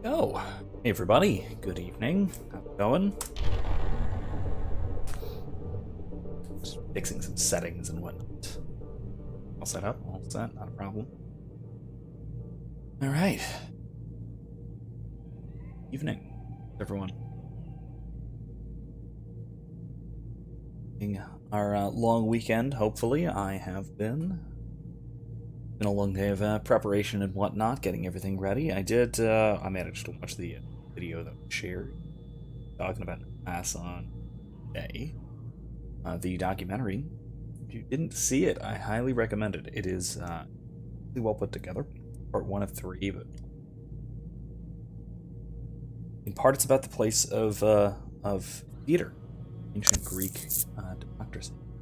Oh, hey everybody, good evening. How's it going? Just fixing some settings and whatnot. All set up, all set, not a problem. Alright. Evening, everyone. Our long weekend, hopefully. I have been a long day of preparation and whatnot, getting everything ready. I managed to watch the video that was shared, talking about Pass on Day. The documentary. If you didn't see it, I highly recommend it. It is really well put together. Part 1 of 3, but in part it's about the place of theater. Ancient Greek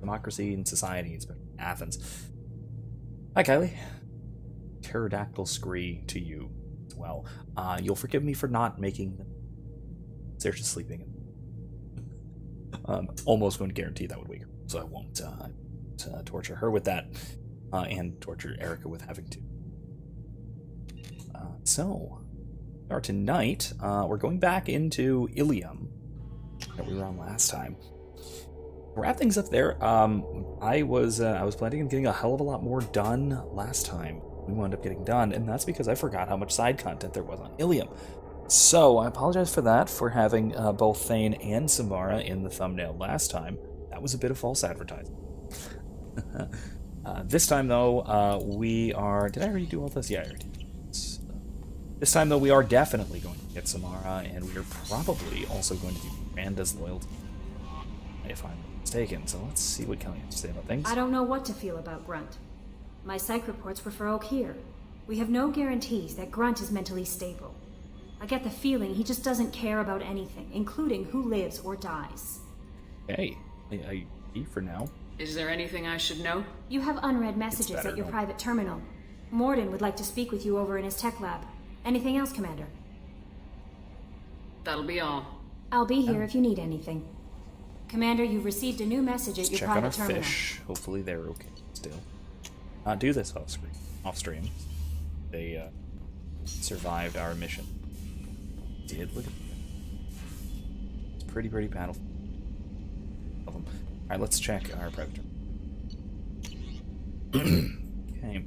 democracy and society, especially Athens. Hi, Kylie. Pterodactyl scree to you as well. You'll forgive me for not making Sarah's just sleeping. Almost going to guarantee that would wake her, so I won't torture her with that, and torture Erica with having to. So, tonight, we're going back into Ilium that we were on last time. Wrap things up there. I was planning on getting a hell of a lot more done last time. We wound up getting done, and that's because I forgot how much side content there was on Ilium. So I apologize for that, for having both Thane and Samara in the thumbnail last time. That was a bit of false advertising. This time, though, we are... Did I already do all this? Yeah, I already did. This time, though, we are definitely going to get Samara, and we are probably also going to do Miranda's loyalty, if I'm mistaken. So let's see what Kelly has to say about things. I don't know what to feel about Grunt. My psych reports refer Oak here. We have no guarantees that Grunt is mentally stable. I get the feeling he just doesn't care about anything, including who lives or dies. Okay, I for now. Is there anything I should know? You have unread messages at your private terminal. Morden would like to speak with you over in his tech lab. Anything else, Commander? That'll be all. I'll be here if you need anything. Commander, you've received a new message at your private terminal. Check on our fish. Hopefully they're okay still. Not do this off stream. They survived our mission. Did look at it's pretty battle. Alright, let's check our private terminal. Okay.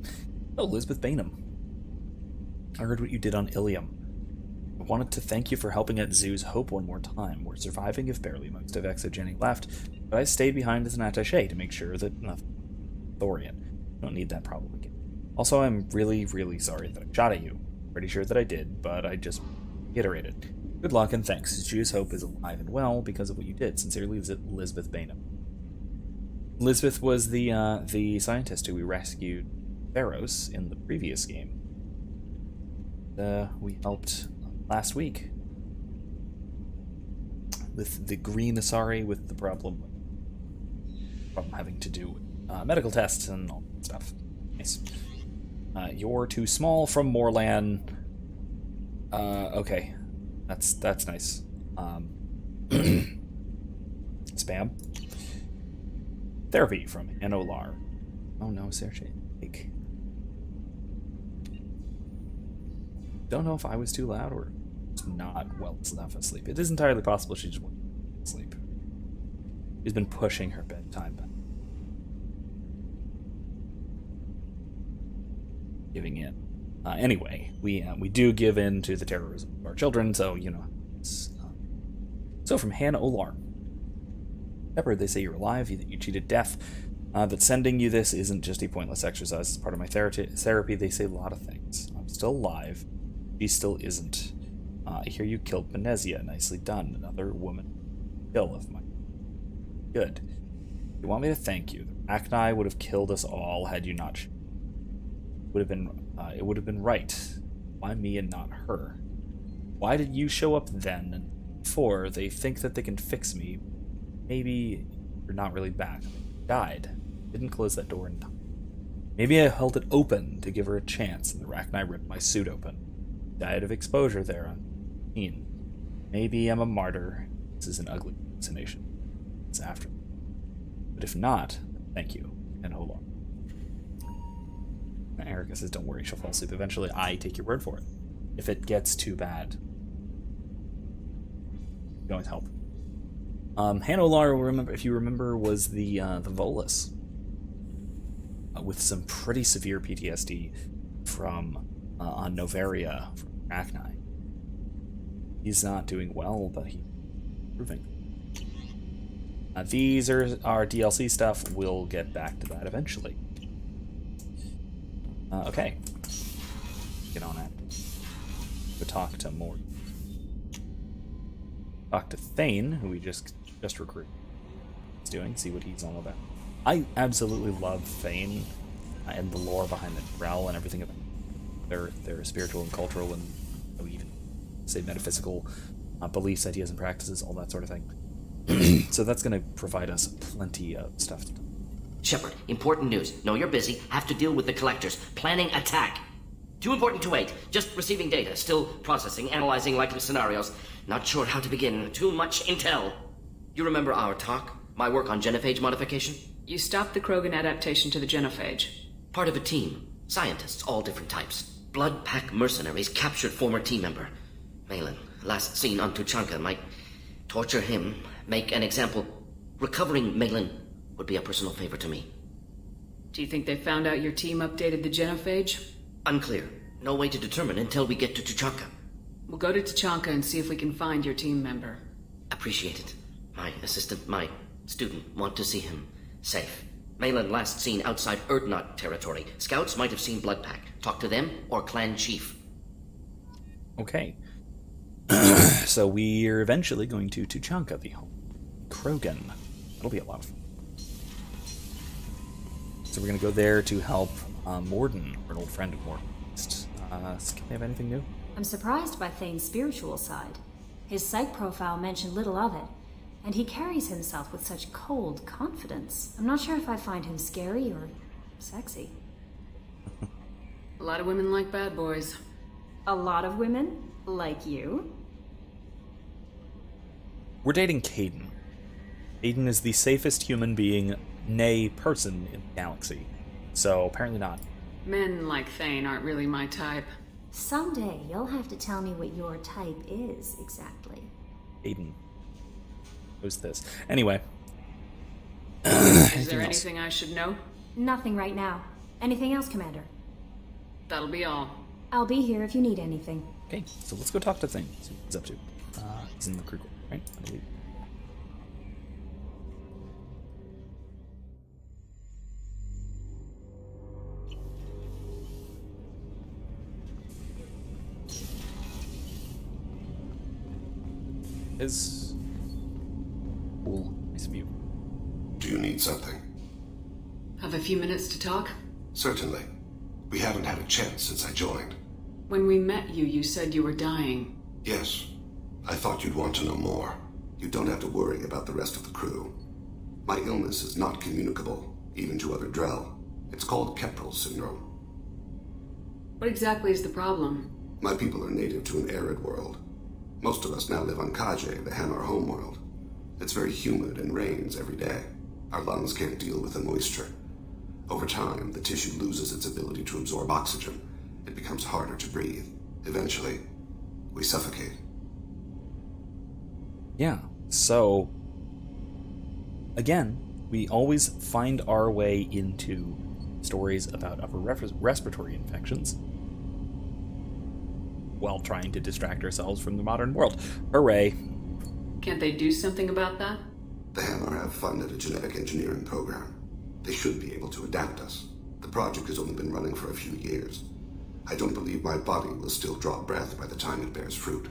Oh, Elizabeth Bainum. I heard what you did on Ilium. I wanted to thank you for helping at Zoo's Hope one more time. We're surviving, if barely. Most of Exogeny left, but I stayed behind as an attaché to make sure that nothing. Thorian. Don't need that problem again. Also, I'm really sorry that I shot at you. Pretty sure that I did, but I just reiterated. Good luck and thanks. Zoo's Hope is alive and well because of what you did. Sincerely, Elizabeth Bainum. Elizabeth was the scientist who we rescued Theros in the previous game. We helped last week with the green Asari with the problem having to do with medical tests and all that stuff. Nice. You're too small from Moorland. Okay. That's nice. Spam. Therapy from Anolar. Oh no, Sergey. Don't know if I was too loud or not well enough asleep. It is entirely possible she just went to sleep. She's been pushing her bedtime back. Giving in. Anyway, we do give in to the terrorism of our children, so, you know. So from Hannah Olar. Pepper, they say you're alive, that you cheated death, that sending you this isn't just a pointless exercise. It's part of my therapy. They say a lot of things. I'm still alive. She still isn't. I hear you killed Benezia. Nicely done. Another woman kill of mine. Good. You want me to thank you? The Arachni would have killed us all had you not. It would have been right. Why me and not her? Why did you show up then and before? They think that they can fix me. Maybe you're not really back. Died. Didn't close that door in time. Maybe I held it open to give her a chance, and the Arachni ripped my suit open. Died of exposure there on scene. Maybe I'm a martyr. This is an ugly hallucination. It's after. But if not, thank you, and hold on. Erica says, don't worry, she'll fall asleep eventually. I take your word for it. if it gets too bad, you can always help. Hanolar, if you remember, was the Volus with some pretty severe PTSD from on Novaria from Arachni. He's not doing well, but he's improving. These are our DLC stuff. We'll get back to that eventually. Okay. Get on it. Go talk to Mort. Talk to Thane, who we just recruited. He's doing. See what he's all about. I absolutely love Thane and the lore behind the Drell and everything about their spiritual and cultural and even say metaphysical beliefs, ideas, and practices, all that sort of thing. So that's going to provide us plenty of stuff to do. Shepard, important news. Know you're busy. Have to deal with the collectors. Planning attack. Too important to wait. Just receiving data. Still processing, analyzing likely scenarios. Not sure how to begin. Too much intel. You remember our talk? My work on genophage modification? You stopped the Krogan adaptation to the genophage. Part of a team. Scientists, all different types. Blood Pack mercenaries captured former team member. Malin, last seen on Tuchanka, might torture him, make an example. Recovering Malin would be a personal favor to me. Do you think they found out your team updated the genophage? Unclear. No way to determine until we get to Tuchanka. We'll go to Tuchanka and see if we can find your team member. Appreciate it. My assistant, my student, want to see him safe. Malin last seen outside Erdnot territory. Scouts might have seen Bloodpack. Talk to them or clan chief. Okay. So we're eventually going to Tuchanka, the home Krogan. That'll be a lot of fun. So we're going to go there to help Morden, or an old friend of Morden's. Can they have anything new? I'm surprised by Thane's spiritual side. His psych profile mentioned little of it, and he carries himself with such cold confidence. I'm not sure if I find him scary or sexy. A lot of women like bad boys. A lot of women? Like you? We're dating Caden. Caden is the safest human being, nay, person in the galaxy. So, apparently not. Men like Thane aren't really my type. Someday, you'll have to tell me what your type is, exactly. Caden. Who's this? Anyway. Is there anything I should know? Nothing right now. Anything else, Commander? That'll be all. I'll be here if you need anything. Okay, so let's go talk to Thane. See what he's up to. He's in the crew, right? I believe. Is cool. Nice view. Do you need something? Have a few minutes to talk? Certainly. We haven't had a chance since I joined. When we met you, you said you were dying. Yes. I thought you'd want to know more. You don't have to worry about the rest of the crew. My illness is not communicable, even to other Drell. It's called Keprel syndrome. What exactly is the problem? My people are native to an arid world. Most of us now live on Kaje, the Hanar homeworld. It's very humid and rains every day. Our lungs can't deal with the moisture. Over time, the tissue loses its ability to absorb oxygen. It becomes harder to breathe. Eventually, we suffocate. Yeah, so again, we always find our way into stories about upper respiratory infections while trying to distract ourselves from the modern world. Hooray. Can't they do something about that? The Hanar have funded a genetic engineering program. They should be able to adapt us. The project has only been running for a few years. I don't believe my body will still draw breath by the time it bears fruit.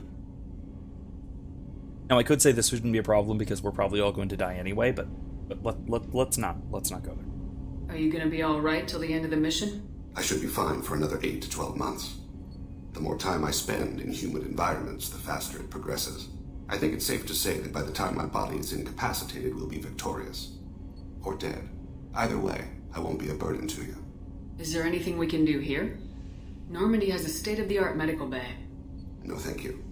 Now, I could say this shouldn't be a problem because we're probably all going to die anyway, but let's not go there. Are you gonna be alright till the end of the mission? I should be fine for another 8 to 12 months. The more time I spend in humid environments, the faster it progresses. I think it's safe to say that by the time my body is incapacitated, we'll be victorious. Or dead. Either way, I won't be a burden to you. Is there anything we can do here? Normandy has a state-of-the-art medical bay. No, thank you.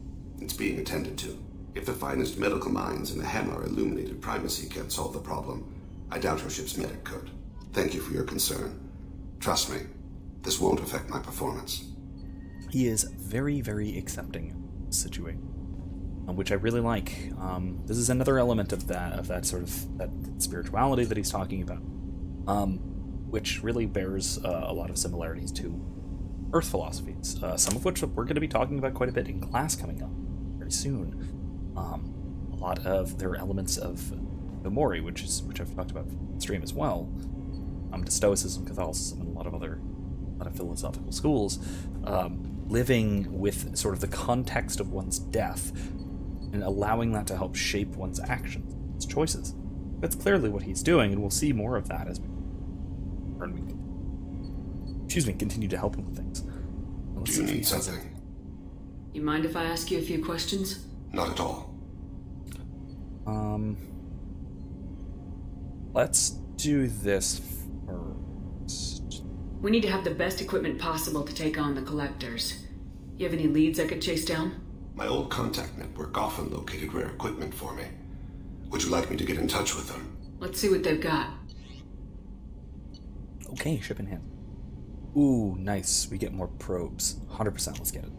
It's being attended to. If the finest medical minds in the Hanar illuminated primacy can't solve the problem, I doubt our ship's medic could. Thank you for your concern. Trust me, this won't affect my performance. he is very, very accepting of the situation, which I really like. This is another element of that sort of that spirituality that he's talking about, which really bears a lot of similarities to Earth philosophies, some of which we're going to be talking about quite a bit in class coming up very soon. A lot of there are elements of Nomori, which I've talked about in the stream as well, to Stoicism, Catholicism, and a lot of philosophical schools, living with sort of the context of one's death and allowing that to help shape one's actions, its choices. That's clearly what he's doing, and we'll see more of that as we continue to help him with things. Do you need something? You mind if I ask you a few questions? Not at all. Let's do this first. We need to have the best equipment possible to take on the collectors. You have any leads I could chase down? My old contact network often located rare equipment for me. Would you like me to get in touch with them? Let's see what they've got. Okay, ship in hand. Ooh, nice. We get more probes. 100%, let's get it.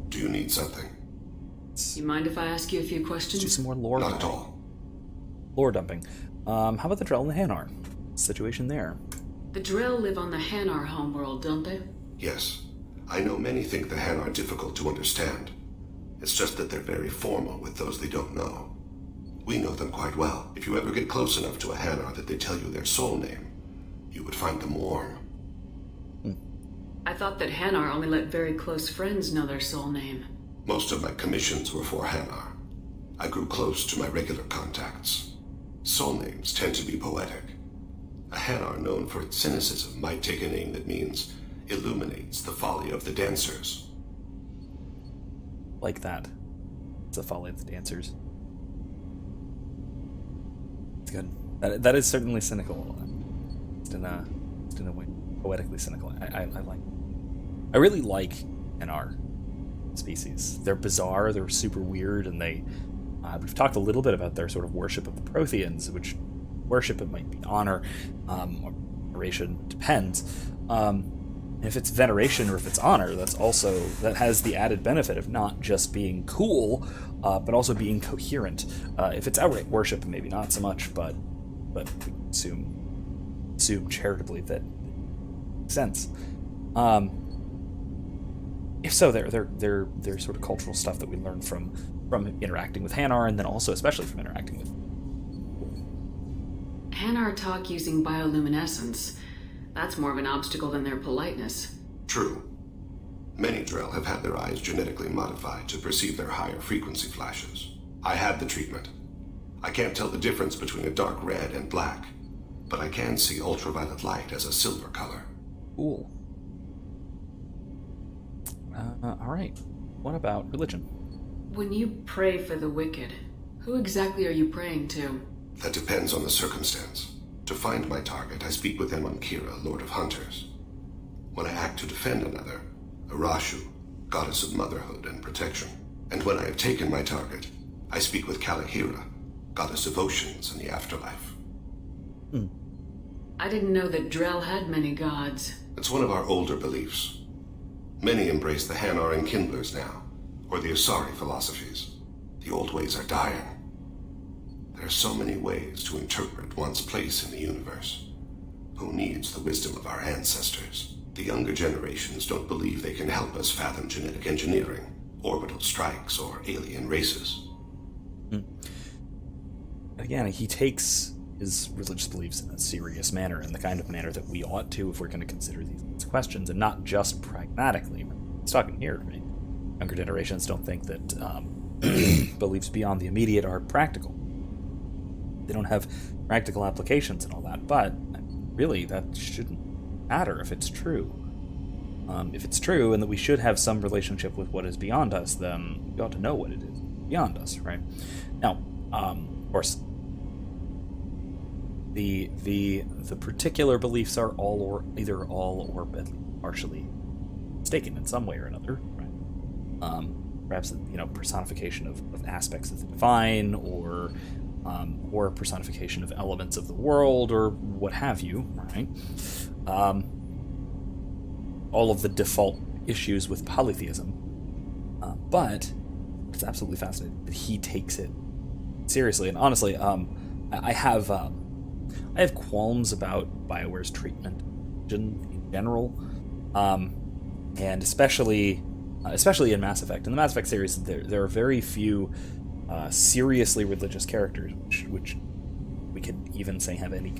Do you need something? You mind if I ask you a few Let's questions? do some more lore. Not at all. Lore dumping. How about the Drell and the Hanar? Situation there. The Drell live on the Hanar homeworld, don't they? Yes. I know many think the Han are difficult to understand. It's just that they're very formal with those they don't know. We know them quite well. If you ever get close enough to a Hanar that they tell you their soul name, you would find them warm. I thought that Hanar only let very close friends know their soul name. Most of my commissions were for Hanar. I grew close to my regular contacts. Soul names tend to be poetic. A Hanar known for its cynicism might take a name that means illuminates the folly of the dancers. Like that. It's the folly of the dancers. It's good. That is certainly cynical. Just in a way, poetically cynical. I really like Hanar species. They're bizarre, they're super weird, and we've talked a little bit about their sort of worship of the Protheans, which worship, it might be honor, or veneration, depends. If it's veneration or if it's honor, that has the added benefit of not just being cool, but also being coherent. If it's outright worship, maybe not so much, but we assume charitably that makes sense. If so, they're sort of cultural stuff that we learn from interacting with Hanar, and then also especially from interacting with Hanar talk using bioluminescence. That's more of an obstacle than their politeness. True. Many Drell have had their eyes genetically modified to perceive their higher frequency flashes. I had the treatment. I can't tell the difference between a dark red and black, but I can see ultraviolet light as a silver color. Cool. Alright. What about religion? When you pray for the wicked, who exactly are you praying to? That depends on the circumstance. To find my target, I speak with Kira, Lord of Hunters. When I act to defend another, Arashu, Goddess of Motherhood and Protection. And when I have taken my target, I speak with Kalahira, Goddess of Oceans and the Afterlife. I didn't know that Drell had many gods. It's one of our older beliefs. Many embrace the Hanar and Kindlers now, or the Asari philosophies. The old ways are dying. There are so many ways to interpret one's place in the universe. Who needs the wisdom of our ancestors? The younger generations don't believe they can help us fathom genetic engineering, orbital strikes, or alien races. Again, he takes his religious beliefs in a serious manner, in the kind of manner that we ought to if we're going to consider these questions, and not just pragmatically. He's talking here, right? Younger generations don't think that beliefs beyond the immediate are practical. They don't have practical applications and all that, but really that shouldn't matter if it's true. If it's true and that we should have some relationship with what is beyond us, then we ought to know what it is beyond us, right? Now, of course, the particular beliefs are either all or partially mistaken in some way or another, right? Perhaps personification of aspects of the divine, or personification of elements of the world, or what have you, right? all of the default issues with polytheism. But it's absolutely fascinating that he takes it seriously. And honestly, I have qualms about BioWare's treatment in general, and especially in Mass Effect. In the Mass Effect series, there are very few seriously religious characters, which we could even say have any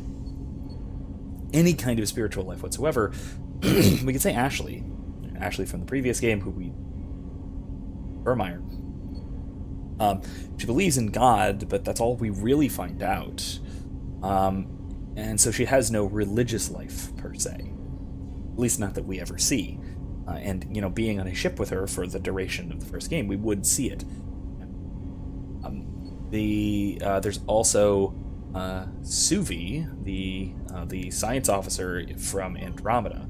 kind of spiritual life whatsoever. We could say Ashley from the previous game, who we Ermeyer. She believes in God, but that's all we really find out. And so she has no religious life per se, at least not that we ever see. And being on a ship with her for the duration of the first game, we would see it. There's also Suvi, the science officer from Andromeda,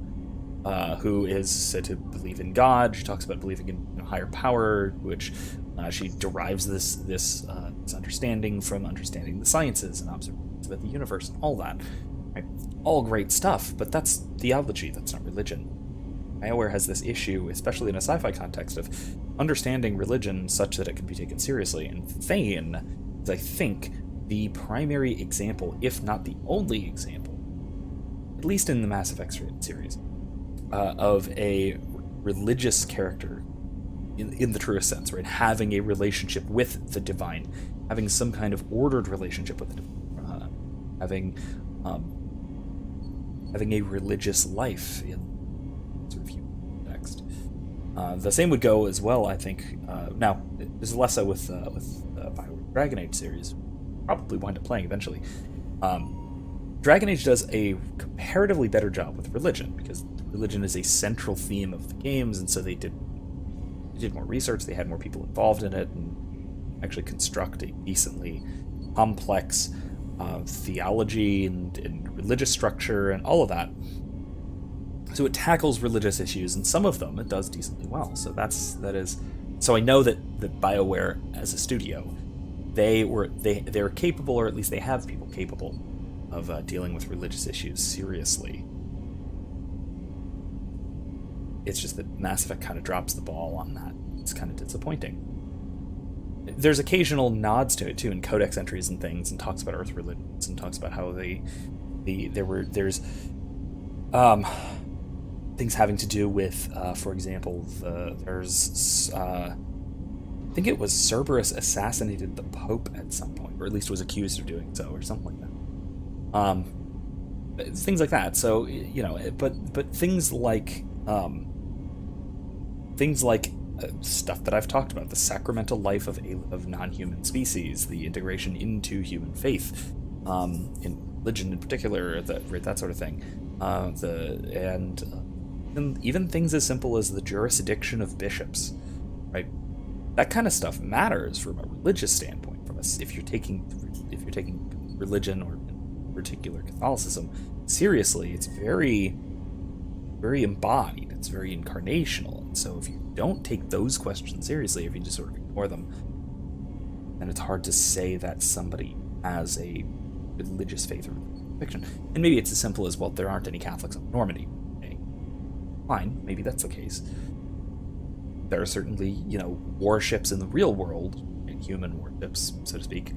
who is said to believe in God. She talks about believing in higher power, which she derives this understanding from understanding the sciences and observations about the universe and all that. Right? All great stuff, but that's theology. That's not religion. BioWare has this issue, especially in a sci-fi context, of understanding religion such that it can be taken seriously. And Thane is, I think, the primary example, if not the only example, at least in the Mass Effect series, of a religious character in the truest sense, right? Having a relationship with the divine, having some kind of ordered relationship with the divine, having a religious life in sort of human context. The same would go as well, I think. Now, this is less so with BioWare Dragon Age series. Probably wind up playing eventually. Dragon Age does a comparatively better job with religion, because religion is a central theme of the games, and so they did more research, they had more people involved in it, and actually construct a decently complex theology and religious structure and all of that. So it tackles religious issues, and some of them it does decently well. So so I know that BioWare as a studio, they're capable, or at least they have people capable of dealing with religious issues seriously. It's just that Mass Effect kind of drops the ball on that. It's kind of disappointing. There's occasional nods to it too in codex entries and things, and talks about Earth religions, and talks about how there's things having to do with, for example, there's I think it was Cerberus assassinated the Pope at some point, or at least was accused of doing so, or something like that. Things like that. So but things like stuff that I've talked about, the sacramental life of non-human species, the integration into human faith, in religion in particular, that sort of thing, and even things as simple as the jurisdiction of bishops, right? That kind of stuff matters from a religious standpoint. If you're taking religion, or in particular Catholicism, seriously, it's very, very embodied. It's very incarnational. And so if you don't take those questions seriously, if you just sort of ignore them, then it's hard to say that somebody has a religious faith or conviction. And maybe it's as simple as, well, there aren't any Catholics on Normandy. Okay. Fine, maybe that's the case. There are certainly, warships in the real world, human warships, so to speak,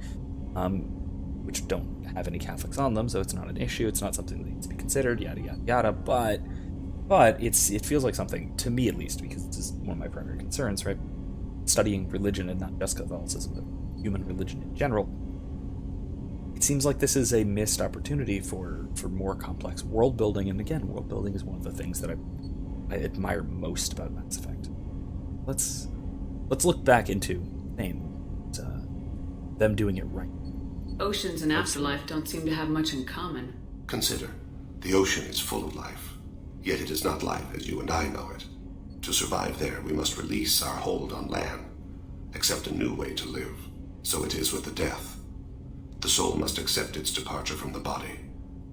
which don't have any Catholics on them, so it's not an issue. It's not something that needs to be considered, yada, yada, yada. But it feels like something, to me at least, because this is one of my primary concerns, right? Studying religion, and not just Catholicism, but human religion in general. It seems like this is a missed opportunity for more complex world building, and again, world building is one of the things that I admire most about Mass Effect. Let's look back into them doing it right. Oceans and afterlife don't seem to have much in common. Consider, the ocean is full of life, yet it is not life as you and I know it. To survive there, we must release our hold on land, accept a new way to live. So it is with the death. The soul must accept its departure from the body.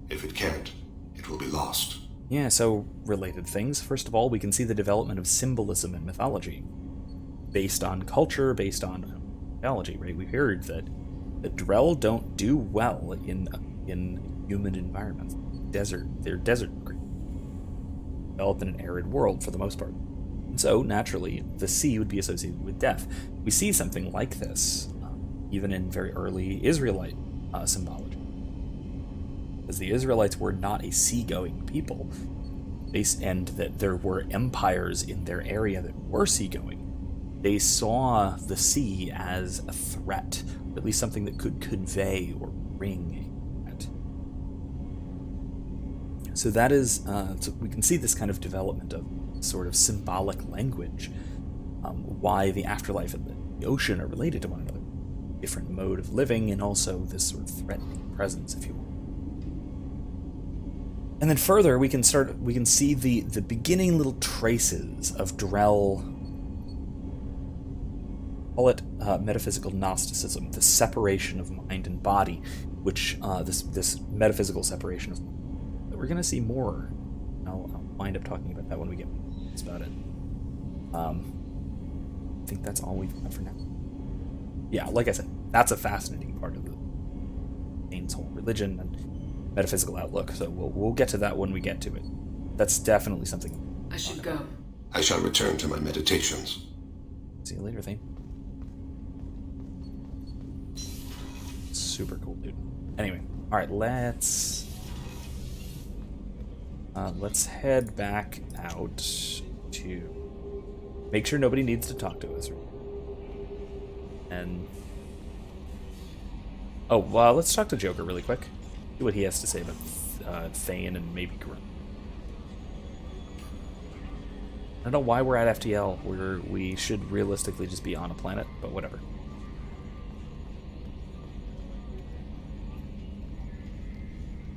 If it can't, it will be lost. Yeah, so related things. First of all, we can see the development of symbolism in mythology, based on culture, based on biology, right? We've heard that the Drell don't do well in human environments. They're desert creatures. developed in an arid world for the most part. And so, naturally, the sea would be associated with death. We see something like this even in very early Israelite symbology. Because the Israelites were not a seagoing people, and that there were empires in their area that were seagoing. They saw the sea as a threat, or at least something that could convey or bring a threat. So that is, so we can see this kind of development of sort of symbolic language, why the afterlife and the ocean are related to one another. Different mode of living, and also this sort of threatening presence, if you will. And then further, we can see the beginning little traces of Drell, call it metaphysical Gnosticism, the separation of mind and body, which this metaphysical separation of mind, that we're going to see more. I'll wind up talking about that when we get about it. I think that's all we've got for now. Yeah, like I said, that's a fascinating part of the Bain's whole religion and metaphysical outlook, so we'll get to that when we get to it. That's definitely something I should go. I shall return to my meditations. See you later, Thane. Super cool, dude. Anyway, alright, let's head back out to make sure nobody needs to talk to us. And let's talk to Joker really quick. See what he has to say about Thane and maybe Grunt. I don't know why we're at FTL. We should realistically just be on a planet, but whatever.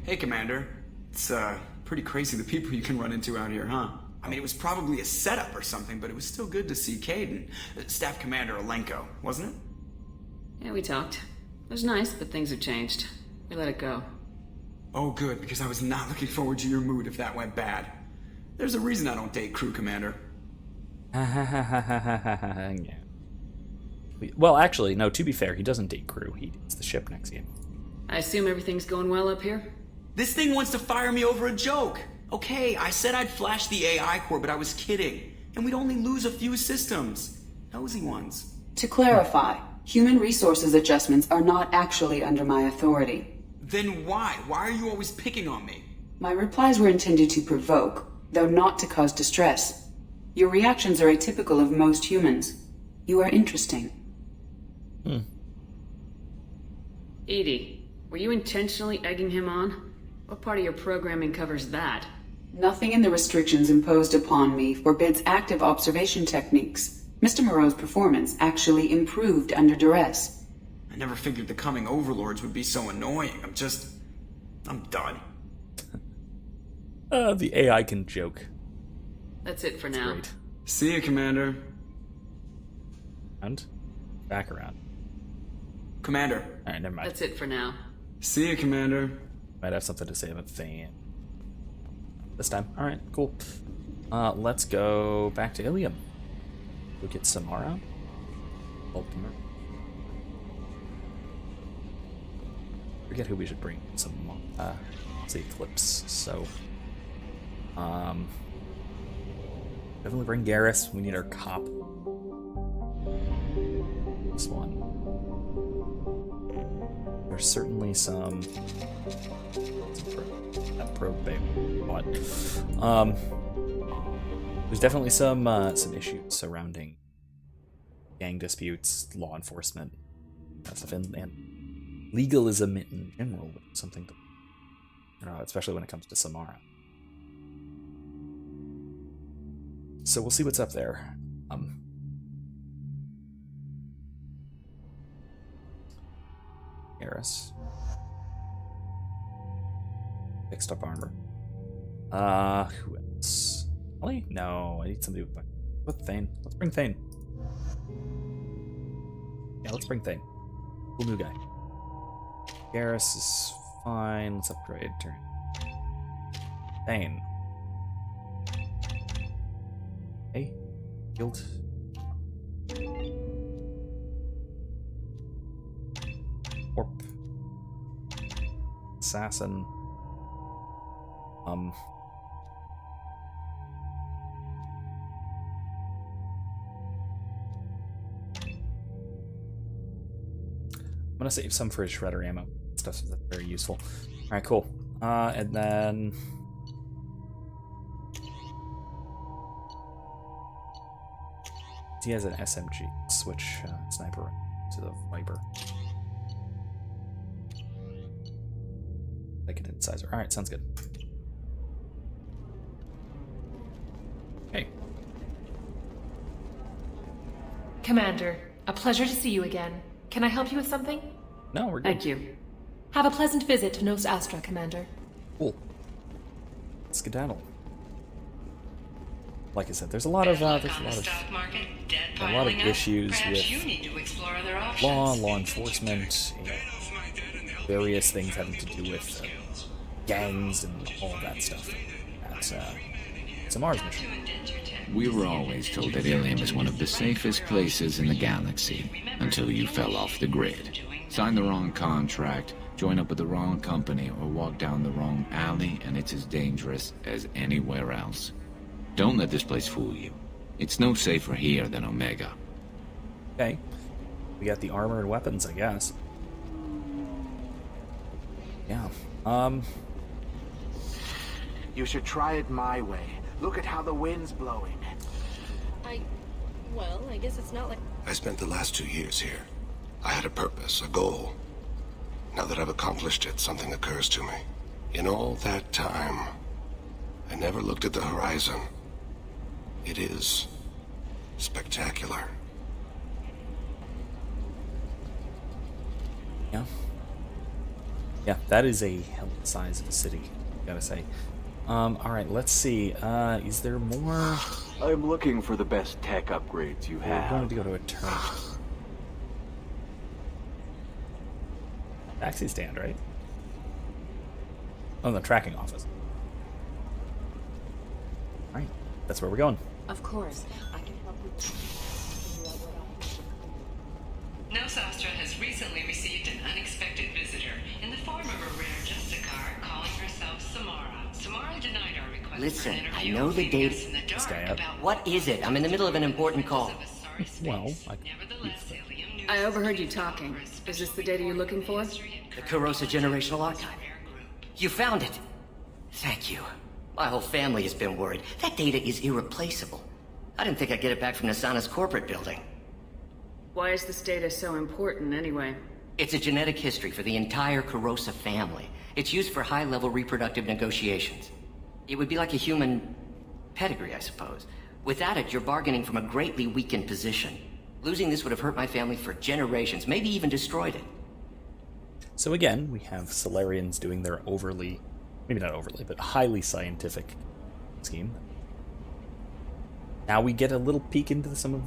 Hey, Commander. It's pretty crazy the people you can run into out here, huh? I mean, it was probably a setup or something, but it was still good to see Caden. Staff Commander Alenko, wasn't it? Yeah, we talked. It was nice, but things have changed. We let it go. Oh, good, because I was not looking forward to your mood if that went bad. There's a reason I don't date crew, Commander. Yeah. Well, actually, no, to be fair, he doesn't date crew. He dates the ship next game. I assume everything's going well up here? This thing wants to fire me over a joke. Okay, I said I'd flash the AI core, but I was kidding. And we'd only lose a few systems. Nosy ones. To clarify, human resources adjustments are not actually under my authority. Then why? Why are you always picking on me? My replies were intended to provoke, though not to cause distress. Your reactions are atypical of most humans. You are interesting. Edie, were you intentionally egging him on? What part of your programming covers that? Nothing in the restrictions imposed upon me forbids active observation techniques. Mr. Moreau's performance actually improved under duress. I never figured the coming overlords would be so annoying. I'm done. The AI can joke. That's it for now. Great. See ya, Commander. And back around. Commander. Alright, never mind. That's it for now. See ya, Commander. Might have something to say about Thane. This time. Alright, cool. Let's go back to Ilium. Go get Samara. Ultimate. Forget who we should bring. It's the Eclipse. So, definitely bring Garrus. We need our cop. This one. There's certainly some probe Bainum. What? There's definitely some issues surrounding gang disputes, law enforcement, that stuff, and legalism in general. Something to, especially when it comes to Samara. So we'll see what's up there. Garrus. Fixed up armor. Who else? Ellie? No, I need somebody with Thane. Let's bring Thane. Yeah, let's bring Thane. Cool new guy. Garrus is fine. Let's upgrade. Turn. Thane. Hey. Guild. Orp. Assassin. gonna save some for his shredder ammo. Stuff that's very useful. Alright, cool. And then... he has an SMG. Switch sniper to the Viper. Like an incisor. Alright, sounds good. Okay. Commander, a pleasure to see you again. Can I help you with something? No, we're good. Thank you. Have a pleasant visit to Nos Astra, Commander. Cool. Skedaddle. Like I said, there's a lot of issues with law enforcement, various things having to do with gangs and all of that stuff. It's a Mars mission. We were always told that Ilium is one of the safest places in the galaxy, until you fell off the grid. Signed the wrong contract, join up with the wrong company, or walk down the wrong alley, and it's as dangerous as anywhere else. Don't let this place fool you. It's no safer here than Omega. Okay. We got the armor and weapons, I guess. Yeah. You should try it my way. Look at how the wind's blowing. Well, I guess it's not like... I spent the last 2 years here. I had a purpose, a goal. Now that I've accomplished it, something occurs to me. In all that time, I never looked at the horizon. It is spectacular. Yeah. Yeah, that is a hell of a size of a city, gotta say. Alright, let's see. Is there more? I'm looking for the best tech upgrades you We're have. going to go to a tournament. Taxi stand, right? Oh, the tracking office. Alright, that's where we're going. Of course. I can help you figure out what Nos Astra has recently received an unexpected visitor in the form of a rare Justicar calling herself Samara. Samara denied our request. Listen, I know the data. This guy up. What is it? I'm in the middle of an important call. Well, I overheard you talking. Is this the data you're looking for? The Corrosa Generational Archive. You found it. Thank you. My whole family has been worried. That data is irreplaceable. I didn't think I'd get it back from Nasana's corporate building. Why is this data so important, anyway? It's a genetic history for the entire Corrosa family. It's used for high-level reproductive negotiations. It would be like a human pedigree, I suppose. Without it, you're bargaining from a greatly weakened position. Losing this would have hurt my family for generations, maybe even destroyed it. So again, we have Solarians doing their overly, maybe not overly, but highly scientific scheme. Now we get a little peek into some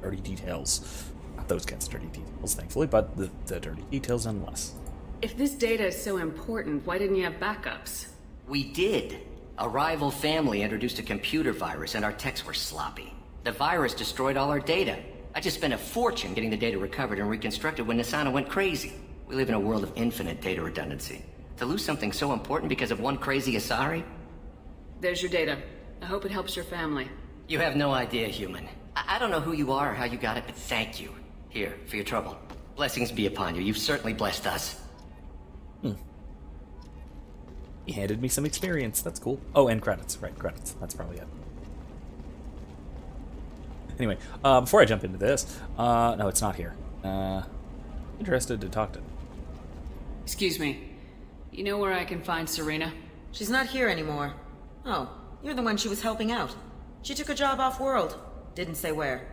dirty details. Not those kinds of dirty details, thankfully, but the dirty details nonetheless. If this data is so important, why didn't you have backups? We did. A rival family introduced a computer virus and our techs were sloppy. The virus destroyed all our data. I just spent a fortune getting the data recovered and reconstructed when Nasana went crazy. We live in a world of infinite data redundancy. To lose something so important because of one crazy Asari? There's your data. I hope it helps your family. You have no idea, human. I don't know who you are or how you got it, but thank you. Here, for your trouble. Blessings be upon you. You've certainly blessed us. He handed me some experience. That's cool. Oh, and credits. Right, credits. That's probably it. Anyway, before I jump into this, no, it's not here. Interested to talk to. Excuse me. You know where I can find Serena? She's not here anymore. Oh, you're the one she was helping out. She took a job off-world. Didn't say where.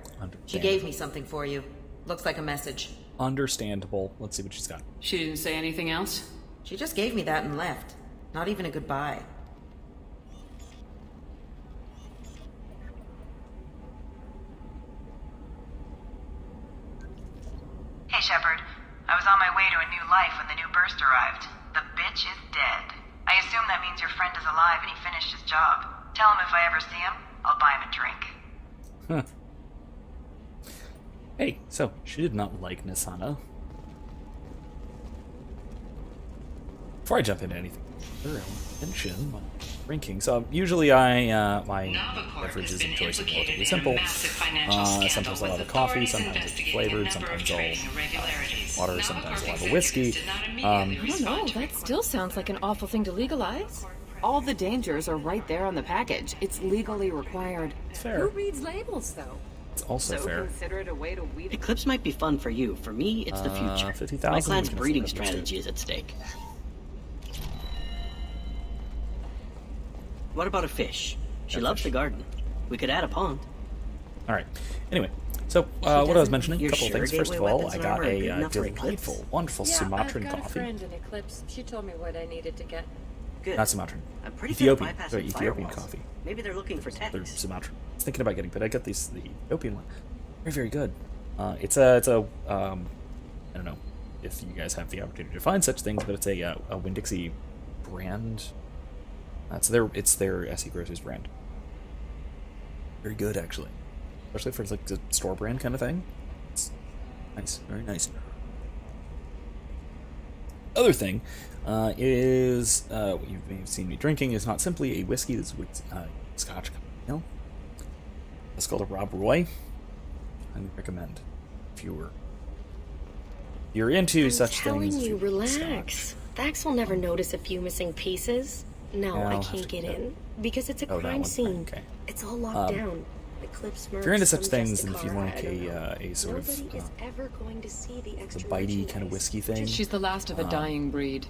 She gave me something for you. Looks like a message. Understandable. Let's see what she's got. She didn't say anything else? She just gave me that and left. Not even a goodbye. Hey, Shepard. I was on my way to a new life when the new burst arrived. The bitch is dead. I assume that means your friend is alive and he finished his job. Tell him if I ever see him, I'll buy him a drink. Huh. Hey, so, she did not like Nasana. Before I jump into anything, I'll mention my drinking. So usually my beverages and choice are relatively simple. Sometimes I'll have a coffee, sometimes it's flavored, sometimes I'll water, sometimes I'll have a whiskey. I don't know, that still sounds like an awful thing to legalize. All the dangers are right there on the package. It's legally required. It's fair. Who reads labels, though? It's also fair. Consider it a way to weed. Eclipse might be fun for you. For me, it's the future. 50,000, My clan's we can breeding afford it, strategy is at stake. What about a fish? She loves the garden. We could add a pond. All right. Anyway, so what I was mentioning, a couple of things. First of all, I got a delightful, wonderful Sumatran I've got coffee. a friend in Eclipse. She told me what I needed to get. Good. Not Sumatran. I'm pretty Ethiopian. good at Sorry, bypassing Ethiopian firewalls. coffee. Maybe they're looking for They're techs. Sumatran. I was thinking about getting, but I got the Ethiopian one. Very, very good. It's a I don't know if you guys have the opportunity to find such things, but it's a Winn-Dixie brand. It's their SE Groceries brand. Very good, actually, especially for like the store brand kind of thing. It's nice, very nice. Other thing is what you may have seen me drinking is not simply a whiskey. This is Scotch. It's called a Rob Roy. I recommend if you're into such things. I'm telling you, relax. Vax will never notice a few missing pieces. No, Yeah, I I'll can't have to get go. in because it's a Oh, that crime one. scene. Okay. It's all locked down. Eclipse If you're into such things, and if you like a sort of Nobody is ever going to see the the extra bitey kind of whiskey thing, She's the last of a dying breed.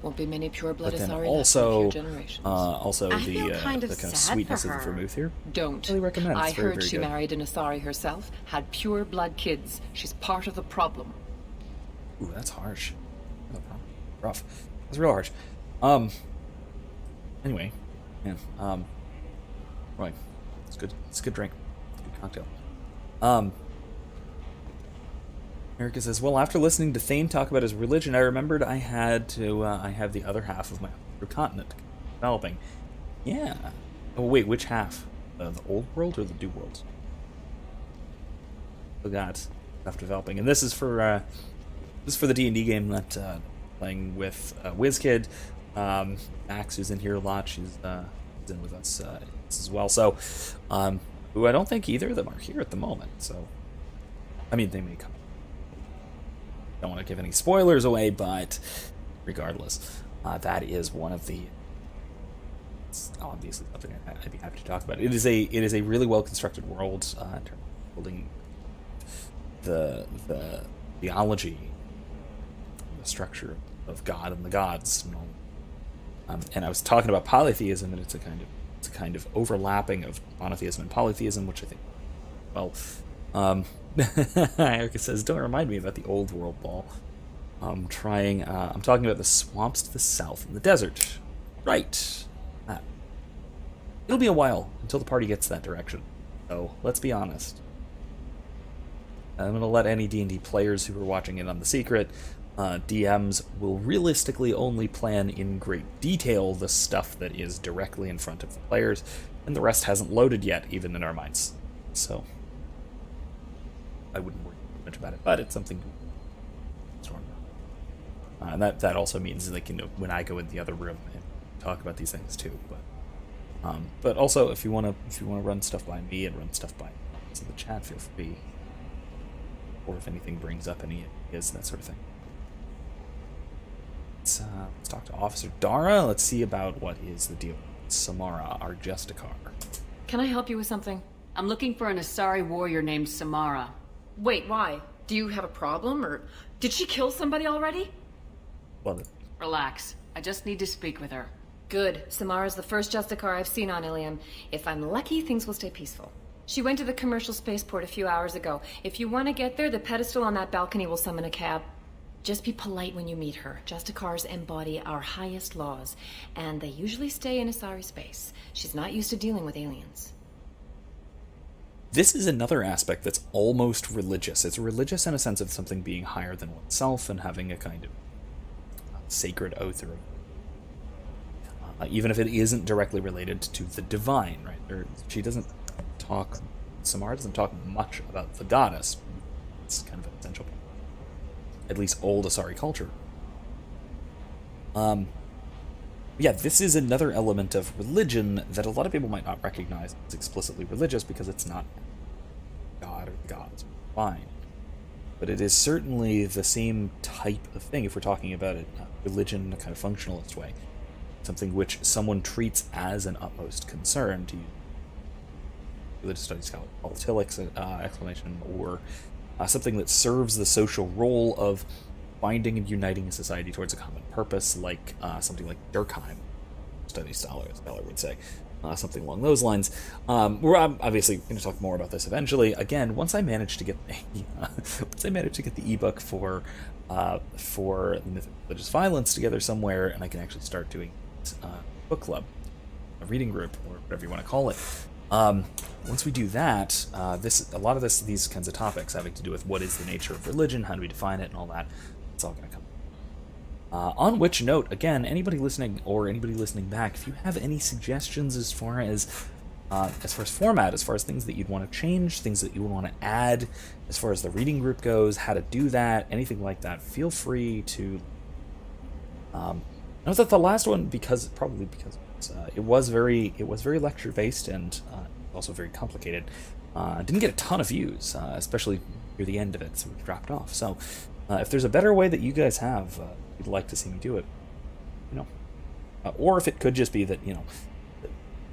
Won't be many pure-blood but then Asari also left in a few generations. the I feel kind of the kind of sad sweetness for of the her. vermouth here. Don't. Really recommend. It's I very, heard very she good. married an Asari herself, had pure-blood kids. She's part of the problem. Ooh, that's harsh. Rough. That's real harsh. Anyway, yeah. Right. It's good. It's a good drink. Good cocktail. Erica says, well, after listening to Thane talk about his religion, I remembered I had to, I have the other half of my continent developing. Yeah. Oh, wait, which half? The old world or the new world? So got stuff developing. And this is for the D&D game that, playing with, WizKid. Max, who's in here a lot, she's in with us, as well. So, who I don't think either of them are here at the moment, so, I mean, they may come. Don't want to give any spoilers away, but regardless, that is one of the. It's obviously something I'd be happy to talk about. It is a really well constructed world in terms of building the theology, the structure of God and the gods, and all. And I was talking about polytheism, and it's a kind of overlapping of monotheism and polytheism, which I think, well. Erica says, don't remind me about the old world ball. I'm talking about the swamps to the south and the desert. Right. It'll be a while until the party gets that direction. So, let's be honest. I'm going to let any D&D players who are watching it on the secret, DMs will realistically only plan in great detail the stuff that is directly in front of the players, and the rest hasn't loaded yet, even in our minds. So, I wouldn't worry too much about it, but it's something to storm about. And that also means, like, you know, when I go in the other room and talk about these things too. But also, if you want to run stuff by me and run stuff by the chat, feel free. Or if anything brings up any ideas, that sort of thing. Let's talk to Officer Dara. Let's see about what is the deal with Samara, our Justicar. Can I help you with something? I'm looking for an Asari warrior named Samara. Wait, why? Do you have a problem, or did she kill somebody already? Well, Relax. I just need to speak with her. Good. Samara's the first Justicar I've seen on Ilium. If I'm lucky, things will stay peaceful. She went to the commercial spaceport a few hours ago. If you want to get there, the pedestal on that balcony will summon a cab. Just be polite when you meet her. Justicars embody our highest laws, and they usually stay in Asari space. She's not used to dealing with aliens. This is another aspect that's almost religious. It's religious in a sense of something being higher than oneself and having a kind of sacred oath, or even if it isn't directly related to the divine, right? Samara doesn't talk much about the goddess. It's kind of an essential part. At least old Asari culture. Yeah, this is another element of religion that a lot of people might not recognize as explicitly religious because it's not God or the gods. Fine. But it is certainly the same type of thing if we're talking about it, religion in a kind of functionalist way. Something which someone treats as an utmost concern, to use religious studies politics explanation, or something that serves the social role of binding and uniting a society towards a common purpose, like something like Durkheim, studies scholar would say. Something along those lines. We're obviously going to talk more about this eventually. Again, once I manage to get the ebook for the Myth of Religious Violence together somewhere, and I can actually start doing book club, a reading group, or whatever you want to call it. Once we do that, these kinds of topics having to do with what is the nature of religion, how do we define it, and all that, it's all going to come. On which note, again, anybody listening or anybody listening back, if you have any suggestions as far as format, as far as things that you'd want to change, things that you would want to add, as far as the reading group goes, how to do that, anything like that, feel free to. Note that the last one, because it was very lecture based and also very complicated, didn't get a ton of views, especially near the end of it, so it dropped off. So if there's a better way that you guys have, you'd like to see me do it, or if it could just be that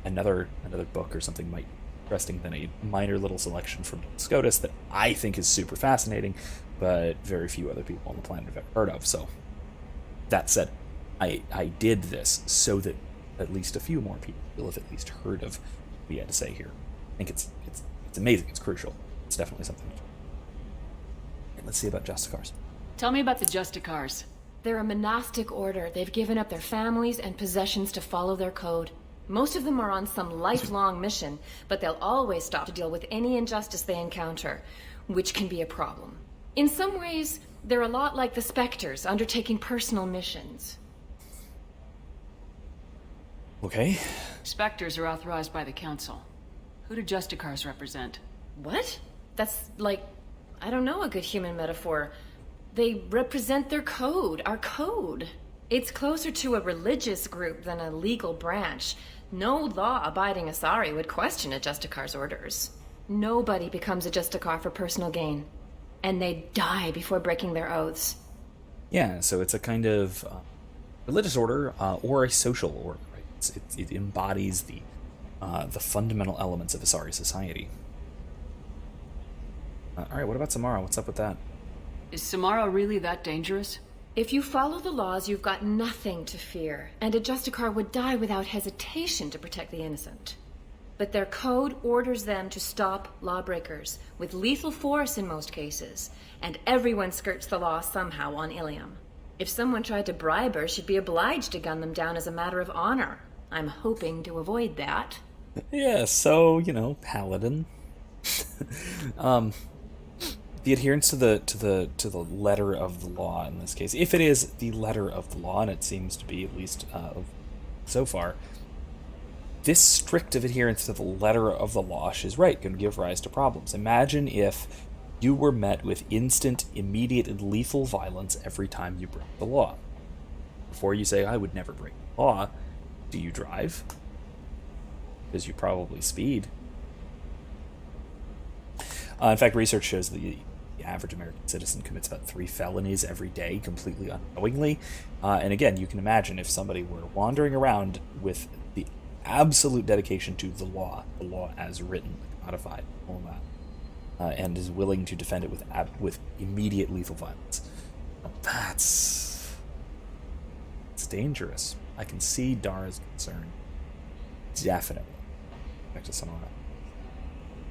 another book or something might be interesting than a minor little selection from SCOTUS that I think is super fascinating, but very few other people on the planet have ever heard of. So that said, I did this so that at least a few more people will have at least heard of what we had to say here. I think it's amazing. It's crucial. It's definitely something. And let's see about Justicars. Tell me about the Justicars. They're a monastic order. They've given up their families and possessions to follow their code. Most of them are on some lifelong mission, but they'll always stop to deal with any injustice they encounter, which can be a problem. In some ways, they're a lot like the Spectres, undertaking personal missions. Okay. Spectres are authorized by the Council. Who do Justicars represent? What? That's like, I don't know, a good human metaphor. They represent their code, our code. It's closer to a religious group than a legal branch. No law-abiding Asari would question a Justicar's orders. Nobody becomes a Justicar for personal gain. And they die before breaking their oaths. Yeah, so it's a kind of religious order or a social order, right? It embodies the fundamental elements of Asari society. Alright, what about Samara? What's up with that? Is Samara really that dangerous? If you follow the laws, you've got nothing to fear, and a Justicar would die without hesitation to protect the innocent. But their code orders them to stop lawbreakers, with lethal force in most cases, and everyone skirts the law somehow on Ilium. If someone tried to bribe her, she'd be obliged to gun them down as a matter of honor. I'm hoping to avoid that. Yeah, so, paladin. The adherence to the letter of the law in this case, if it is the letter of the law, and it seems to be, at least so far, this strict of adherence to the letter of the law, she's right, can give rise to problems. Imagine if you were met with instant, immediate, and lethal violence every time you broke the law. Before you say, I would never break the law, do you drive? Because you probably speed. In fact, research shows that the average American citizen commits about 3 felonies every day, completely unknowingly. And again, you can imagine if somebody were wandering around with the absolute dedication to the law as written, codified, all that, and is willing to defend it with immediate lethal violence. It's dangerous. I can see Dara's concern. Definitely. Back to Samara.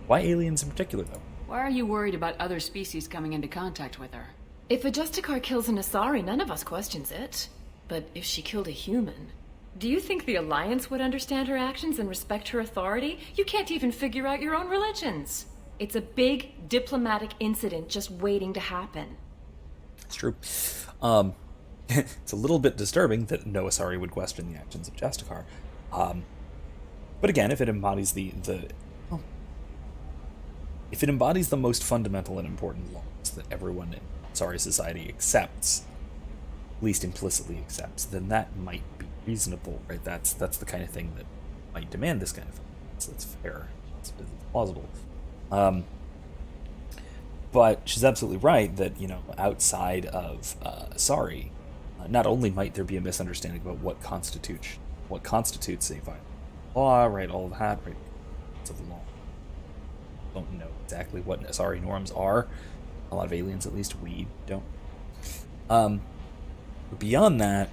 Why aliens in particular, though? Why are you worried about other species coming into contact with her? If a Justicar kills an Asari, none of us questions it. But if she killed a human... Do you think the Alliance would understand her actions and respect her authority? You can't even figure out your own religions. It's a big diplomatic incident just waiting to happen. It's true. It's a little bit disturbing that no Asari would question the actions of Justicar. But again, if it embodies if it embodies the most fundamental and important laws that everyone in Asari society accepts, at least implicitly accepts, then that might be reasonable, right? That's the kind of thing that might demand this kind of thing. So it's fair. It's plausible. But she's absolutely right that, outside of not only might there be a misunderstanding about what constitutes a violent law, right? All of that, right? Of the law. Don't know exactly what Asari norms are. A lot of aliens, at least, we don't. But beyond that,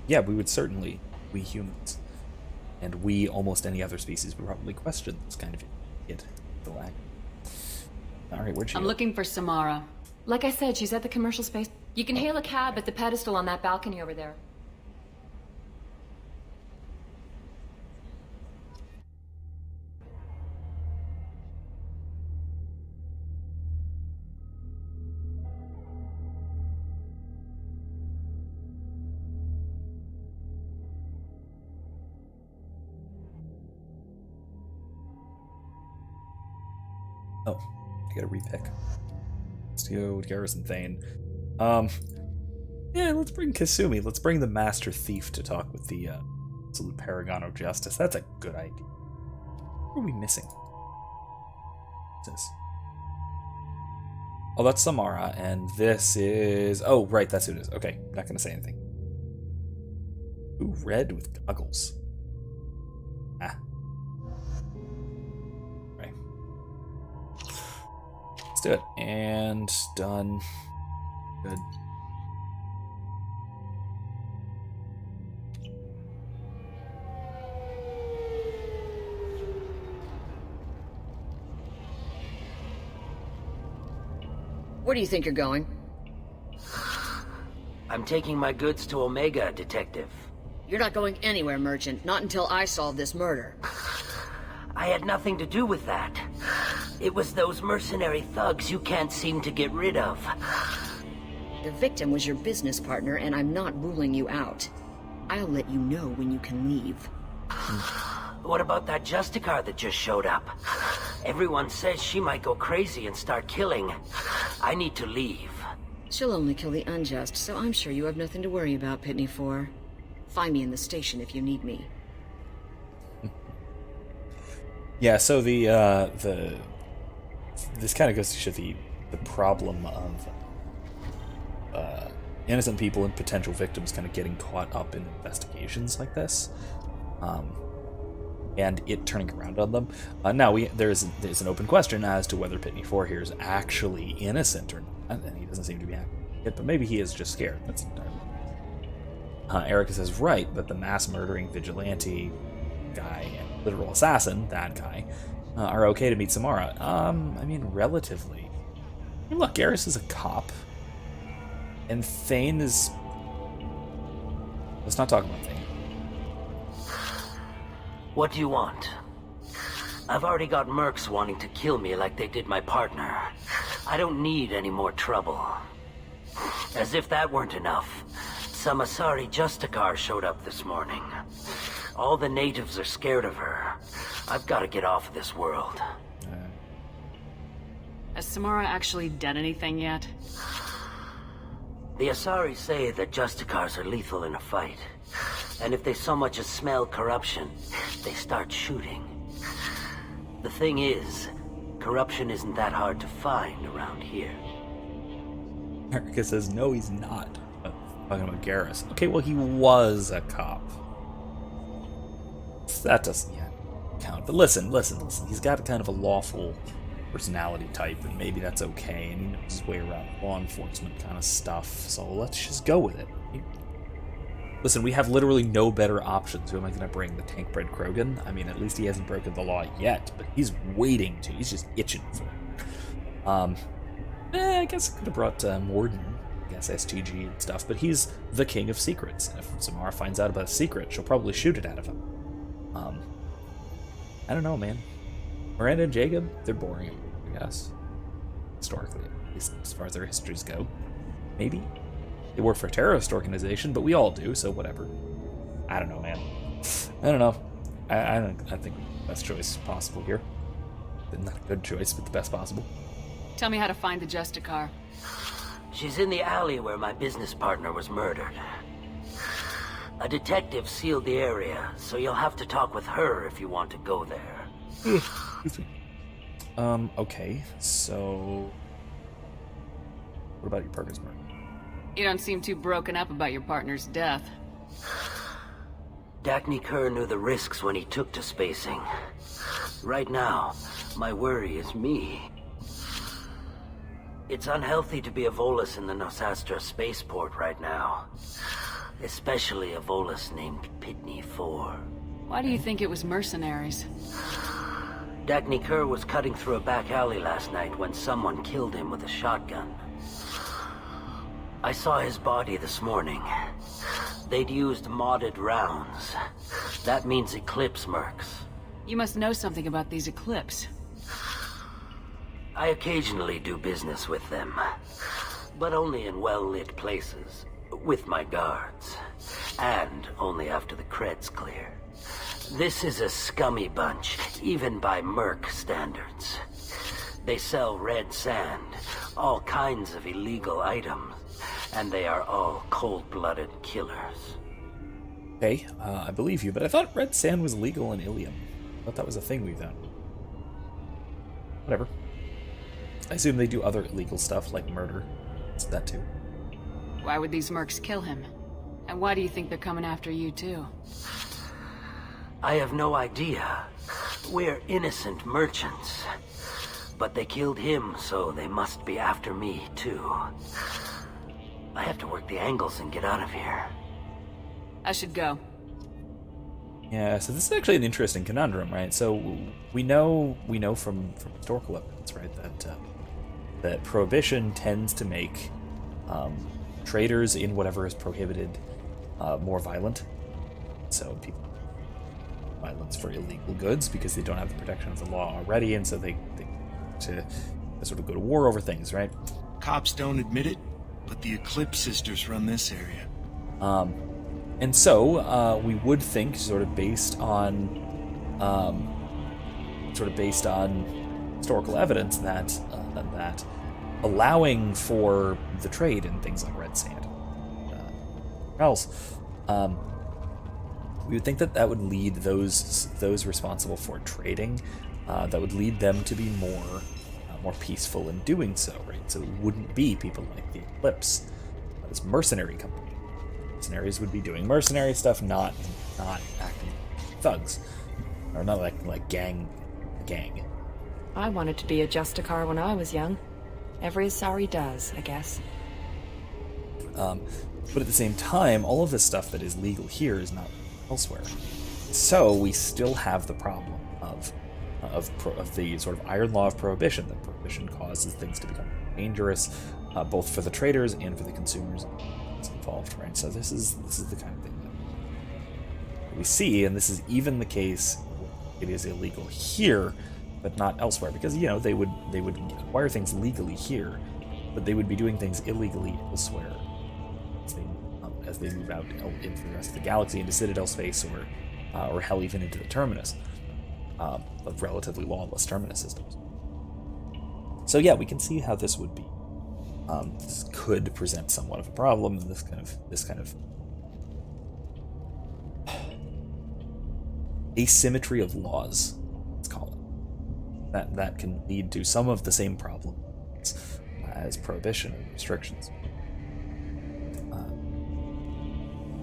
we would certainly, we humans, and we almost any other species would probably question this kind of the lack. All right, where'd she I'm go? looking for Samara. Like I said, she's at the commercial space. You can hail a cab at the pedestal on that balcony over there. Oh, I gotta repick. Let's go to Garrison Thane. Yeah, let's bring Kasumi. Let's bring the Master Thief to talk with the absolute paragon of justice. That's a good idea. What are we missing? What's this? Oh, that's Samara, and this is... Oh, right, that's who it is. Okay, not gonna say anything. Ooh, red with goggles. Ah. Right. Let's do it. And done. Good. Where do you think you're going? I'm taking my goods to Omega, Detective. You're not going anywhere, Merchant. Not until I solve this murder. I had nothing to do with that. It was those mercenary thugs you can't seem to get rid of. The victim was your business partner, and I'm not ruling you out. I'll let you know when you can leave. What about that Justicar that just showed up? Everyone says she might go crazy and start killing. I need to leave. She'll only kill the unjust, so I'm sure you have nothing to worry about, Pitney 4. Find me in the station if you need me. Yeah, so this kind of goes to show the problem of innocent people and potential victims kind of getting caught up in investigations like this, and it turning around on them. Now there's an open question as to whether Pitney 4 here is actually innocent or not, and he doesn't seem to be acting it, but maybe he is just scared. That's entirely. Erica says right, but the mass murdering vigilante guy and literal assassin, that guy, are okay to meet Samara. I mean, relatively. I mean, look, Garrus is a cop, and Thane is... Let's not talk about Thane. What do you want? I've already got mercs wanting to kill me like they did my partner. I don't need any more trouble. As if that weren't enough, some Asari Justicar showed up this morning. All the natives are scared of her. I've got to get off of this world. Has Samara actually done anything yet? The Asari say that Justicars are lethal in a fight. And if they so much as smell corruption, they start shooting. The thing is, corruption isn't that hard to find around here. Erica says, no, he's not. Talking about Garrus. Okay, well, he was a cop. That doesn't yet count. But listen. He's got kind of a lawful personality type, and maybe that's okay, and he knows his way around law enforcement kind of stuff, so let's just go with it. Listen, we have literally no better options. Who am I going to bring? The tank bred Krogan? I mean, at least he hasn't broken the law yet, but he's waiting to. He's just itching for it. I guess I could have brought Morden, I guess STG and stuff, but he's the king of secrets. And if Samara finds out about a secret, she'll probably shoot it out of him. I don't know, man. Miranda and Jacob, they're boring, I guess. Historically, at least as far as their histories go. Maybe. They work for a terrorist organization, but we all do, so whatever. I don't know, man. I don't know. I think the best choice possible here. Not a good choice, but the best possible. Tell me how to find the Justicar. She's in the alley where my business partner was murdered. A detective sealed the area, so you'll have to talk with her if you want to go there. Okay, so... What about your partner's murder? You don't seem too broken up about your partner's death. Dacne Kerr knew the risks when he took to spacing. Right now, my worry is me. It's unhealthy to be a Volus in the Nosastra spaceport right now. Especially a Volus named Pitney 4. Why do you think it was mercenaries? Dacne Kerr was cutting through a back alley last night when someone killed him with a shotgun. I saw his body this morning. They'd used modded rounds. That means Eclipse mercs. You must know something about these Eclipse. I occasionally do business with them, but only in well-lit places, with my guards, and only after the cred's clear. This is a scummy bunch, even by merc standards. They sell red sand, all kinds of illegal items, and they are all cold-blooded killers. Okay, I believe you, but I thought red sand was legal in Ilium. I thought that was a thing we've done. Whatever. I assume they do other illegal stuff, like murder. It's that too. Why would these mercs kill him? And why do you think they're coming after you, too? I have no idea. We're innocent merchants. But they killed him, so they must be after me, too. I have to work the angles and get out of here. I should go. Yeah, so this is actually an interesting conundrum, right? So we know from historical evidence, right, that prohibition tends to make traders in whatever is prohibited more violent. So people violence for illegal goods because they don't have the protection of the law already, and so they sort of go to war over things, right? Cops don't admit it, but the Eclipse sisters run this area. And so we would think, sort of based on historical evidence, that allowing for the trade in things like red sand, else, we would think that would lead those responsible for trading, that would lead them to be more peaceful in doing so, right? So it wouldn't be people like the Eclipse, this mercenary company. Mercenaries would be doing mercenary stuff, not acting thugs, or not like gang. I wanted to be a Justicar when I was young. Every sorry does, I guess. But at the same time, all of this stuff that is legal here is not elsewhere. So we still have the problem of the sort of iron law of prohibition. That prohibition causes things to become dangerous, both for the traders and for the consumers involved, right? So this is the kind of thing that we see, and this is even the case. It is illegal here, but not elsewhere, because they would acquire things legally here, but they would be doing things illegally elsewhere as they move out into the rest of the galaxy, into Citadel space, or hell, even into the Terminus, of relatively lawless Terminus systems. So yeah, we can see how this would be. This could present somewhat of a problem, and this kind of asymmetry of laws, let's call it, that can lead to some of the same problems as prohibition and restrictions.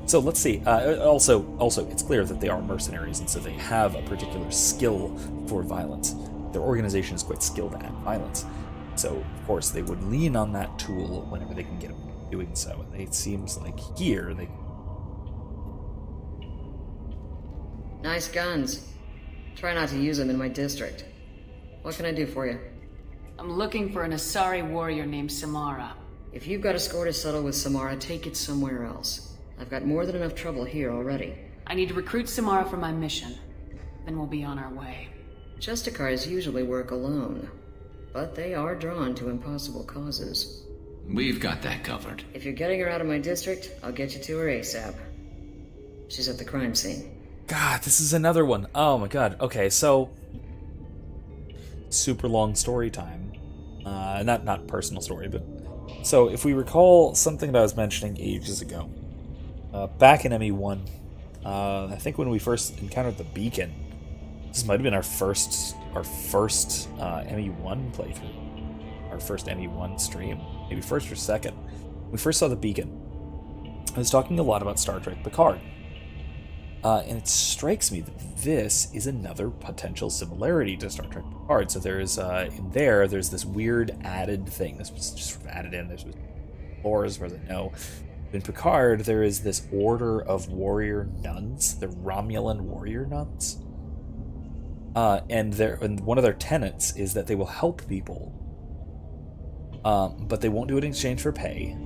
So let's see. Also, it's clear that they are mercenaries, and so they have a particular skill for violence. Their organization is quite skilled at violence. So, of course, they would lean on that tool whenever they can get away with doing so. And it seems like here they... Nice guns. Try not to use them in my district. What can I do for you? I'm looking for an Asari warrior named Samara. If you've got a score to settle with Samara, take it somewhere else. I've got more than enough trouble here already. I need to recruit Samara for my mission. Then we'll be on our way. Justicars usually work alone, but they are drawn to impossible causes. We've got that covered. If you're getting her out of my district, I'll get you to her ASAP. She's at the crime scene. God, this is another one. Oh my god. Okay, so... super long story time. Not personal story, but... So, if we recall something that I was mentioning ages ago, Back in ME1, I think when we first encountered the beacon, this might have been our first ME1 playthrough, our first ME1 stream, maybe first or second. We first saw the beacon. I was talking a lot about Star Trek Picard, and it strikes me that this is another potential similarity to Star Trek Picard. So there's there's this weird added thing. This was just sort of added in. There's lore as far as I know. In Picard, there is this order of warrior nuns, the Romulan warrior nuns, and one of their tenets is that they will help people, but they won't do it in exchange for pay.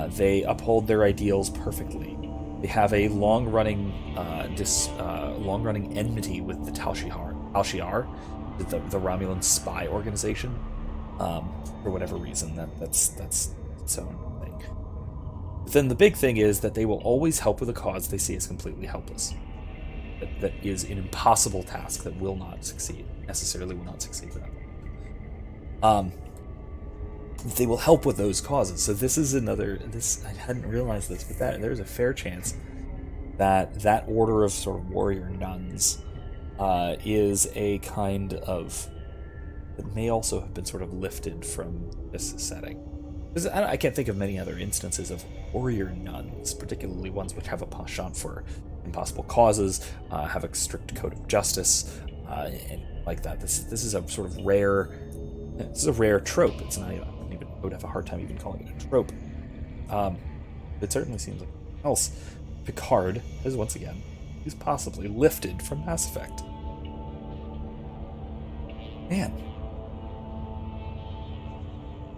They uphold their ideals perfectly. They have a long-running enmity with the Tal Shiar, the Romulan spy organization. For whatever reason, that's its own thing. But then the big thing is that they will always help with a cause they see as completely helpless. That is an impossible task that will not succeed. Necessarily will not succeed without them. They will help with those causes. So this is I hadn't realized this, but there's a fair chance that order of sort of warrior nuns is a kind of, that may also have been sort of lifted from this setting. Because I can't think of many other instances of warrior nuns, particularly ones which have a penchant for impossible causes, have a strict code of justice, and like that. This is a sort of rare. This is a rare trope. It's not. I would have a hard time even calling it a trope. It certainly seems like something else. Picard is once again, he's possibly lifted from Mass Effect. Man.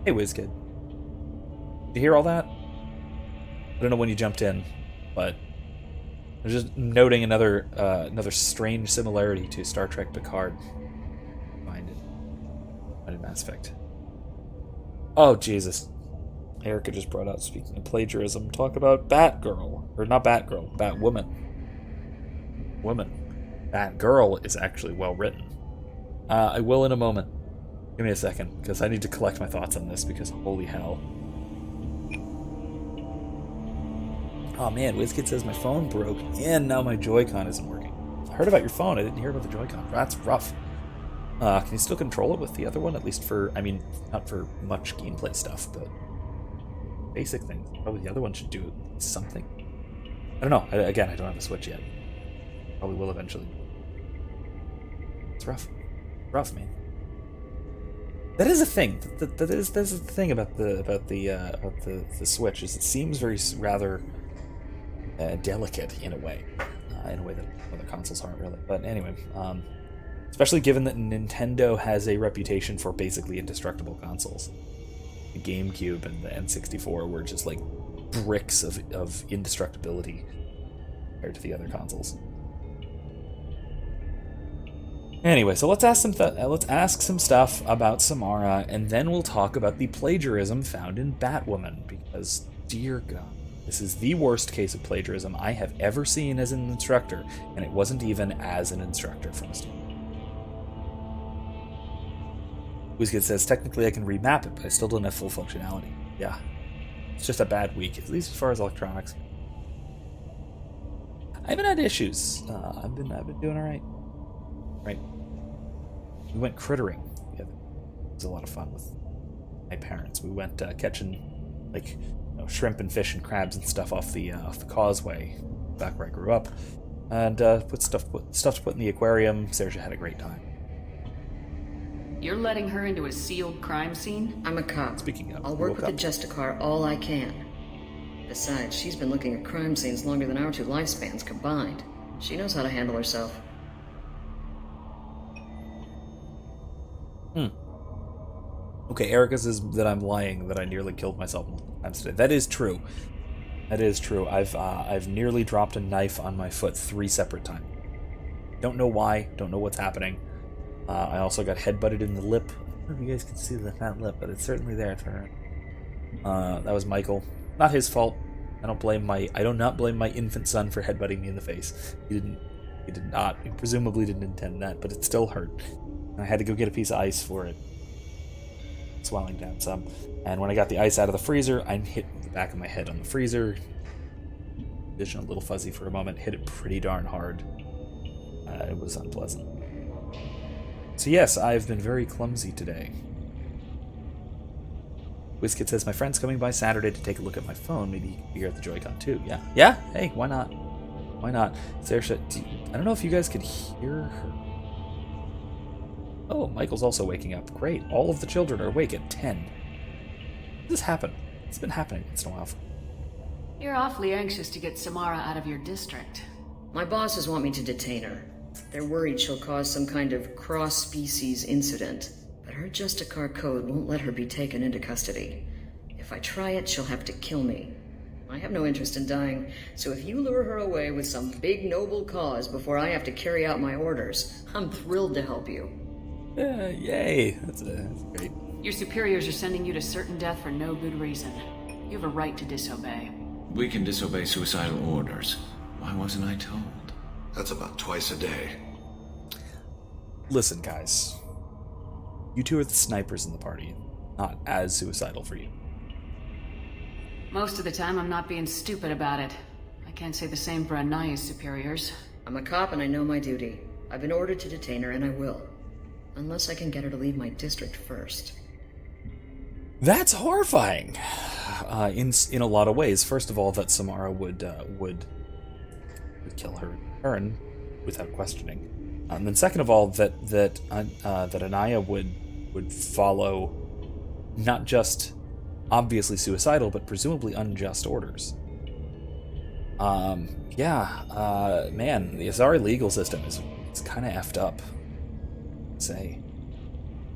Hey, WizKid. Did you hear all that? I don't know when you jumped in, but I'm just noting another strange similarity to Star Trek Picard. Find it. Mass Effect. Oh, Jesus. Erica just brought out, speaking of plagiarism, talk about Batgirl. Or not Batgirl, Batwoman. Batgirl is actually well written. I will in a moment. Give me a second, because I need to collect my thoughts on this, because holy hell. Oh man, WizKid says my phone broke, and now my Joy-Con isn't working. I heard about your phone, I didn't hear about the Joy-Con. That's rough. Can you still control it with the other one? At least for, not for much gameplay stuff, but basic things. Probably the other one should do something. I don't know. I don't have a Switch yet. Probably will eventually. It's rough. Rough, man. That is a thing. That's the thing about the Switch, is it seems rather delicate in a way that other consoles aren't really. But anyway, especially given that Nintendo has a reputation for basically indestructible consoles. The GameCube and the N64 were just like bricks of indestructibility compared to the other consoles. Anyway, so let's ask some stuff about Samara, and then we'll talk about the plagiarism found in Batwoman, because, dear God, this is the worst case of plagiarism I have ever seen as an instructor, and it wasn't even as an instructor from a student. WizKid says, technically I can remap it, but I still don't have full functionality. Yeah. It's just a bad week, at least as far as electronics. I haven't had issues. I've been doing alright. Right. We went crittering together. It was a lot of fun with my parents. We went catching shrimp and fish and crabs and stuff off the causeway back where I grew up, and put stuff to put in the aquarium. Sergio had a great time. You're letting her into a sealed crime scene? I'm a cop. Speaking of, I'll work with the Justicar all I can. Besides, she's been looking at crime scenes longer than our two lifespans combined. She knows how to handle herself. Okay, Erica says that I'm lying, that I nearly killed myself multiple times today. That is true. That is true. I've nearly dropped a knife on my foot 3 separate times. Don't know why. Don't know what's happening. I also got headbutted in the lip. I don't know if you guys can see the fat lip, but it's certainly there. That was Michael. Not his fault. I do not blame my infant son for headbutting me in the face. He presumably didn't intend that, but it still hurt. I had to go get a piece of ice for it. Swelling down some. And when I got the ice out of the freezer, I hit the back of my head on the freezer. vision a little fuzzy for a moment, hit it pretty darn hard. It was unpleasant. So yes, I've been very clumsy today. WizKid says, my friend's coming by Saturday to take a look at my phone. Maybe he can figure out the Joy-Con too. Yeah. Yeah? Hey, why not? Why not? Saoirse, I don't know if you guys could hear her. Oh, Michael's also waking up. Great. All of the children are awake at 10. When did this happen? It's been happening once in a while. You're awfully anxious to get Samara out of your district. My bosses want me to detain her. They're worried she'll cause some kind of cross-species incident, but her Justicar code won't let her be taken into custody. If I try it, she'll have to kill me. I have no interest in dying, so if you lure her away with some big noble cause before I have to carry out my orders, I'm thrilled to help you. Yay. That's great. Your superiors are sending you to certain death for no good reason. You have a right to disobey. We can disobey suicidal orders. Why wasn't I told? That's about twice a day. Listen, guys. You two are the snipers in the party. Not as suicidal for you. Most of the time, I'm not being stupid about it. I can't say the same for Anaya's superiors. I'm a cop and I know my duty. I've been ordered to detain her and I will. Unless I can get her to leave my district first. That's horrifying. In a lot of ways. First of all, that Samara would kill her in turn without questioning. And then second of all, that Anaya would follow not just obviously suicidal, but presumably unjust orders. Man, the Azari legal system it's kind of effed up.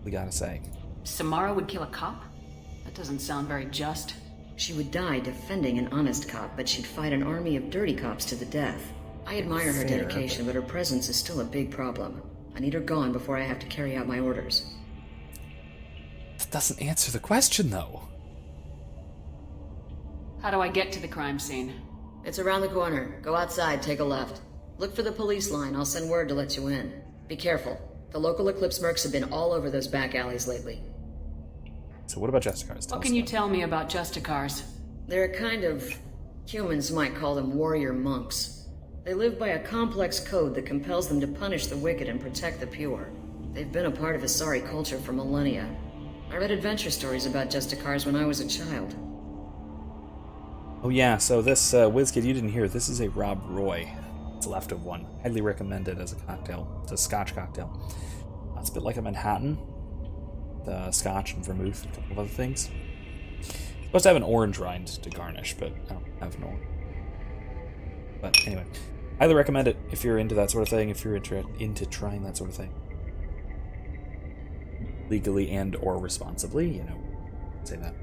We gotta say. Samara would kill a cop? That doesn't sound very just. She would die defending an honest cop, but she'd fight an army of dirty cops to the death. I admire her dedication, but her presence is still a big problem. I need her gone before I have to carry out my orders. That doesn't answer the question, though. How do I get to the crime scene? It's around the corner. Go outside, take a left. Look for the police line. I'll send word to let you in. Be careful. The local Eclipse mercs have been all over those back alleys lately. So what about Justicars? What can you tell me about Justicars? They're a kind of... humans might call them warrior monks. They live by a complex code that compels them to punish the wicked and protect the pure. They've been a part of Asari culture for millennia. I read adventure stories about Justicars when I was a child. Oh yeah, so this WizKid, you didn't hear, this is a Rob Roy. It's left of one. Highly recommended as a cocktail. It's a Scotch cocktail. It's a bit like a Manhattan. The Scotch and vermouth and a couple of other things. It's supposed to have an orange rind to garnish, but I don't have an orange. But anyway, highly recommend it if you're into that sort of thing, if you're into trying that sort of thing. Legally and or responsibly, say that.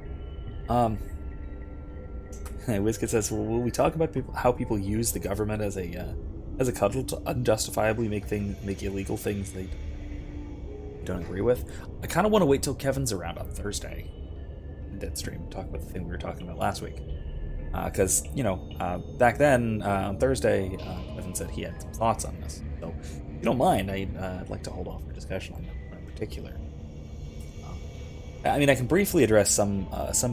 WizKid says, well, will we talk about how people use the government as a cudgel to unjustifiably make illegal things they don't agree with? I kind of want to wait till Kevin's around on Thursday in Deadstream to talk about the thing we were talking about last week. Because, back then, on Thursday, Kevin said he had some thoughts on this. So, if you don't mind, I'd like to hold off for discussion on that in particular. I mean, I can briefly address some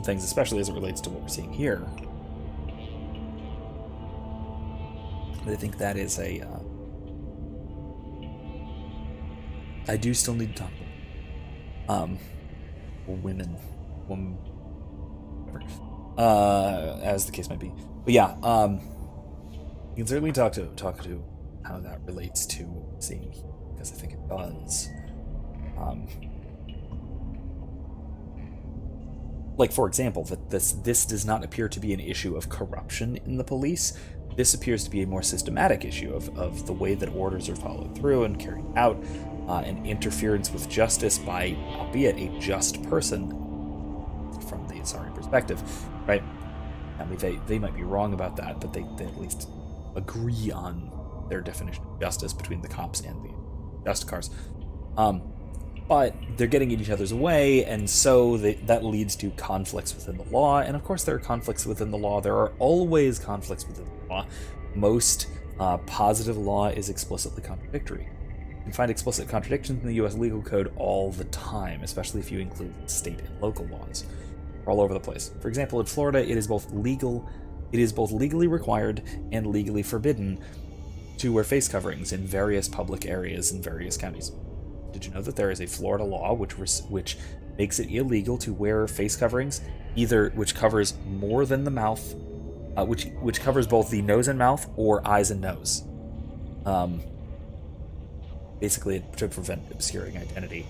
things, especially as it relates to what we're seeing here. But I think that is I do still need to talk about woman, whatever, as the case might be. But yeah, you can certainly talk to how that relates to seeing, because I think it does. Like, for example, that this does not appear to be an issue of corruption in the police. This appears to be a more systematic issue of the way that orders are followed through and carried out, and interference with justice by, albeit a just person, from the Asari perspective, right? I mean, they might be wrong about that, but they at least agree on their definition of justice between the cops and the Justicars. But they're getting in each other's way, and so that leads to conflicts within the law. And of course there are conflicts within the law. There are always conflicts within the law. Most positive law is explicitly contradictory. You can find explicit contradictions in the U.S. legal code all the time, especially if you include state and local laws. They're all over the place. For example, in Florida, it is both legal it is both legally required and legally forbidden to wear face coverings in various public areas in various counties. Did you know that there is a Florida law which makes it illegal to wear face coverings, either which covers more than the mouth, which covers both the nose and mouth or eyes and nose? Basically, to prevent obscuring identity.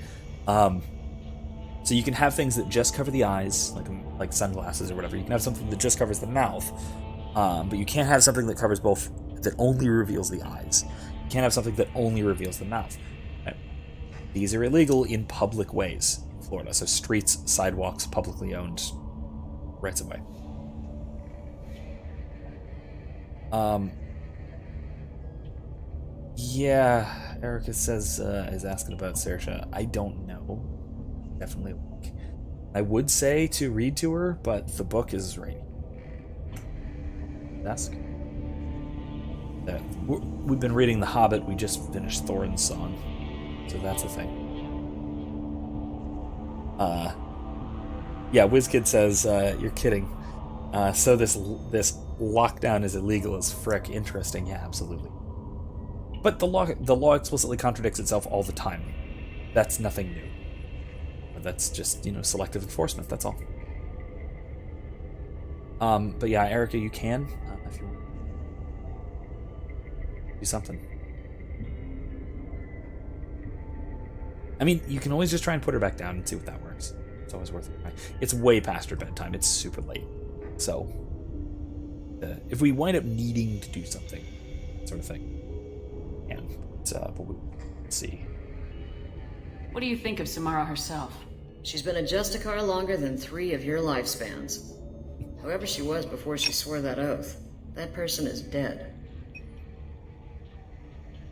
So you can have things that just cover the eyes, like sunglasses or whatever. You can have something that just covers the mouth, but you can't have something that covers both, that only reveals the eyes. You can't have something that only reveals the mouth. Right? These are illegal in public ways in Florida, so streets, sidewalks, publicly owned rights of way. Yeah, Erica says, is asking about Saoirse. I don't know. Definitely. I would say to read to her, but the book is right. Desk. We've been reading The Hobbit. We just finished Thorin's Song, so that's a thing. Yeah, WizKid says, you're kidding. So this lockdown is illegal as frick. Interesting. Yeah, absolutely. But the law explicitly contradicts itself all the time. That's nothing new. That's just, selective enforcement, that's all. But yeah, Erica, you can, if you want. Do something. I mean, you can always just try and put her back down and see what that works. It's always worth it. It's way past her bedtime. It's super late. So, if we wind up needing to do something, sort of thing, but we'll see. What do you think of Samara herself? She's been a Justicar longer than 3 of your lifespans. Whoever she was before she swore that oath, that person is dead.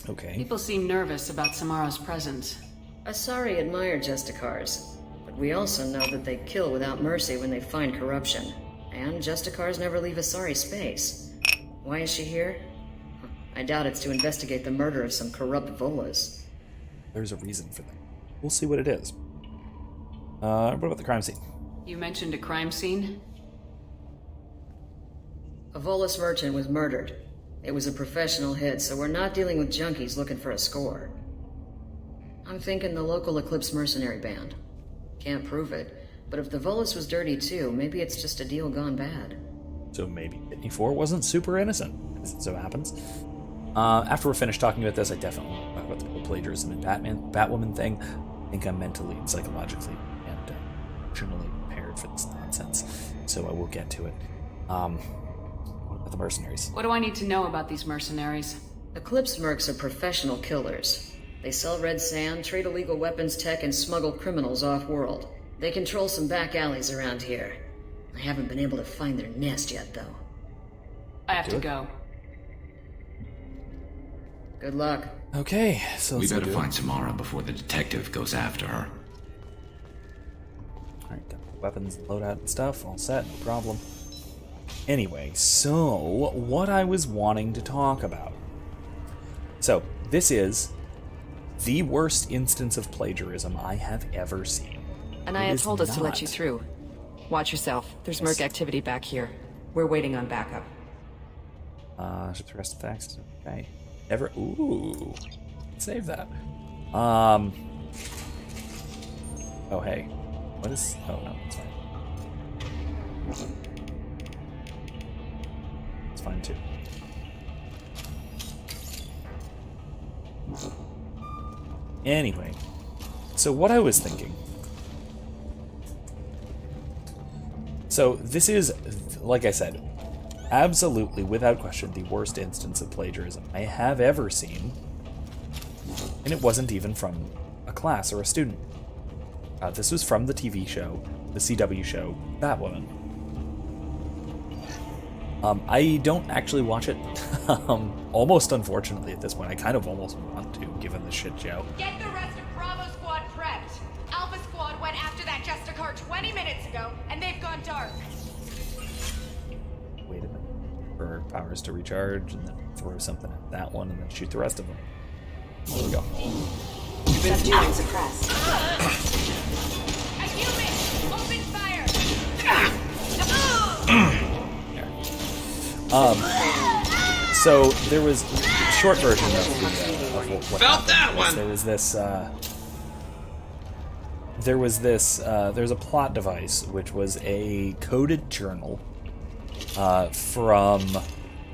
Okay. People seem nervous about Samara's presence. Asari admire Justicars, but we also know that they kill without mercy when they find corruption. And Justicars never leave Asari space. Why is she here? I doubt it's to investigate the murder of some corrupt Volas. There's a reason for that. We'll see what it is. What about the crime scene? You mentioned a crime scene? A Volas merchant was murdered. It was a professional hit, so we're not dealing with junkies looking for a score. I'm thinking the local Eclipse mercenary band. Can't prove it, but if the Volas was dirty too, maybe it's just a deal gone bad. So maybe Pitney 4 wasn't super innocent, as it so happens. After we're finished talking about this, I definitely want to talk about the whole plagiarism and Batwoman thing. I think I'm mentally and psychologically and emotionally prepared for this nonsense, so I will get to it. What about the mercenaries? What do I need to know about these mercenaries? Eclipse mercs are professional killers. They sell red sand, trade illegal weapons tech, and smuggle criminals off-world. They control some back alleys around here. I haven't been able to find their nest yet, though. I have to go. Good luck. Okay, so we better find Samara before the detective goes after her. Alright, got weapons, loadout and stuff, all set, no problem. Anyway, so what I was wanting to talk about. So, this is the worst instance of plagiarism I have ever seen. Anaya told us to let you through. Watch yourself. There's merc activity back here. We're waiting on backup. Should the rest of facts? Okay. Never. Ooh. Save that. Oh, hey. What is. Oh, no, it's fine. It's fine, too. Anyway. So, what I was thinking. So, this is, like I said, absolutely, without question, the worst instance of plagiarism I have ever seen. And it wasn't even from a class or a student. This was from the TV show, the CW show, Batwoman. I don't actually watch it. Almost unfortunately at this point. I kind of almost want to, given the shit show. Get the rest of Bravo Squad prepped. Alpha Squad went after that Justicar 20 minutes ago, and they've gone dark. Wait a minute. For powers to recharge, and then throw something at that one, and then shoot the rest of them. There we go. Subduing suppressed. A human! Open fire! There. So there was a short version of what Felt happened. that one. There's a plot device, which was a coded journal from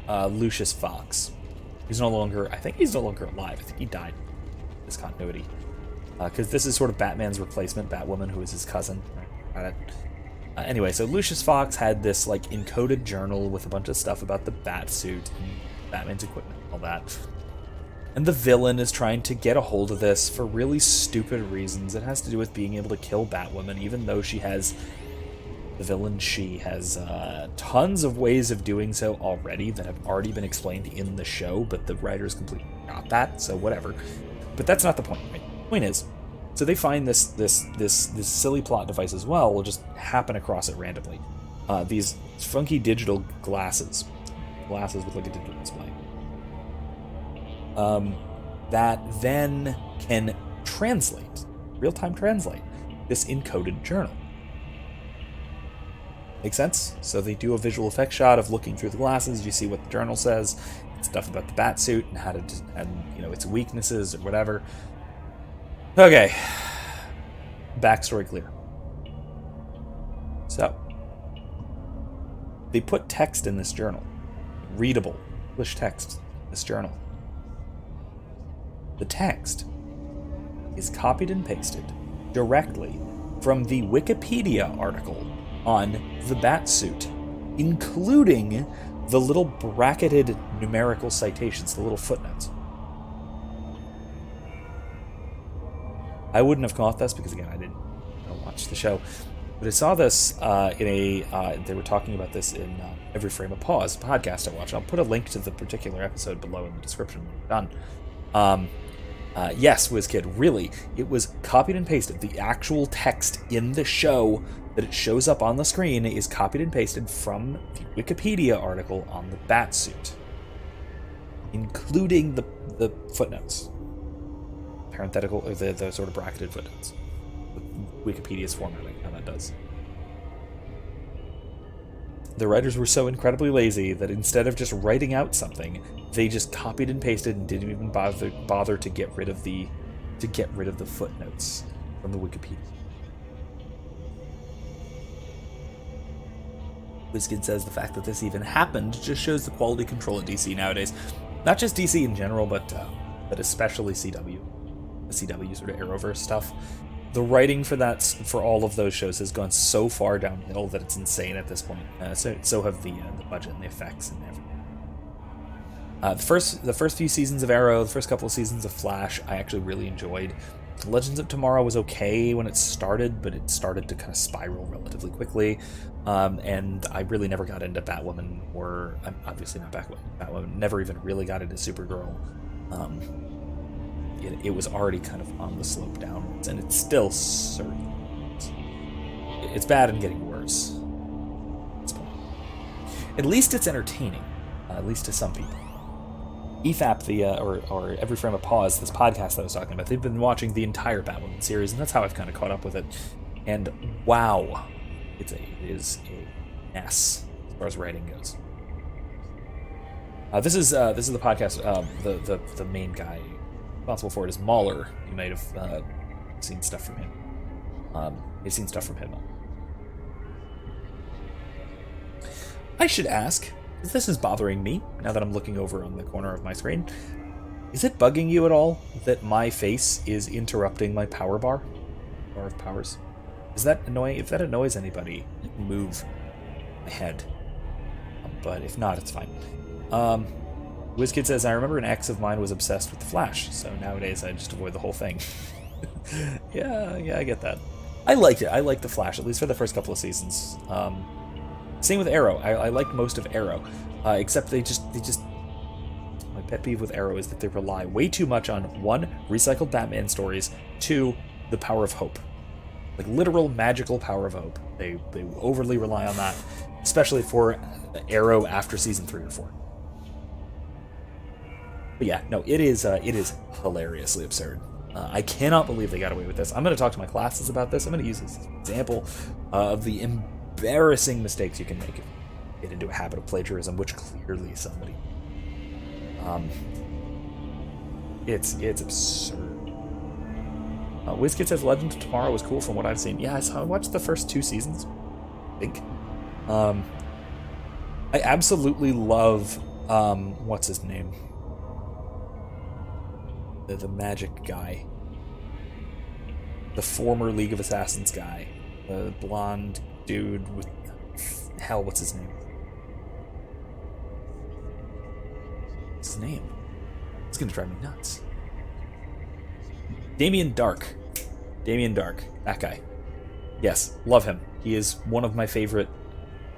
Lucius Fox. He's no longer, I think he's no longer alive. I think he died in this continuity. Because this is sort of Batman's replacement, Batwoman, who is his cousin. Got it. Anyway, so Lucius Fox had this like encoded journal with a bunch of stuff about the Batsuit and Batman's equipment and all that. And the villain is trying to get a hold of this for really stupid reasons. It has to do with being able to kill Batwoman, even though she has tons of ways of doing so already that have already been explained in the show, but the writers completely forgot that, so whatever. But that's not the point, right? The point is, so they find this silly plot device as well, will just happen across it randomly. These funky digital glasses with like a digital display. That then can translate, real-time translate, this encoded journal. Make sense? So they do a visual effect shot of looking through the glasses. You see what the journal says, stuff about the Batsuit and how to, and its weaknesses or whatever. Okay, backstory clear. So they put text in this journal, readable English text in this journal. The text is copied and pasted directly from the Wikipedia article on the Batsuit, including the little bracketed numerical citations, the little footnotes. I wouldn't have caught this because, again, I didn't watch the show. But I saw this they were talking about this in Every Frame of Pause, podcast I watched. I'll put a link to the particular episode below in the description when we're done. Yes, WizKid, really, it was copied and pasted. The actual text in the show that it shows up on the screen is copied and pasted from the Wikipedia article on the Batsuit, including the footnotes, parenthetical, or the sort of bracketed footnotes. Wikipedia's formatting, how that does. The writers were so incredibly lazy that instead of just writing out something, they just copied and pasted and didn't even bother to get rid of the footnotes from the Wikipedia. WizKid says the fact that this even happened just shows the quality control at DC nowadays. Not just DC in general, but especially CW. The CW sort of Arrowverse stuff. The writing for all of those shows has gone so far downhill that it's insane at this point. So have the budget and the effects and everything. The first few seasons of Arrow, the first couple of seasons of Flash, I actually really enjoyed. Legends of Tomorrow was okay when it started, but it started to kind of spiral relatively quickly. And I really never got into Batwoman, or obviously not Batwoman. Never even really got into Supergirl. It was already kind of on the slope downwards, and it's still certain. It's bad and getting worse. At least it's entertaining, at least to some people. EFAP, or Every Frame of Pause, this podcast that I was talking about, they've been watching the entire Batwoman series, and that's how I've kind of caught up with it. And wow, it is a mess as far as writing goes. This is the podcast. The main guy responsible for it is Mahler. You might have seen stuff from him. You've seen stuff from him. I should ask, because this is bothering me now that I'm looking over on the corner of my screen. Is it bugging you at all that my face is interrupting my power bar of powers? Is that annoying? If that annoys anybody, I can move my head. But if not, it's fine. WizKid says, I remember an ex of mine was obsessed with The Flash, so nowadays I just avoid the whole thing. yeah, I get that. I liked it. I liked The Flash, at least for the first couple of seasons. Same with Arrow. I liked most of Arrow, except they just... My pet peeve with Arrow is that they rely way too much on, 1, recycled Batman stories, 2, the power of hope. Like, literal magical power of hope. They overly rely on that, especially for Arrow after season 3 or 4. But yeah, no, it is hilariously absurd. I cannot believe they got away with this. I'm going to talk to my classes about this. I'm going to use this as an example of the embarrassing mistakes you can make get into a habit of plagiarism, which clearly somebody. It's absurd. WizKid says Legend of Tomorrow was cool from what I've seen. Yeah, I watched the first 2 seasons, I think. I absolutely love, what's his name? The magic guy. The former League of Assassins guy. The blonde dude with... Hell, what's his name? What's his name? It's gonna drive me nuts. Damien Dark. That guy. Yes, love him. He is one of my favorite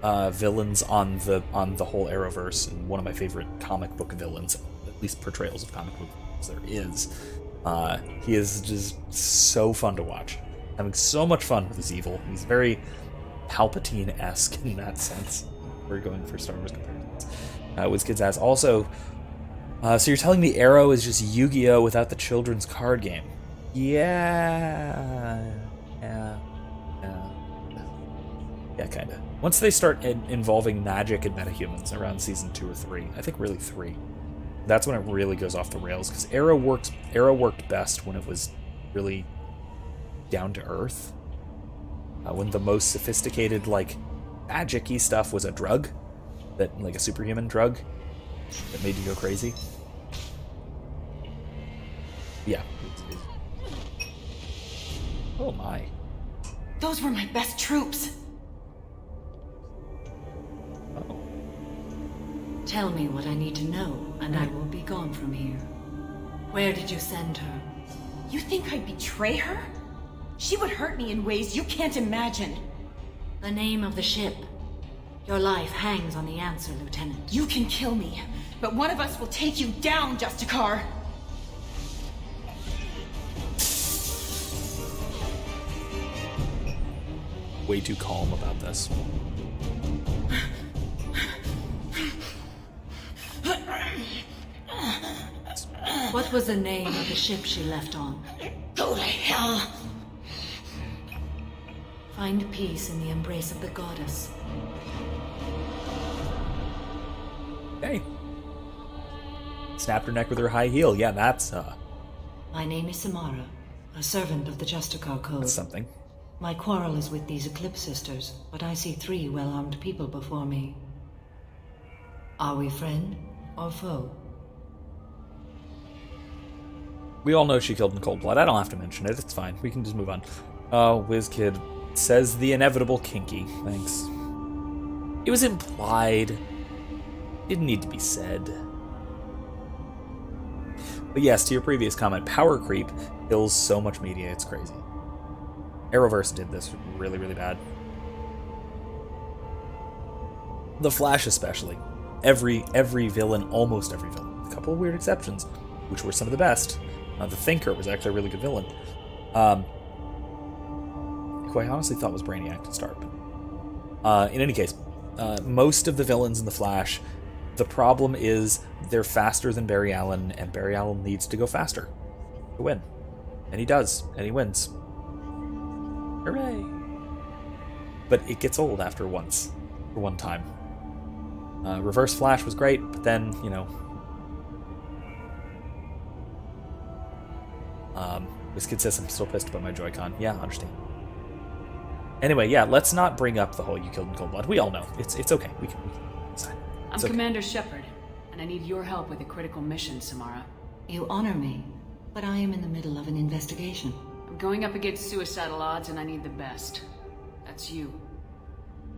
villains on the whole Arrowverse, and one of my favorite comic book villains, at least portrayals of comic book villains there is. He is just so fun to watch. Having so much fun with his evil. He's very Palpatine-esque in that sense. We're going for Star Wars comparisons. WizKids asks, also, so you're telling me Arrow is just Yu-Gi-Oh! Without the children's card game? Yeah, kinda. Once they start involving magic and metahumans around season 2 or 3, I think really 3, that's when it really goes off the rails, because Arrow worked best when it was really down to earth. When the most sophisticated, like, magic-y stuff was a drug, that, like a superhuman drug, that made you go crazy. Yeah. Oh my. Those were my best troops. Oh. Tell me what I need to know, and I will be gone from here. Where did you send her? You think I'd betray her? She would hurt me in ways you can't imagine. The name of the ship. Your life hangs on the answer, Lieutenant. You can kill me, but one of us will take you down, Justicar. Way too calm about this. What was the name of the ship she left on? Go to hell. Find peace in the embrace of the goddess. Hey. Snapped her neck with her high heel. Yeah, that's, My name is Samara, a servant of the Justicar Code. That's something. My quarrel is with these Eclipse Sisters, but I see 3 well-armed people before me. Are we friend or foe? We all know she killed in cold blood. I don't have to mention it. It's fine. We can just move on. WizKid says the inevitable kinky. Thanks. It was implied. Didn't need to be said. But yes, to your previous comment, power creep kills so much media, it's crazy. Arrowverse did this really, really bad. The Flash especially. Every villain, almost every villain, with a couple of weird exceptions, which were some of the best. The Thinker was actually a really good villain. Who I honestly thought was Brainiac to start. But, in any case, most of the villains in The Flash, the problem is they're faster than Barry Allen, and Barry Allen needs to go faster to win. And he does, and he wins. Hooray! But it gets old after once, for one time. Reverse Flash was great, but then, you know... this kid says I'm still pissed about my Joy-Con. Yeah, I understand. Anyway, yeah, let's not bring up the whole you killed in cold blood. We all know. It's okay. We can decide. I'm Commander Shepard, and I need your help with a critical mission, Samara. You honor me, but I am in the middle of an investigation. I'm going up against suicidal odds, and I need the best. That's you.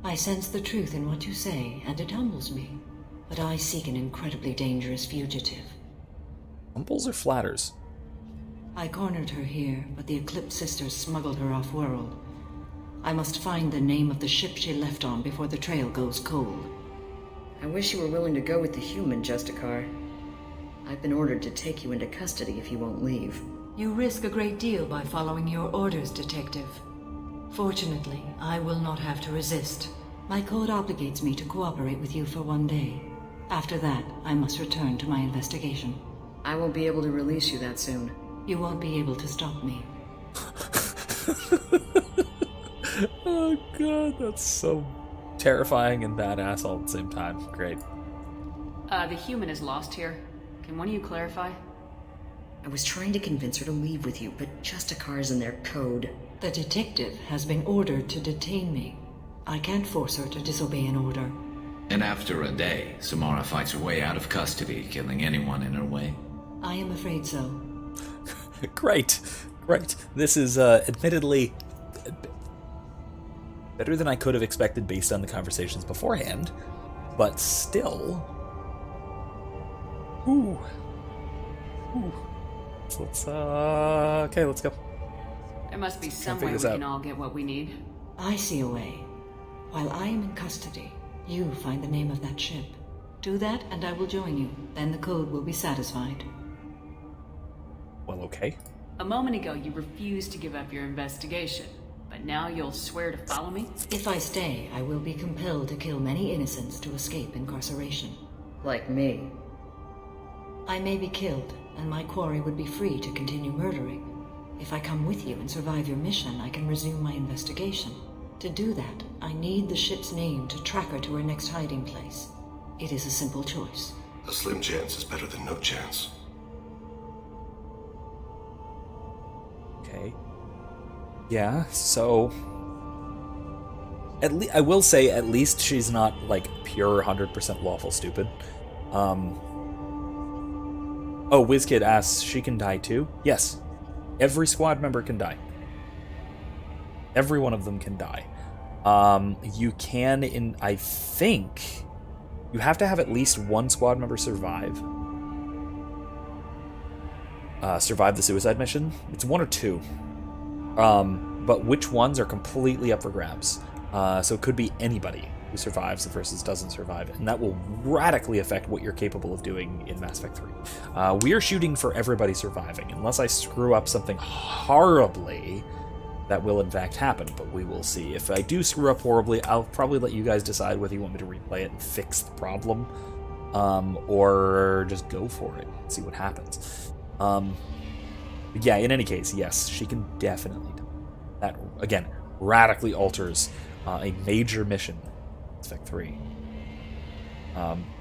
I sense the truth in what you say, and it humbles me. But I seek an incredibly dangerous fugitive. Humbles or flatters? I cornered her here, but the Eclipse Sisters smuggled her off-world. I must find the name of the ship she left on before the trail goes cold. I wish you were willing to go with the human, Justicar. I've been ordered to take you into custody if you won't leave. You risk a great deal by following your orders, Detective. Fortunately, I will not have to resist. My code obligates me to cooperate with you for 1 day. After that, I must return to my investigation. I won't be able to release you that soon. You won't be able to stop me. Oh god, that's so Terrifying and badass all at the same time. Great. The human is lost here. Can one of you clarify? I was trying to convince her to leave with you, but Justicars and their code. The detective has been ordered to detain me. I can't force her to disobey an order. And after a day, Samara fights her way out of custody, killing anyone in her way. I am afraid so. Great. This is admittedly better than I could have expected based on the conversations beforehand, but still. Ooh. Let's go. There must be some way we can all get what we need. I see a way. While I am in custody, you find the name of that ship. Do that and I will join you. Then the code will be satisfied. Well, okay. A moment ago you refused to give up your investigation, but now you'll swear to follow me? If I stay, I will be compelled to kill many innocents to escape incarceration. Like me. I may be killed, and my quarry would be free to continue murdering. If I come with you and survive your mission, I can resume my investigation. To do that, I need the ship's name to track her to her next hiding place. It is a simple choice. A slim chance is better than no chance. Okay. Yeah, so... I will say, at least she's not, like, pure 100% lawful stupid. Oh, WizKid asks, she can die too? Yes. Every squad member can die. Every one of them can die. You can, I think, you have to have at least one squad member survive. Survive the suicide mission. It's one or two. But which ones are completely up for grabs. So it could be anybody who survives versus doesn't survive, and that will radically affect what you're capable of doing in Mass Effect 3. We are shooting for everybody surviving. Unless I screw up something horribly, that will in fact happen, but we will see. If I do screw up horribly, I'll probably let you guys decide whether you want me to replay it and fix the problem, or just go for it and see what happens. But yeah, in any case, yes, she can definitely die. That, again, radically alters a major mission. Effect 3.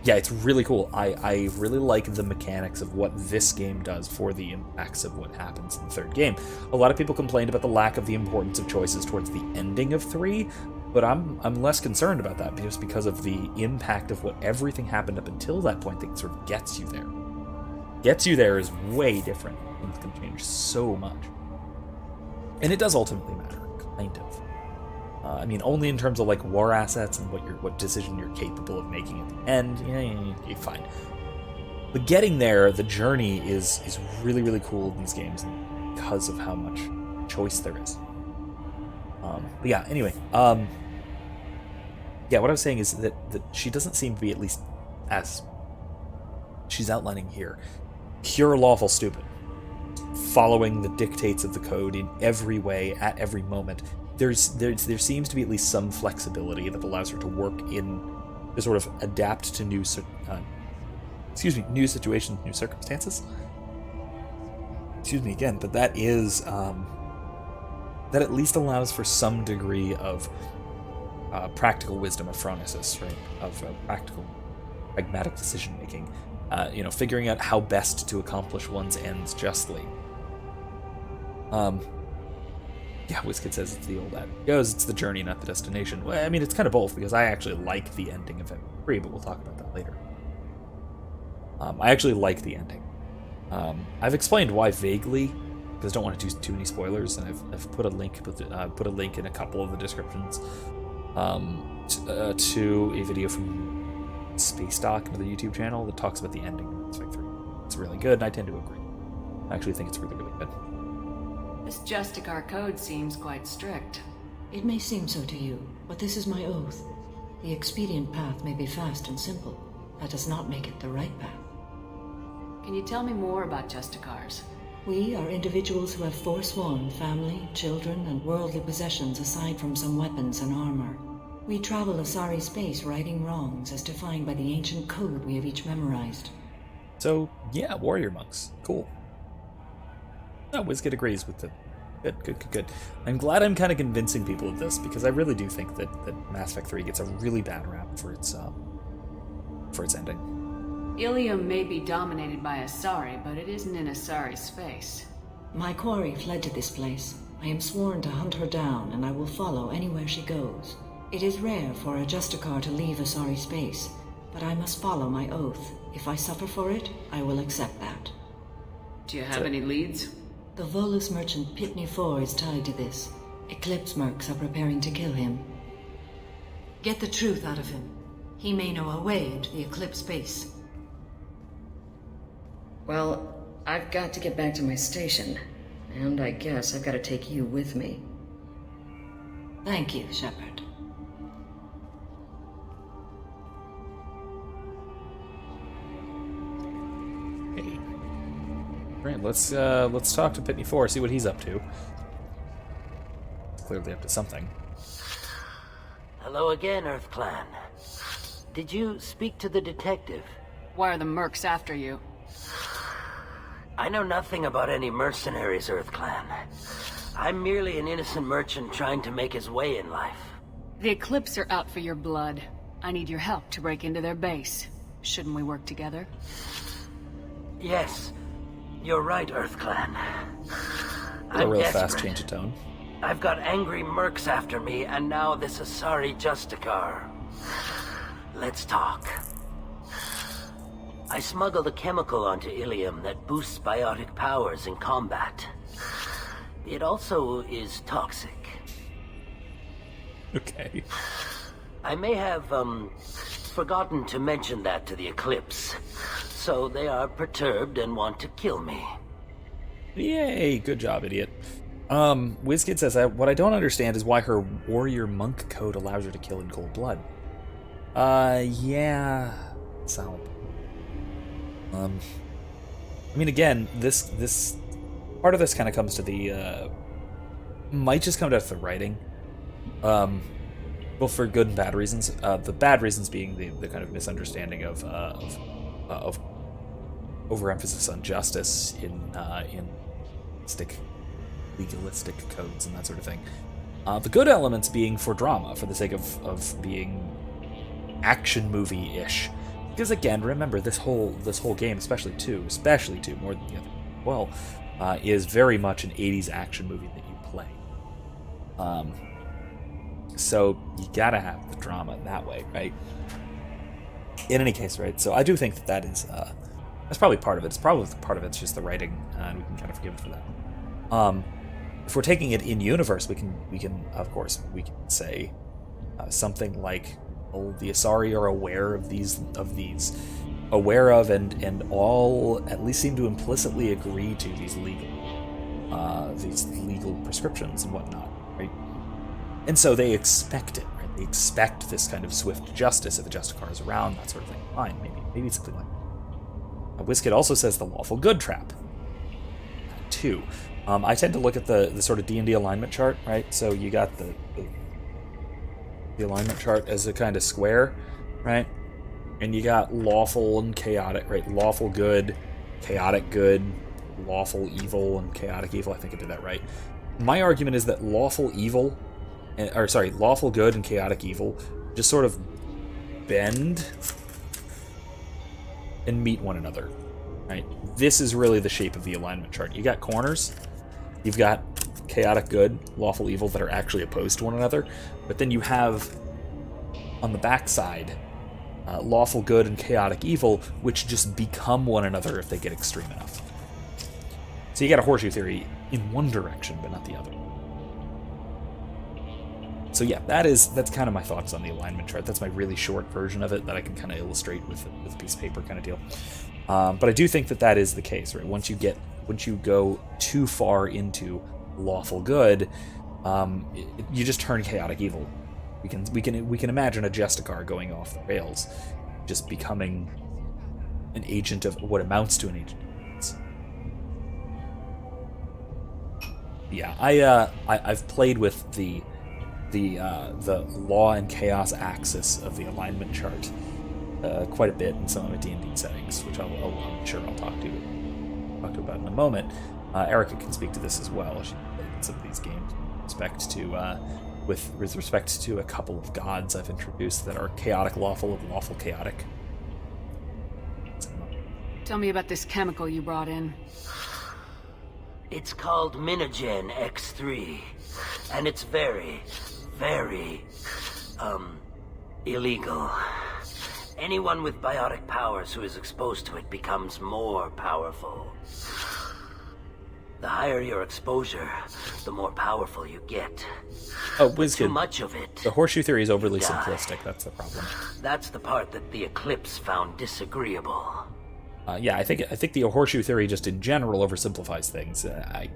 Yeah, it's really cool. I really like the mechanics of what this game does for the impacts of what happens in the third game. A lot of people complained about the lack of the importance of choices towards the ending of 3, but I'm less concerned about that just because of the impact of what everything happened up until that point that sort of gets you there. Gets you there is way different. Things can change so much. And it does ultimately matter, kind of. I mean, only in terms of like war assets and what decision you're capable of making at the end. Yeah, fine. But getting there, the journey is really, really cool in these games because of how much choice there is. But yeah, anyway. Yeah, what I was saying is that she doesn't seem to be, at least as she's outlining here, pure lawful stupid. Following the dictates of the code in every way, at every moment. There seems to be at least some flexibility that allows her to work to sort of adapt to new situations, new circumstances. Excuse me again, but that is that at least allows for some degree of practical wisdom of phronesis, right? Of practical, pragmatic decision making. Figuring out how best to accomplish one's ends justly. Yeah, WizKid says it's the old adage goes, it's the journey, not the destination. Well, I mean, it's kind of both, because I actually like the ending of M3, but we'll talk about that later. I actually like the ending. I've explained why vaguely, because I don't want to do too many spoilers, and I've put a link in a couple of the descriptions to a video from Space Doc, another YouTube channel, that talks about the ending of Mass Effect 3. It's really good, and I tend to agree. I actually think it's really, really good. This Justicar code seems quite strict. It may seem so to you, but this is my oath. The expedient path may be fast and simple. That does not make it the right path. Can you tell me more about Justicars? We are individuals who have forsworn family, children, and worldly possessions aside from some weapons and armor. We travel Asari space righting wrongs as defined by the ancient code we have each memorized. So, yeah, warrior monks. Cool. No, WizKid agrees with Good. I'm glad I'm kind of convincing people of this, because I really do think that Mass Effect 3 gets a really bad rap for its ending. Ilium may be dominated by Asari, but it isn't in Asari's face. My quarry fled to this place. I am sworn to hunt her down, and I will follow anywhere she goes. It is rare for a Justicar to leave Asari space, but I must follow my oath. If I suffer for it, I will accept that. Do you have any leads? The Volus merchant Pitney 4 is tied to this. Eclipse mercs are preparing to kill him. Get the truth out of him. He may know a way into the Eclipse base. Well, I've got to get back to my station. And I guess I've got to take you with me. Thank you, Shepard. Hey. Right, let's talk to Pitney 4, see what he's up to. Clearly up to something. Hello again, Earth Clan. Did you speak to the detective? Why are the mercs after you? I know nothing about any mercenaries, Earth Clan. I'm merely an innocent merchant trying to make his way in life. The Eclipse are out for your blood. I need your help to break into their base. Shouldn't we work together? Yes, you're right, Earth Clan. A real fast change of tone. I've got angry mercs after me, and now this Asari Justicar. Let's talk. I smuggled a chemical onto Ilium that boosts biotic powers in combat. It also is toxic. Okay. I may have, forgotten to mention that to the Eclipse. So they are perturbed and want to kill me. Yay, good job, idiot. WizKid says, what I don't understand is why her warrior monk code allows her to kill in cold blood. Yeah, Sal. I mean, again, this part of this kind of comes to the, might just come down to the writing. Both for good and bad reasons. The bad reasons being the kind of misunderstanding of overemphasis on justice in legalistic codes and that sort of thing. The good elements being for drama, for the sake of being action movie-ish. Because again, remember, this whole game, especially two, more than the other 12, is very much an 80s action movie that you play. So you gotta have the drama that way, right? In any case, right? So I do think that is that's probably part of it. It's probably part of it's just the writing, and we can kind of forgive it for that. If we're taking it in universe, we can of course we can say something like, "Oh, the Asari are aware of these, aware of and all at least seem to implicitly agree to these legal prescriptions and whatnot, right? And so they expect it, right? They expect this kind of swift justice if the Justicar is around, that sort of thing. Fine, maybe something like that. WizKid also says the lawful good trap. Too. I tend to look at the sort of D&D alignment chart, right? So you got the alignment chart as a kind of square, right? And you got lawful and chaotic, right? Lawful good, chaotic good, lawful evil, and chaotic evil. I think I did that right. My argument is that lawful good and chaotic evil just sort of bend and meet one another, right? This is really the shape of the alignment chart. You got corners, you've got chaotic good, lawful evil that are actually opposed to one another, but then you have on the backside lawful good and chaotic evil, which just become one another if they get extreme enough. So you got a horseshoe theory in one direction, but not the other. So yeah, that's kind of my thoughts on the alignment chart. That's my really short version of it that I can kind of illustrate with a piece of paper kind of deal. But I do think that is the case, right? Once you go too far into lawful good, you just turn chaotic evil. We can imagine a Justicar going off the rails, just becoming an agent of what amounts to an agent. Yeah, I've played with the law and chaos axis of the alignment chart quite a bit in some of my D&D settings, which I'm sure I'll talk to about in a moment. Erica can speak to this as well. She played elements of these games with respect to a couple of gods I've introduced that are chaotic lawful and lawful chaotic. Tell me about this chemical you brought in. It's called Minogen X3, and it's very, very, illegal. Anyone with biotic powers who is exposed to it becomes more powerful. The higher your exposure, the more powerful you get. Oh, WizKid. Too much of it. The horseshoe theory is overly Die. simplistic. That's the problem. That's the part that the Eclipse found disagreeable. I think the horseshoe theory just in general oversimplifies things. I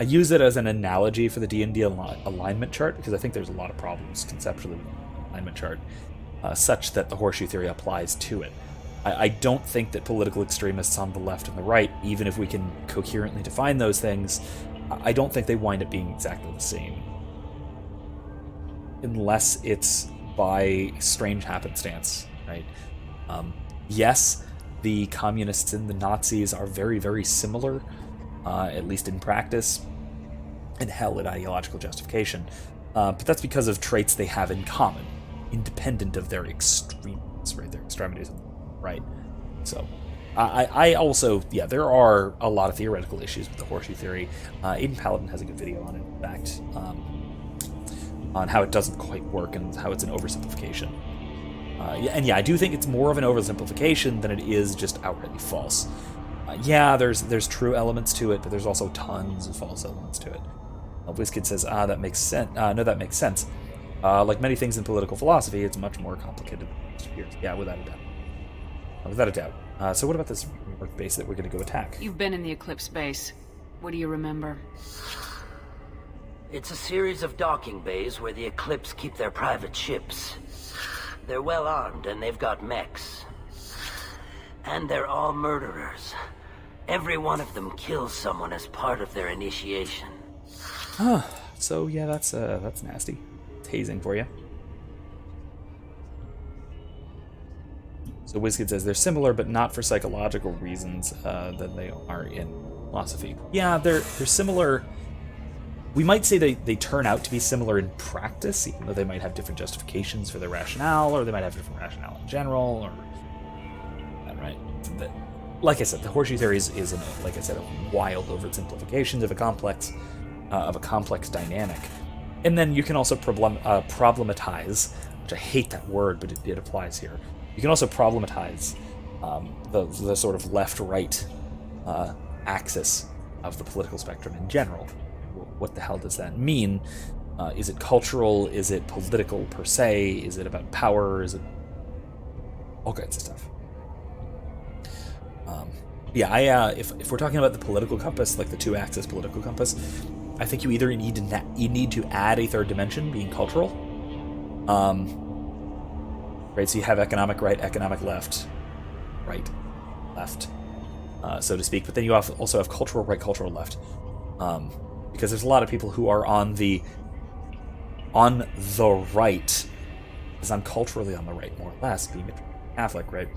use it as an analogy for the D&D alignment chart because I think there's a lot of problems conceptually with the alignment chart, such that the horseshoe theory applies to it. I don't think that political extremists on the left and the right, even if we can coherently define those things, I don't think they wind up being exactly the same. Unless it's by strange happenstance, right? Yes, the communists and the Nazis are very, very similar, at least in practice, and hell, in ideological justification. But that's because of traits they have in common, independent of their extremes, right? Their extremities, right? So, I also, there are a lot of theoretical issues with the horseshoe theory. Aiden Paladin has a good video on it, in fact, on how it doesn't quite work and how it's an oversimplification. I do think it's more of an oversimplification than it is just outrightly false. There's true elements to it, but there's also tons of false elements to it. WizKid says, that makes sense. No, that makes sense. Like many things in political philosophy, it's much more complicated than years. Yeah, without a doubt. Without a doubt. So what about this rework base that we're going to go attack? You've been in the Eclipse base. What do you remember? It's a series of docking bays where the Eclipse keep their private ships. They're well armed and they've got mechs. And they're all murderers. Every one of them kills someone as part of their initiation. So yeah, that's nasty. Tasing for you. So WizKid says they're similar, but not for psychological reasons than they are in philosophy. Yeah, they're similar. We might say they turn out to be similar in practice, even though they might have different justifications for their rationale, or they might have different rationale in general, or right. Like I said, the horseshoe theory is like I said, a wild oversimplification of a complex dynamic. And then you can also problematize, which I hate that word, but it applies here. You can also problematize the sort of left-right axis of the political spectrum in general. What the hell does that mean? Is it cultural? Is it political per se? Is it about power? Is it all kinds of stuff? If we're talking about the political compass, like the two-axis political compass, I think you either need to add a third dimension, being cultural. Right, so you have economic right, economic left, right, left, so to speak. But then you also have cultural right, cultural left, because there's a lot of people who are on the right, because I'm culturally on the right, more or less, being a Catholic, right?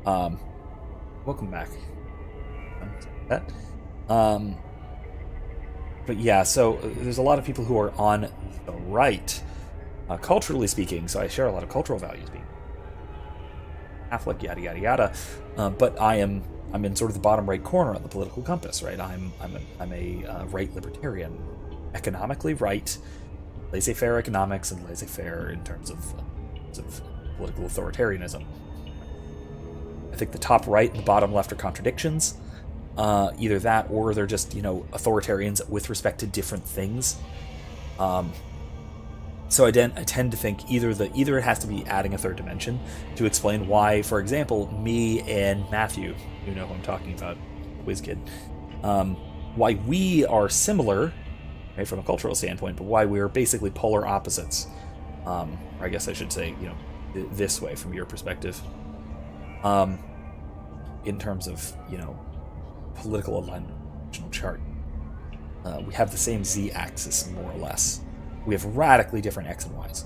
Welcome back. But yeah, so there's a lot of people who are on the right. Culturally speaking, so I share a lot of cultural values, being Catholic, yada yada yada. But I'm in sort of the bottom right corner of the political compass, right? I'm a right libertarian, economically right, laissez-faire economics and laissez-faire in terms of political authoritarianism. I think the top right and the bottom left are contradictions. Either that, or they're just authoritarians with respect to different things. So I tend to think either it has to be adding a third dimension to explain why, for example, me and Matthew, you know who I'm talking about, WizKid, why we are similar, right, from a cultural standpoint, but why we're basically polar opposites. Or I guess I should say, this way from your perspective. In terms of, political alignment, original chart. We have the same z-axis, more or less. We have radically different X and Ys,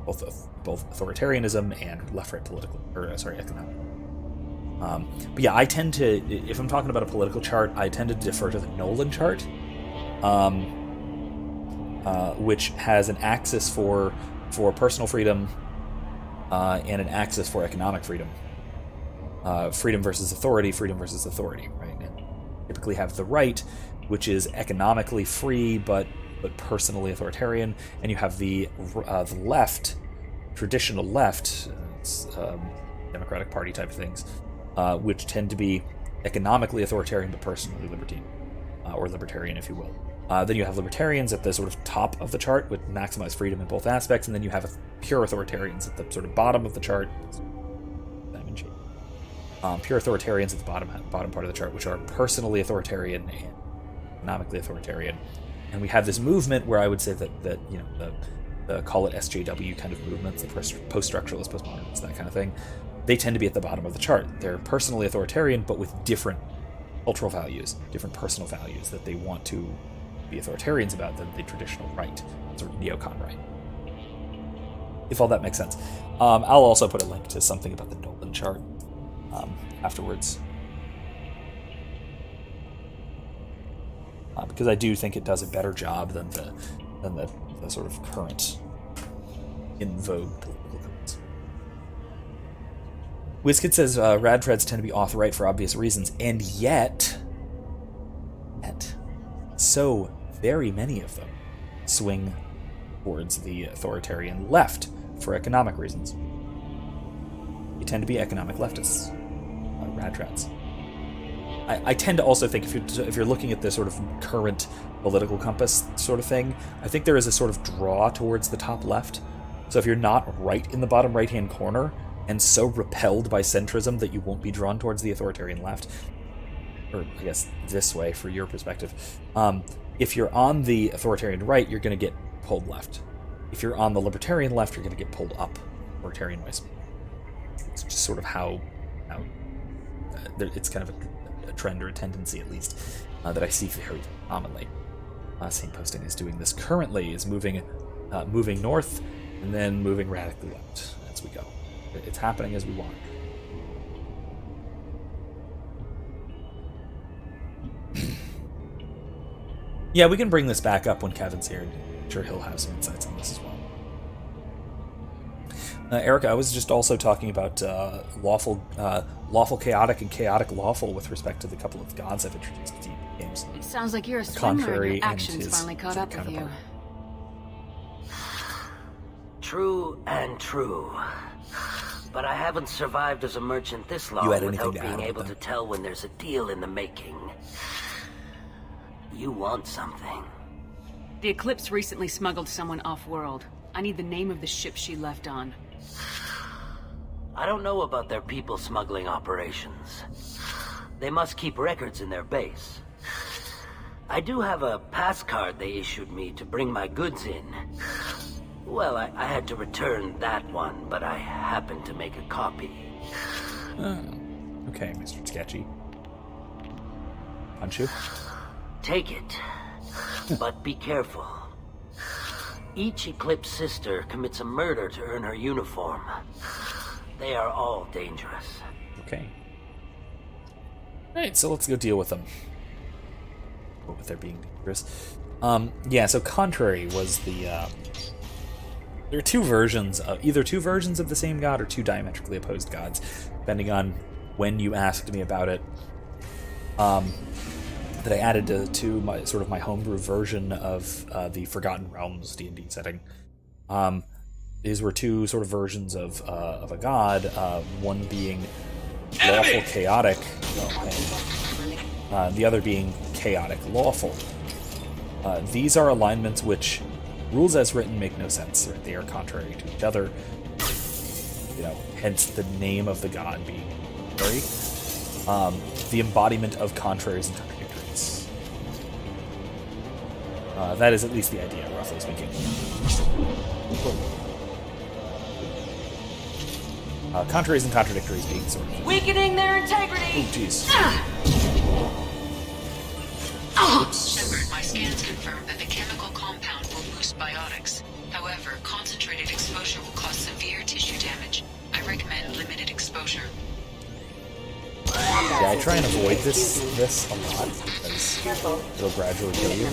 both authoritarianism and left-right economic. But yeah, I tend to, if I'm talking about a political chart, I tend to defer to the Nolan chart, which has an axis for personal freedom and an axis for economic freedom. Freedom versus authority, right? And typically have the right, which is economically free but personally authoritarian, and you have the left, traditional left, Democratic Party type of things, which tend to be economically authoritarian but personally libertine, or libertarian, if you will. Then you have libertarians at the sort of top of the chart with maximized freedom in both aspects, and then you have pure authoritarians at the sort of bottom of the chart. Pure authoritarians at the bottom part of the chart, which are personally authoritarian and economically authoritarian. And we have this movement where I would say that you know, the call it SJW kind of movements, the post-structuralist, postmodernists, that kind of thing, they tend to be at the bottom of the chart. They're personally authoritarian, but with different cultural values, different personal values that they want to be authoritarians about than the traditional right, sort of neocon right. If all that makes sense. I'll also put a link to something about the Nolan chart afterwards. Because I do think it does a better job than the sort of current in vogue political codes. WizKid says rad-treds tend to be off-right for obvious reasons, and yet so very many of them swing towards the authoritarian left for economic reasons. They tend to be economic leftists, rad-treds. I tend to also think if you're looking at this sort of current political compass sort of thing, I think there is a sort of draw towards the top left. So if you're not right in the bottom right-hand corner and so repelled by centrism that you won't be drawn towards the authoritarian left, or I guess this way for your perspective, if you're on the authoritarian right, you're going to get pulled left. If you're on the libertarian left, you're going to get pulled up authoritarian ways. It's just sort of how it's kind of a trend or a tendency, at least, that I see very commonly. Same posting is doing this currently, is moving north and then moving radically left as we go. It's happening as we want. Yeah, we can bring this back up when Kevin's here. I'm sure he'll have some insights on this as well. Erica, I was just also talking about lawful chaotic and chaotic lawful with respect to the couple of gods I've introduced to games. It sounds like you're a swimmer and your actions finally caught up with you. True and true. But I haven't survived as a merchant this long without being able to tell when there's a deal in the making. You want something. The Eclipse recently smuggled someone off-world. I need the name of the ship she left on. I don't know about their people smuggling operations. They must keep records in their base. I do have a pass card they issued me to bring my goods in. Well, I had to return that one, but I happened to make a copy. Okay, Mr. Sketchy. Punch you? Take it, but be careful. Each Eclipse sister commits a murder to earn her uniform. They are all dangerous. Okay. Alright, so let's go deal with them. With their being dangerous. Yeah, so Contrary was the... there are two versions of... Either two versions of the same god or two diametrically opposed gods, depending on when you asked me about it. That I added to my sort of my homebrew version of the Forgotten Realms D&D setting. These were two sort of versions of a god, one being lawful chaotic, and the other being chaotic lawful. These are alignments which, rules as written, make no sense. They are contrary to each other. Hence the name of the god being contrary. The embodiment of contraries and contradictories. That is at least the idea, roughly speaking. Contraries and contradictories being sort of... Weakening their integrity! Oh, jeez. Shepard, my scans confirm that the chemical compound will boost biotics. However, concentrated exposure will cause severe tissue damage. I recommend limited exposure. Yeah, I try and avoid this a lot because it'll gradually kill you.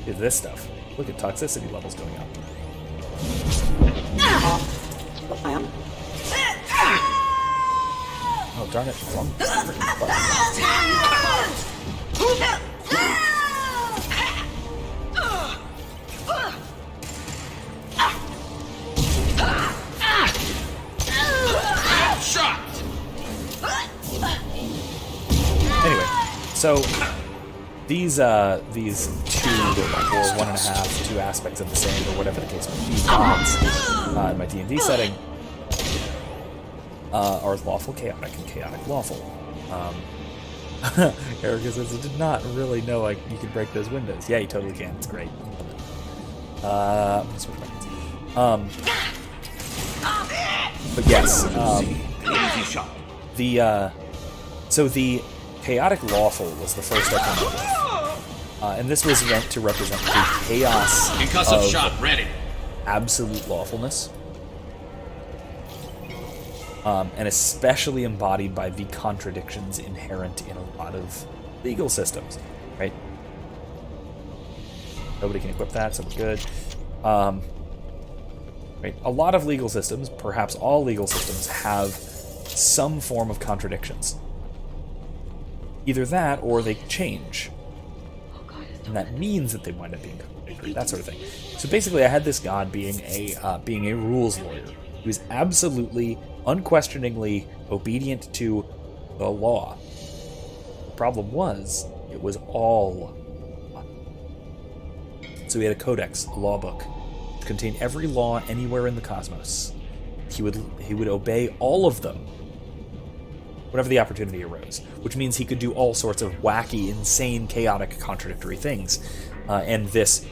Look at this stuff. Look at toxicity levels going up. Oh darn it! Wrong freaking button. Anyway, so these 2 or 1.5, 2 aspects of the same, or whatever the case may be, these gods in my D&D setting are lawful chaotic and chaotic lawful. Erica says, I did not really know you could break those windows. Yeah, you totally can. It's great. Switch buttons. But yes, the chaotic lawful was the first I came up with. And this was meant to represent the chaos Concussive shot ready. Absolute lawfulness. And especially embodied by the contradictions inherent in a lot of legal systems, right? Nobody can equip that, so we're good. Right? A lot of legal systems, perhaps all legal systems, have some form of contradictions. Either that, or they change. And that means that they wind up being contradictory, that sort of thing. So basically, I had this god being a rules lawyer. He was absolutely, unquestioningly obedient to the law. The problem was, it was all law. So he had a codex, a law book, which contained every law anywhere in the cosmos. He would obey all of them whenever the opportunity arose, which means he could do all sorts of wacky, insane, chaotic, contradictory things. And this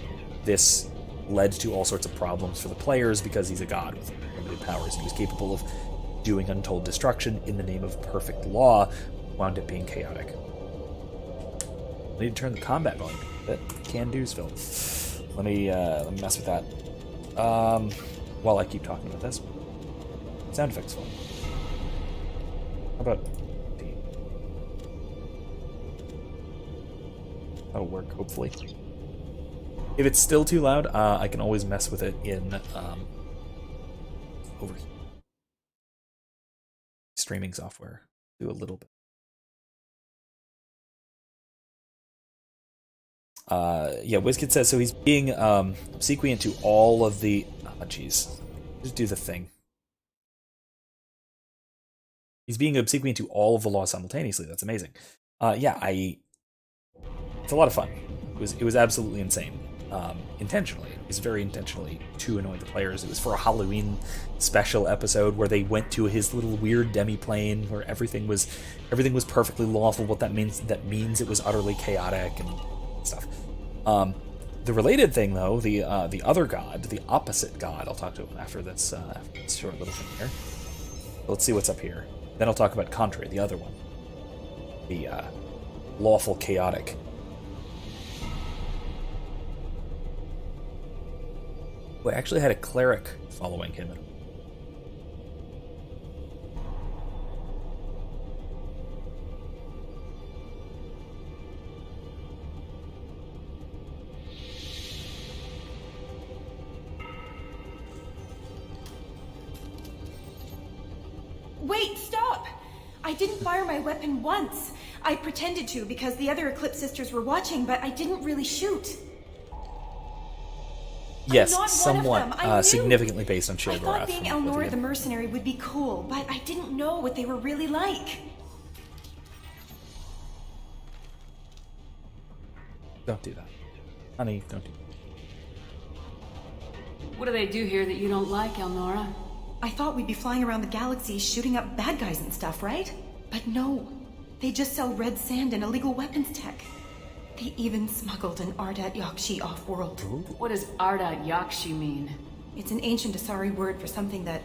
led to all sorts of problems for the players because he's a god with limited powers. He was capable of doing untold destruction in the name of perfect law, wound up being chaotic. I need to turn the combat volume a bit. Can-do's filled. Let me mess with that. While I keep talking about this. Sound effects fun. How about D? That'll work, hopefully. If it's still too loud, I can always mess with it in over here. Streaming software. Do a little bit. Yeah, WizKid says, so he's being obsequious to all of the... Oh, jeez. Just do the thing. He's being obsequious to all of the laws simultaneously. That's amazing. Yeah, it's a lot of fun. It was absolutely insane. Intentionally. It was very intentionally to annoy the players. It was for a Halloween special episode where they went to his little weird demi-plane where everything was perfectly lawful. What that means it was utterly chaotic and stuff. The related thing, though, the other god, the opposite god, I'll talk to him after this short little thing here. Let's see what's up here. Then I'll talk about Contrary, the other one. The lawful chaotic. Well, I actually had a cleric following him. Wait, stop! I didn't fire my weapon once. I pretended to because the other Eclipse sisters were watching, but I didn't really shoot. Yes, somewhat significantly based on Sheogorath. I thought being Elnora the mercenary would be cool, but I didn't know what they were really like. Don't do that. Honey, don't do that. What do they do here that you don't like, Elnora? I thought we'd be flying around the galaxy shooting up bad guys and stuff, right? But no. They just sell red sand and illegal weapons tech. They even smuggled an Ardat Yakshi off-world. What does Ardat Yakshi mean? It's an ancient Asari word for something that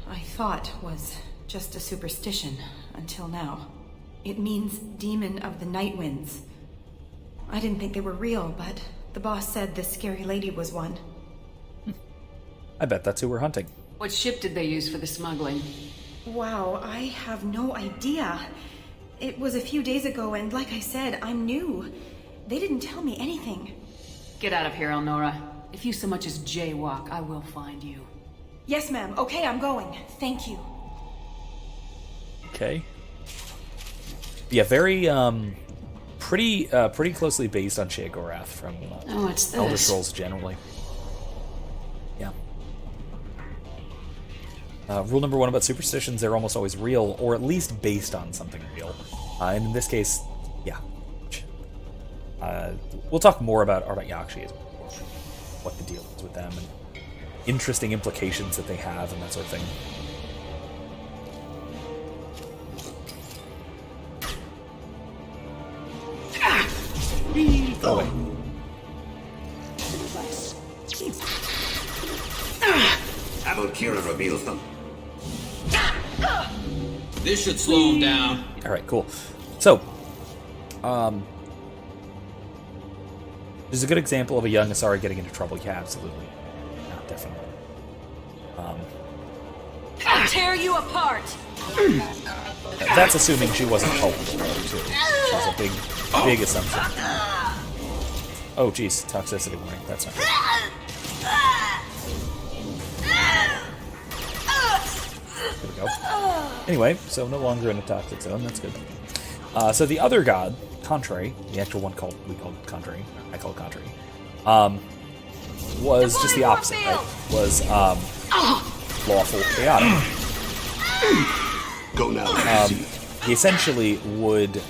I thought was just a superstition until now. It means demon of the night winds. I didn't think they were real, but the boss said this scary lady was one. I bet that's who we're hunting. What ship did they use for the smuggling? Wow, I have no idea. It was a few days ago, and like I said, I'm new. They didn't tell me anything. Get out of here, Elnora. If you so much as jaywalk, I will find you. Yes, ma'am. Okay, I'm going. Thank you. Okay. Yeah, very, pretty closely based on Sheogorath from it's Elder this. Scrolls generally. Yeah. Rule number 1 about superstitions, they're almost always real, or at least based on something real. And in this case, yeah. We'll talk more about Yakshi, what the deal is with them, and interesting implications that they have, and that sort of thing. Go away. How about Kira reveals them? This should slow him down. Alright, cool. So, this is a good example of a young Asari getting into trouble. Yeah, absolutely. Yeah, definitely. I'll tear you apart! That's assuming she wasn't culpable, though, too. Which is a big assumption. Oh, jeez. Toxicity warning. That's not good. There we go. Anyway, so no longer in a toxic zone. That's good. So the other god, Contrary, the actual one we called Contrary, I call it Contrary, was just the opposite, right? Was lawful, chaotic. Go now. He essentially would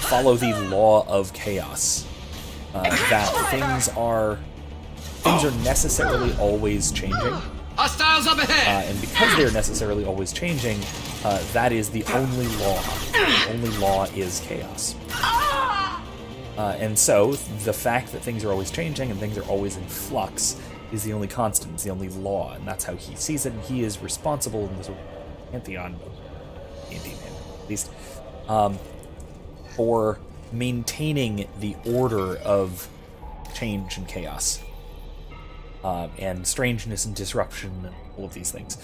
follow the law of chaos. That things are necessarily always changing. Hostiles up ahead! And because they're necessarily always changing, that is the only law. The only law is chaos. And so, the fact that things are always changing and things are always in flux is the only constant, is the only law, and that's how he sees it, and he is responsible in this pantheon, D&D, at least, for maintaining the order of change and chaos. And strangeness and disruption and all of these things.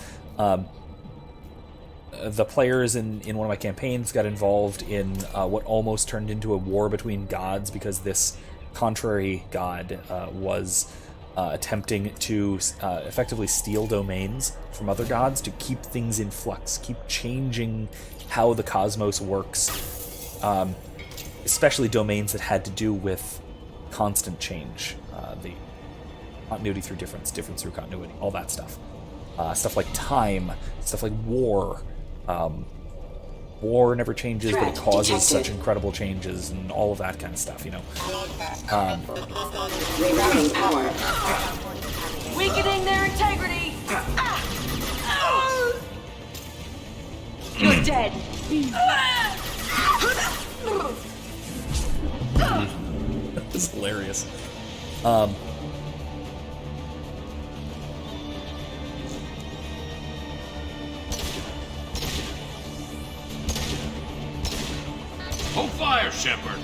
The players in one of my campaigns got involved in what almost turned into a war between gods because this contrary god was attempting to effectively steal domains from other gods to keep things in flux, keep changing how the cosmos works, especially domains that had to do with constant change. The continuity through difference, difference through continuity, all that stuff. Stuff like time, stuff like war. War never changes, but it causes such incredible changes and all of that kind of stuff, you know. Rerouting power. Weakening their integrity! You're dead! This is hilarious. Hold fire, Shepard.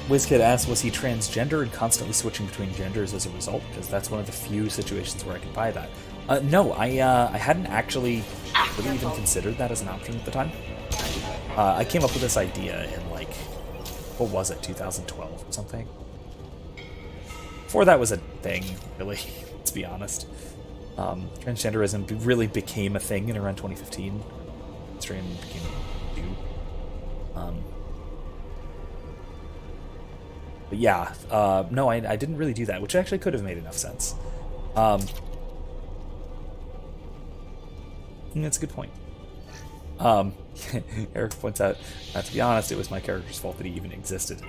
WizKid asks, was he transgender and constantly switching between genders as a result? Because that's one of the few situations where I could buy that. No, I hadn't actually really even considered that as an option at the time. I came up with this idea in, like, what was it, 2012 or something? Before that was a thing, really, let's be honest. Transgenderism really became a thing in around 2015. Strain became a new. But yeah, no, I didn't really do that, which actually could have made enough sense. That's a good point. Eric points out, to be honest, it was my character's fault that he even existed.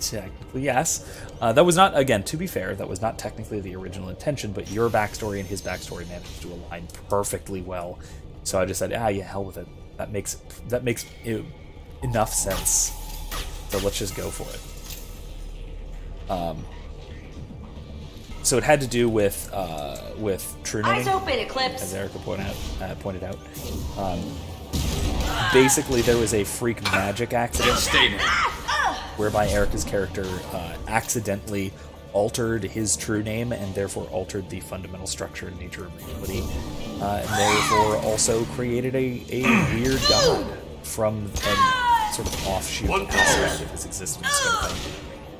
Technically, yes. That was not, again, to be fair, that was not technically the original intention, but your backstory and his backstory managed to align perfectly well. So I just said, yeah, hell with it. That makes enough sense. So let's just go for it. So it had to do with true naming. Eyes open, Eclipse. As Erica pointed out. Basically, there was a freak magic accident whereby Erica's character accidentally altered his true name and therefore altered the fundamental structure and nature of reality, and therefore also created a weird god from a sort of offshoot aspect of his existence.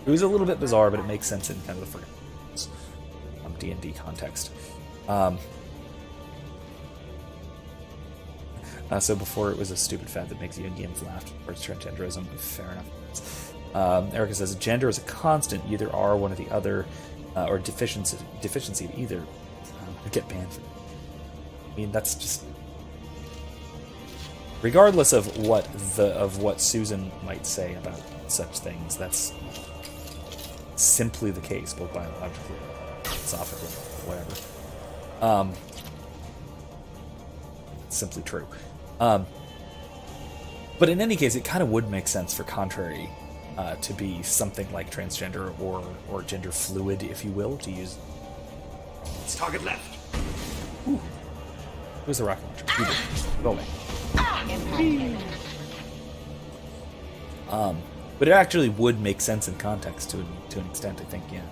It was a little bit bizarre, but it makes sense in kind of the D&D context. So before it was a stupid fad that makes Jungians laugh towards transgenderism. Fair enough. Erica says, gender is a constant. You either are one or the other, or deficiency of either. Get banned from it. I mean, that's just... Regardless of what Susan might say about such things, that's simply the case, both biologically, philosophically, whatever. It's simply true. But in any case, it kind of would make sense for contrary to be something like transgender or gender fluid, if you will, to use. It's target left. Ooh. Who's the rocket launcher? You did. Go away. But it actually would make sense in context to an extent, I think, yeah.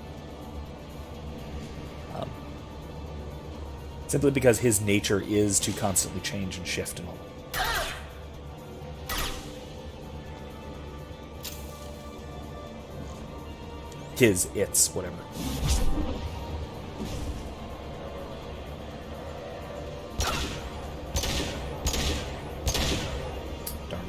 Simply because his nature is to constantly change and shift and all. It's, whatever. Darn.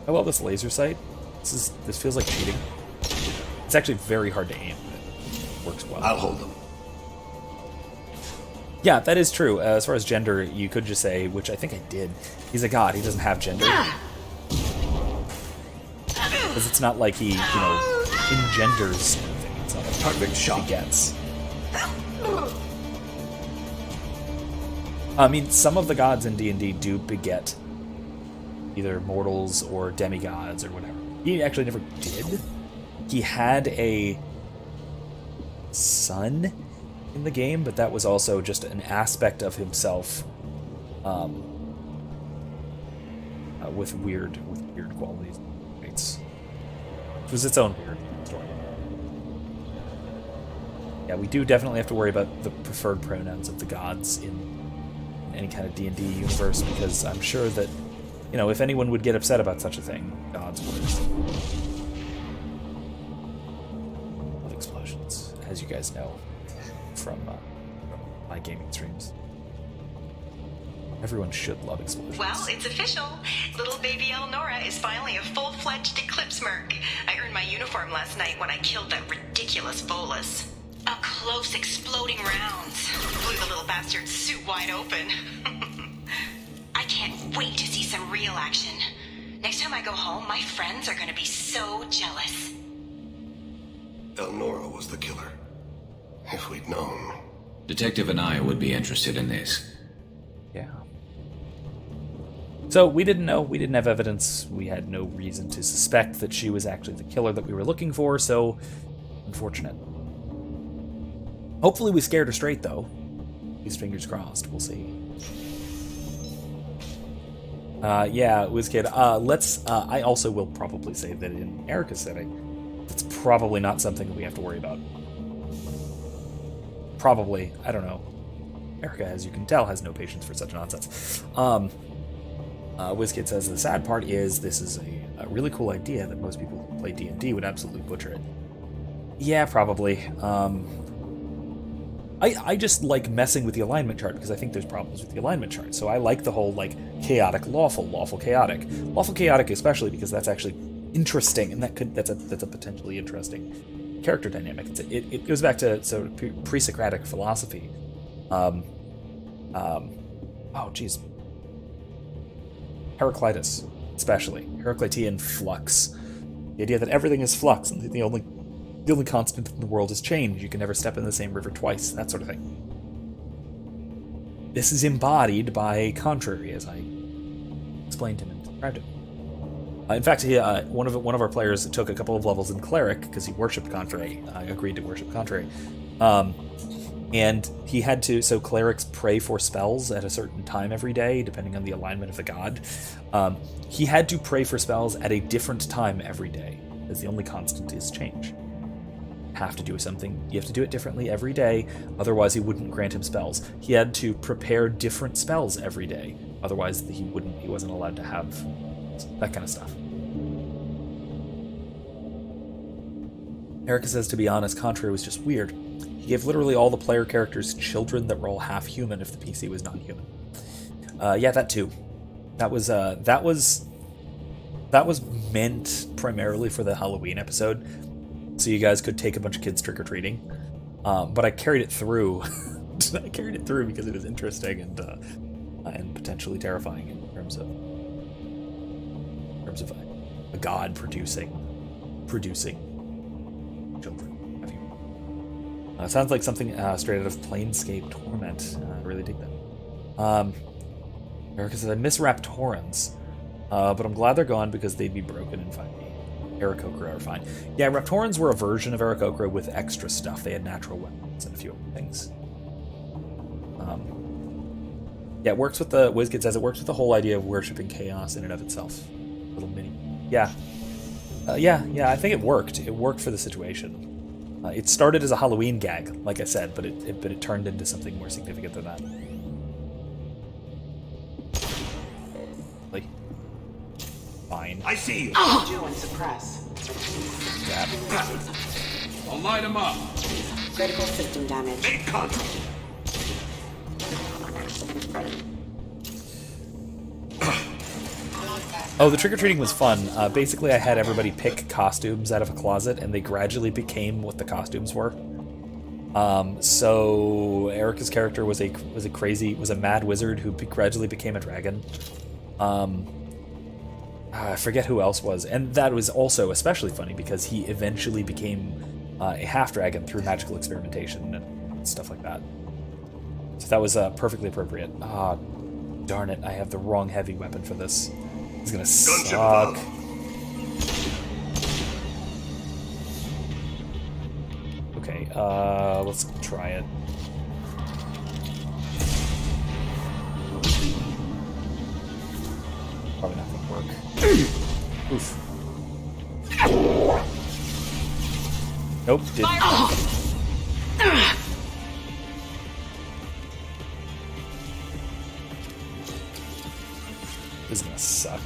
I love this laser sight. This feels like cheating. It's actually very hard to aim, but it works well. I'll hold them. Yeah, that is true. As far as gender, you could just say, which I think I did, he's a god. He doesn't have gender. Because it's not like he, engenders anything. It's not a perfect shot he gets. I mean, some of the gods in D&D do beget either mortals or demigods or whatever. He actually never did. He had a son in the game, but that was also just an aspect of himself with weird qualities. It was its own weird story. Yeah, we do definitely have to worry about the preferred pronouns of the gods in any kind of D&D universe, because I'm sure that, if anyone would get upset about such a thing, gods would. Love explosions, as you guys know from my gaming streams. Everyone should love explosions. Well, it's official. Little baby Elnora is finally a full-fledged Eclipse Merc. I earned my uniform last night when I killed that ridiculous bolus. Up close, exploding rounds. Blew the little bastard's suit wide open. I can't wait to see some real action. Next time I go home, my friends are gonna be so jealous. Elnora was the killer. If we'd known. Detective Anaya would be interested in this. Yeah. So we didn't know. We didn't have evidence. We had no reason to suspect that she was actually the killer that we were looking for, so unfortunate. Hopefully we scared her straight, though. These fingers crossed. We'll see. Yeah, WizKid. I also will probably say that in Erica's setting, it's probably not something that we have to worry about. Probably, I don't know. Erica, as you can tell, has no patience for such nonsense. WizKid says, the sad part is this is a really cool idea that most people who play D&D would absolutely butcher it. Yeah, probably. I just like messing with the alignment chart because I think there's problems with the alignment chart. So I like the whole, chaotic, lawful, chaotic. Lawful, chaotic especially because that's actually interesting, and that's a potentially interesting character dynamic. It goes back to sort of pre-Socratic philosophy. Heraclitus, especially. Heraclitean flux. The idea that everything is flux, and the only constant in the world is change. You can never step in the same river twice, that sort of thing. This is embodied by contrary, as I explained him and described it. In fact, one of our players took a couple of levels in cleric because he worshipped contrary. Agreed to worship contrary. And he had to, so clerics pray for spells at a certain time every day, depending on the alignment of the god. He had to pray for spells at a different time every day, as the only constant is change. You have to do something, you have to do it differently every day, otherwise he wouldn't grant him spells. He had to prepare different spells every day, otherwise he wasn't allowed to have that kind of stuff. Erica says, to be honest, Contrary was just weird. He gave literally all the player characters children that were all half human if the PC was non-human. Yeah, that too. That was meant primarily for the Halloween episode, so you guys could take a bunch of kids trick-or-treating. But I carried it through. I carried it through because it was interesting and potentially terrifying in terms of a god producing children. Sounds like something straight out of Planescape Torment. I really dig that. Erica says, I miss Raptorans, but I'm glad they're gone because they'd be broken and fine. Aarakocra are fine. Yeah, Raptorans were a version of Aarakocra with extra stuff. They had natural weapons and a few other things. Yeah, it works with the... WizKid says it works with the whole idea of worshipping chaos in and of itself. Little mini... Yeah. Yeah, I think it worked. It worked for the situation. It started as a Halloween gag, like I said, but it turned into something more significant than that. Like, fine. I see you. Do and suppress. Zap. I'll light him up. Critical system damage. Make contact. Oh, the trick-or-treating was fun. Basically, I had everybody pick costumes out of a closet, and they gradually became what the costumes were. So Erica's character was a mad wizard who gradually became a dragon. I forget who else was, and that was also especially funny because he eventually became a half-dragon through magical experimentation and stuff like that. So that was perfectly appropriate. Ah, darn it, I have the wrong heavy weapon for this. It's gonna suck. Okay, let's try it. Probably not gonna work. Oof. Nope, didn't. This is gonna suck.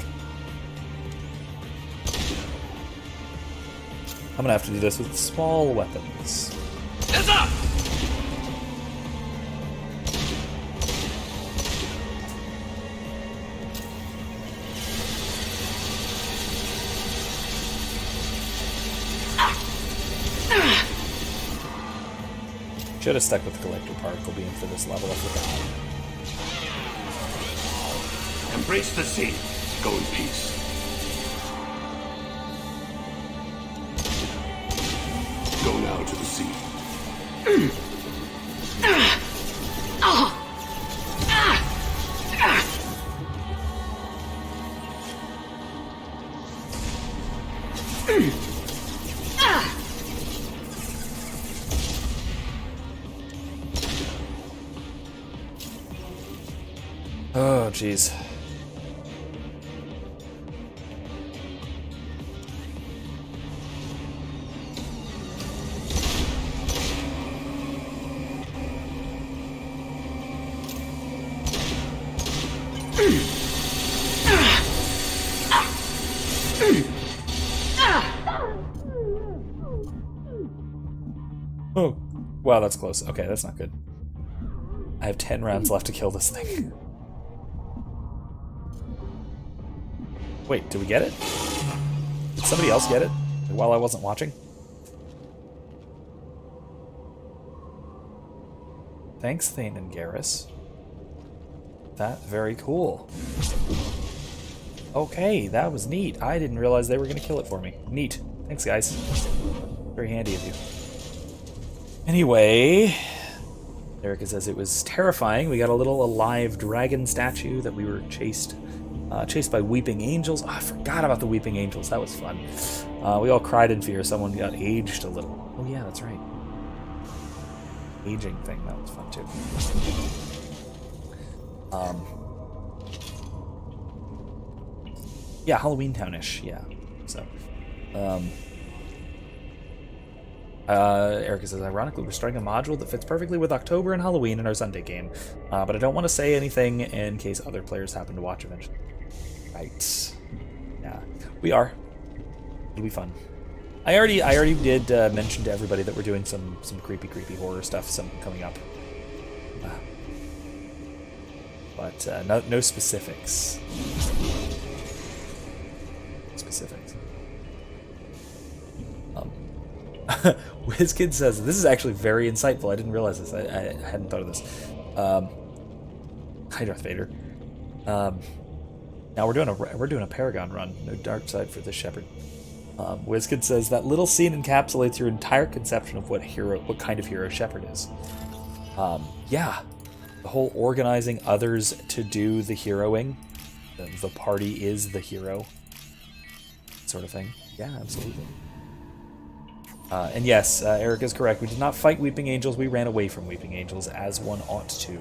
I'm gonna have to do this with small weapons. It's up! Should have stuck with the collector particle beam for this level, I forgot. Embrace the sea. Go in peace. Go now to the sea. Oh, jeez. Oh, wow, that's close. Okay, that's not good. I have 10 rounds left to kill this thing. Wait, did we get it? Did somebody else get it while I wasn't watching? Thanks, Thane and Garrus. That very cool. Okay, that was neat. I didn't realize they were going to kill it for me. Neat. Thanks, guys. Very handy of you. Anyway, Erica says it was terrifying. We got a little alive dragon statue that we were chased by weeping angels. Oh, I forgot about the weeping angels. That was fun. We all cried in fear. Someone got aged a little. Oh yeah, that's right. aging thing. That was fun too. Yeah, Halloween Townish. Yeah. So, Erica says, ironically, we're starting a module that fits perfectly with October and Halloween in our Sunday game, but I don't want to say anything in case other players happen to watch eventually. Right. Yeah, we are. It'll be fun. I already did mention to everybody that we're doing some creepy horror stuff coming up. But no specifics. WizKid says, this is actually very insightful. I didn't realize this. I hadn't thought of this. Hi, Darth Vader. Now we're doing a Paragon run. No dark side for this Shepard. WizKid says, that little scene encapsulates your entire conception of what kind of hero Shepard is. Yeah. The whole organizing others to do the heroing. The party is the hero. Sort of thing. Yeah, absolutely. And yes, Eric is correct. We did not fight Weeping Angels. We ran away from Weeping Angels, as one ought to.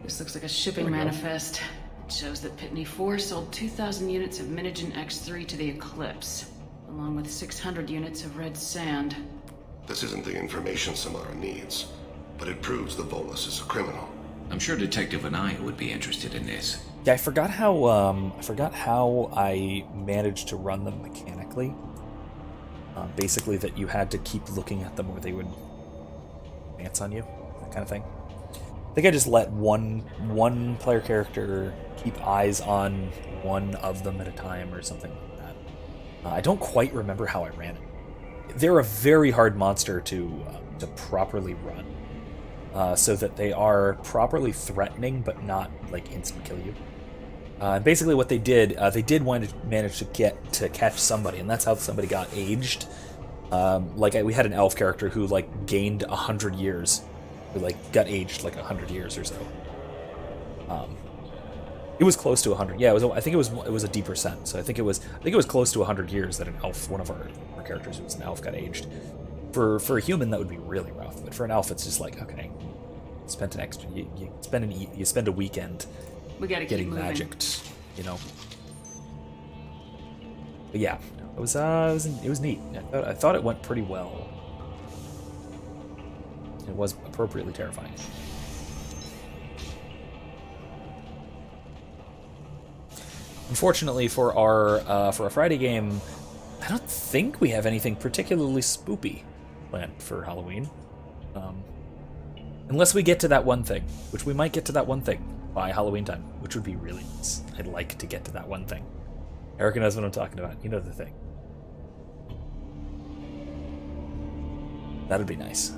This looks like a shipping manifest. It shows that Pitney 4 sold 2,000 units of Minigen X3 to the Eclipse, along with 600 units of red sand. This isn't the information Samara needs, but it proves the Volus is a criminal. I'm sure Detective Anaya would be interested in this. Yeah, I forgot how I managed to run them mechanically. Basically, that you had to keep looking at them or they would advance on you, that kind of thing. I think I just let one player character keep eyes on one of them at a time or something like that. I don't quite remember how I ran it. They're a very hard monster to properly run, so that they are properly threatening but not like instant kill you. Basically what they did manage to catch somebody, and that's how somebody got aged. We had an elf character who gained 100 years, who got aged 100 years or so. It was close to 100. Yeah, I think it was a D %. So I think it was close to 100 years that an elf, one of our characters who was an elf, got aged. For a human that would be really rough, but for an elf it's just okay. Spent an extra. You spend a weekend. We gotta getting keep moving. magicked, But yeah, it was neat. I thought it went pretty well. It was appropriately terrifying. Unfortunately for our Friday game, I don't think we have anything particularly spoopy planned for Halloween. Unless we get to that one thing, which we might get to that one thing by Halloween time, which would be really nice. I'd like to get to that one thing. Erica knows what I'm talking about. You know the thing. That'd be nice.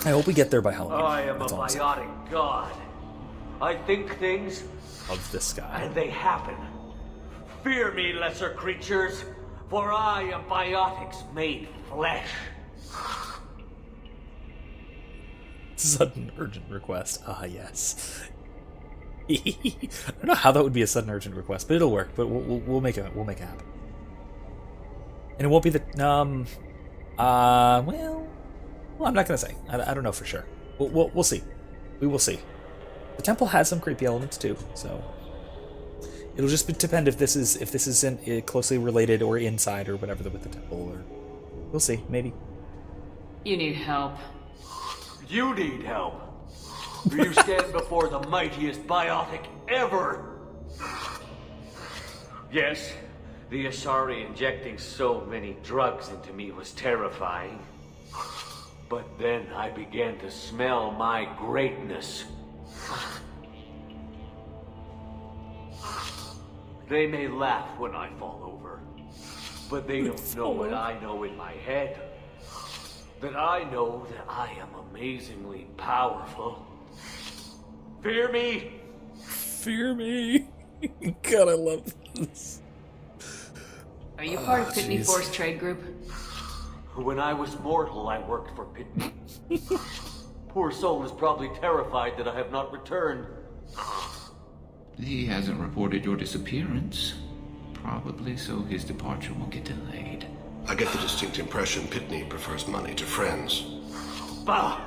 I hope we get there by Halloween. I am That's a all I'm saying. biotic god. I think things, Of this guy. and they happen. Fear me, lesser creatures, for I am biotics made flesh. Sudden urgent request. Ah, yes. I don't know how that would be a sudden urgent request, but it'll work. But we'll make it happen. And it won't be the well, I'm not gonna say. I don't know for sure. We'll see. We will see. The temple has some creepy elements too, so it'll just depend if this isn't closely related or inside or whatever with the temple. Or we'll see. Maybe. You need help. You need help. You stand before the mightiest biotic ever. Yes, the Asari injecting so many drugs into me was terrifying. But then I began to smell my greatness. They may laugh when I fall over, but they don't know what I know in my head. That I know that I am amazingly powerful. Fear me? Fear me? God, I love this. Are you part of Pitney 4's trade group? When I was mortal, I worked for Pitney. Poor soul is probably terrified that I have not returned. He hasn't reported your disappearance. Probably so his departure won't get delayed. I get the distinct impression Pitney prefers money to friends. Bah!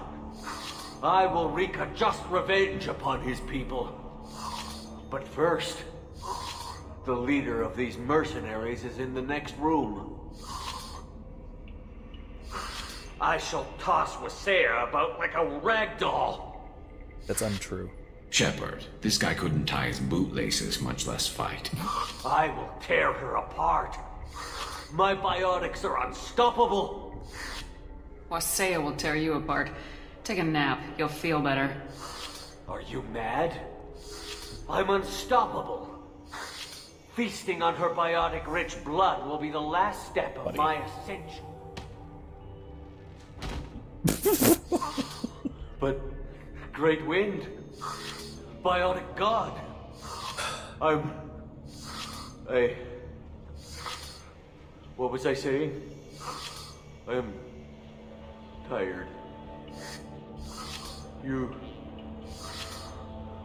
I will wreak a just revenge upon his people. But first, the leader of these mercenaries is in the next room. I shall toss Wasea about like a rag doll. That's untrue. Shepard, this guy couldn't tie his bootlaces, much less fight. I will tear her apart. My biotics are unstoppable. Wasea will tear you apart. Take a nap. You'll feel better. Are you mad? I'm unstoppable. Feasting on her biotic-rich blood will be the last step of my ascension. But, Great Wind, Biotic God, what was I saying? I am tired. You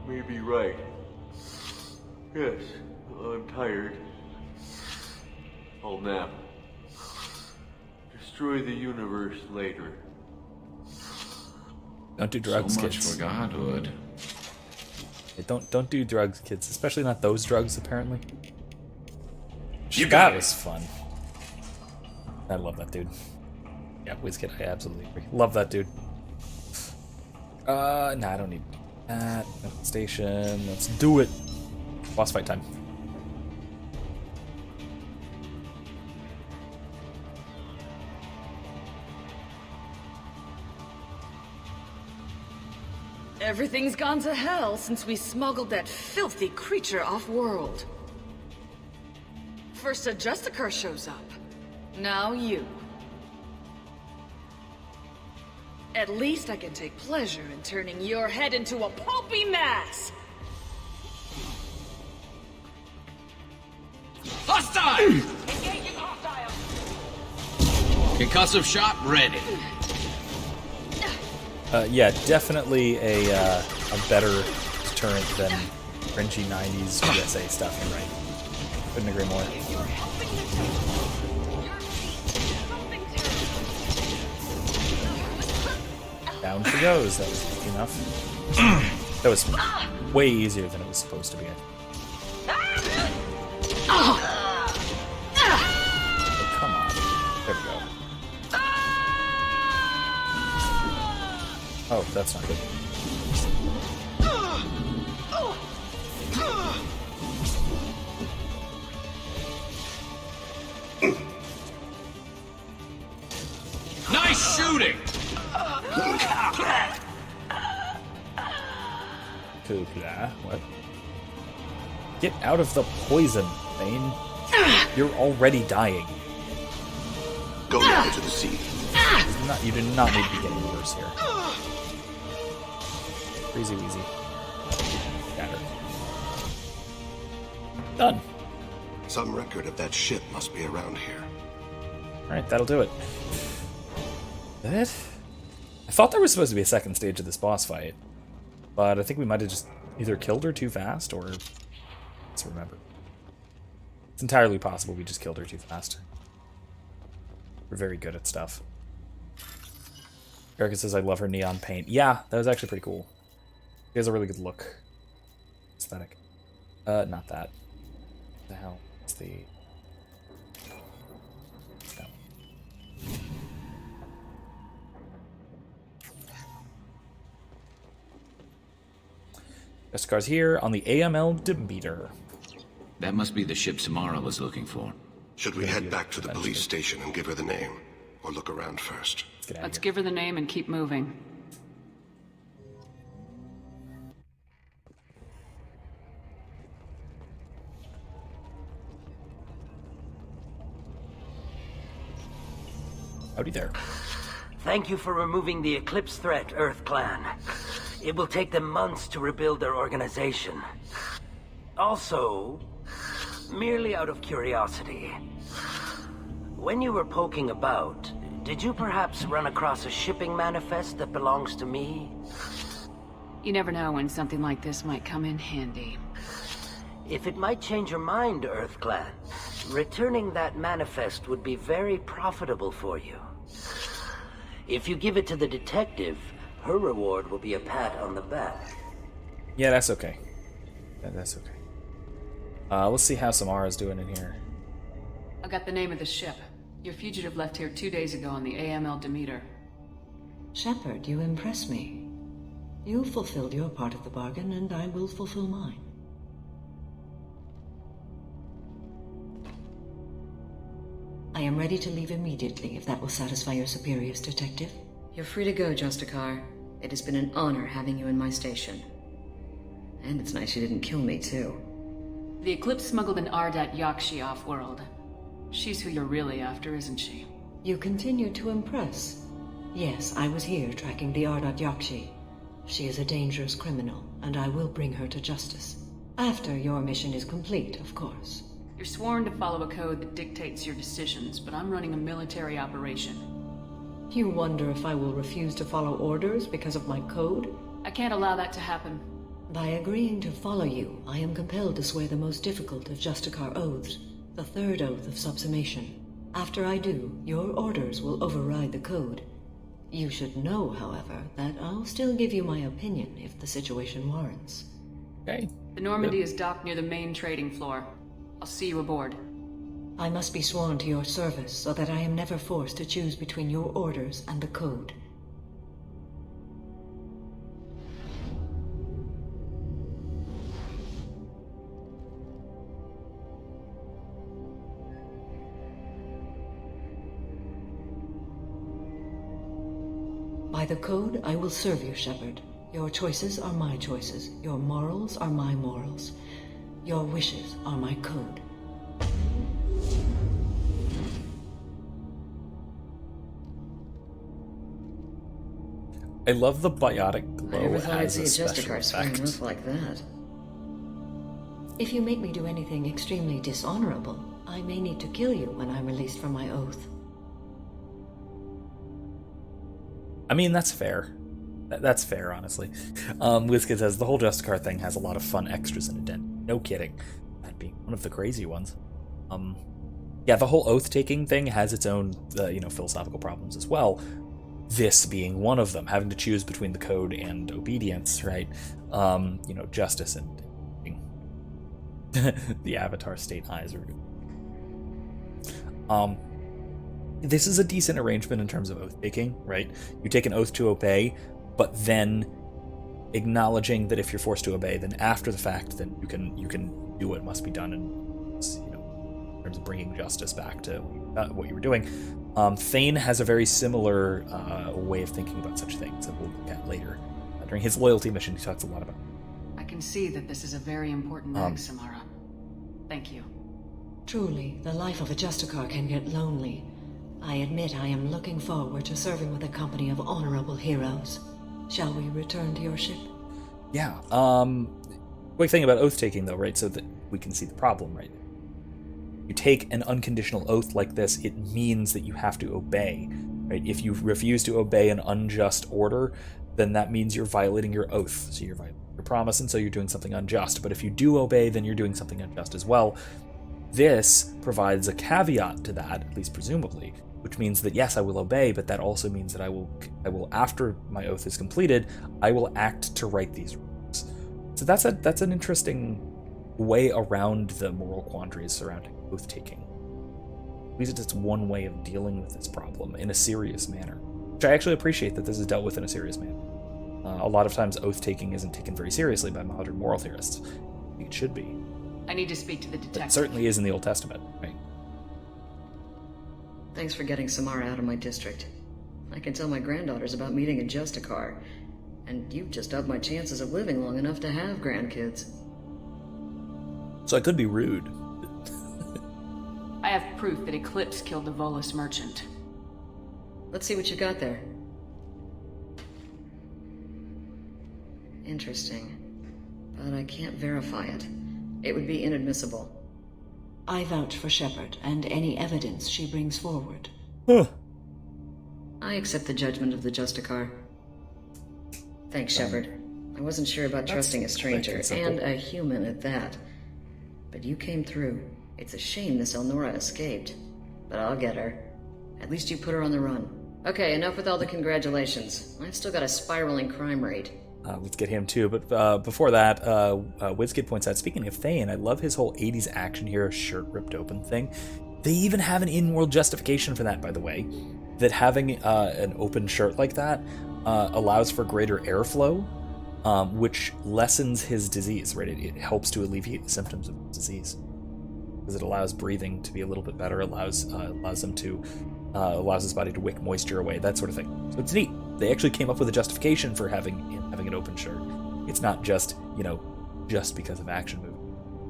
may be right. Yes, I'm tired. I'll nap. Destroy the universe later. Don't do drugs, so much kids. for godhood. Hey, don't do drugs, kids. Especially not those drugs, apparently. That was fun. I love that dude. Yeah, WizKid, I absolutely agree. Love that dude. Nah, I don't need that. Station. Let's do it. Boss fight time. Everything's gone to hell since we smuggled that filthy creature off-world. First a Justicar shows up. Now you. At least I can take pleasure in turning your head into a pulpy mass! Hostile! Engaging hostile! Concussive shot ready. Yeah, definitely a better deterrent than cringy 90s USA stuff, you're right. Couldn't agree more. Down she goes. That was easy enough. That was way easier than it was supposed to be. Oh, come on. There we go. Oh, that's not good. Nice shooting! What? Get out of the poison, Bane. You're already dying. Go now to the sea. You do not need to be getting worse here. Easy, easy. Got her. Done. Some record of that ship must be around here. Alright, that'll do it. Is that it? I thought there was supposed to be a second stage of this boss fight, but I think we might have just either killed her too fast, or... Let's remember. It's entirely possible we just killed her too fast. We're very good at stuff. Erica says, I love her neon paint. Yeah, that was actually pretty cool. She has a really good look. Aesthetic. Not that. What the hell? It's the... No. Justicars here on the AML Demeter. That must be the ship Samara was looking for. Should we head back to the police station and give her the name? Or look around first? Let's give her the name and keep moving. Howdy there. Thank you for removing the Eclipse threat, Earth Clan. It will take them months to rebuild their organization. Also, merely out of curiosity, when you were poking about, did you perhaps run across a shipping manifest that belongs to me? You never know when something like this might come in handy. If it might change your mind, EarthClan, returning that manifest would be very profitable for you. If you give it to the detective, her reward will be a pat on the back. Yeah, that's okay. That's okay. Let's see how Samara's doing in here. I got the name of the ship. Your fugitive left here 2 days ago on the AML Demeter. Shepard, you impress me. You fulfilled your part of the bargain, and I will fulfill mine. I am ready to leave immediately, if that will satisfy your superiors, Detective. You're free to go, Justicar. It has been an honor having you in my station. And it's nice you didn't kill me, too. The Eclipse smuggled an Ardat Yakshi off-world. She's who you're really after, isn't she? You continue to impress. Yes, I was here tracking the Ardat Yakshi. She is a dangerous criminal, and I will bring her to justice. After your mission is complete, of course. You're sworn to follow a code that dictates your decisions, but I'm running a military operation. You wonder if I will refuse to follow orders because of my code? I can't allow that to happen. By agreeing to follow you, I am compelled to swear the most difficult of Justicar oaths, the third oath of subsumation. After I do, your orders will override the code. You should know, however, that I'll still give you my opinion if the situation warrants. Okay. The Normandy is docked near the main trading floor. I'll see you aboard. I must be sworn to your service so that I am never forced to choose between your orders and the code. By the code, I will serve you, Shepard. Your choices are my choices. Your morals are my morals. Your wishes are my code. I love the biotic glow I never thought I'd as see a a special Justicar swearing effect. oath like that. If you make me do anything extremely dishonorable, I may need to kill you when I'm released from my oath. I mean, that's fair. That's fair, honestly. WizKid says, the whole Justicar thing has a lot of fun extras in it, and no kidding. That being one of the crazy ones. Yeah, the whole oath-taking thing has its own, philosophical problems as well. This being one of them, having to choose between the code and obedience, right? Justice and the Avatar state eyes are... This is a decent arrangement in terms of oath-taking, right? You take an oath to obey, but then acknowledging that if you're forced to obey, then after the fact, then you can do what must be done in terms of bringing justice back to what you were doing. Thane has a very similar way of thinking about such things that we'll look at later. During his loyalty mission, he talks a lot about. I can see that this is a very important mag, Samara. Thank you. Truly, the life of a Justicar can get lonely. I admit I am looking forward to serving with a company of honorable heroes. Shall we return to your ship? Yeah. Quick thing about oath-taking, though, right? So that we can see the problem, right? You take an unconditional oath like this, it means that you have to obey, right? If you refuse to obey an unjust order, then that means you're violating your oath. So you're violating your promise, and so you're doing something unjust. But if you do obey, then you're doing something unjust as well. This provides a caveat to that, at least presumably, which means that yes, I will obey, but that also means that I will after my oath is completed, I will act to right these wrongs. So that's an interesting way around the moral quandaries surrounding oath-taking. At least it's one way of dealing with this problem in a serious manner, which I actually appreciate that this is dealt with in a serious manner. A lot of times oath-taking isn't taken very seriously by modern moral theorists. I think it should be. I need to speak to the detective. It certainly is in the Old Testament, right? Thanks for getting Samara out of my district. I can tell my granddaughters about meeting a Justicar, and you've just upped my chances of living long enough to have grandkids. So I could be rude. I have proof that Eclipse killed the Volus merchant. Let's see what you got there. Interesting. But I can't verify it. It would be inadmissible. I vouch for Shepard and any evidence she brings forward. I accept the judgment of the Justicar. Thanks, Shepard. I wasn't sure about trusting a stranger, and a human at that. but you came through. It's a shame this Elnora escaped. But I'll get her. At least you put her on the run. Okay, enough with all the congratulations. I've still got a spiraling crime rate. Let's get him too, but before that, WizKid points out, speaking of Thane, I love his whole 80s action hero shirt ripped open thing. They even have an in-world justification for that, by the way, that having an open shirt like that allows for greater airflow, which lessens his disease, right? It helps to alleviate the symptoms of his disease, because it allows breathing to be a little bit better, allows his body to wick moisture away, that sort of thing. So it's neat. They actually came up with a justification for having an open shirt. It's not just, just because of action movie.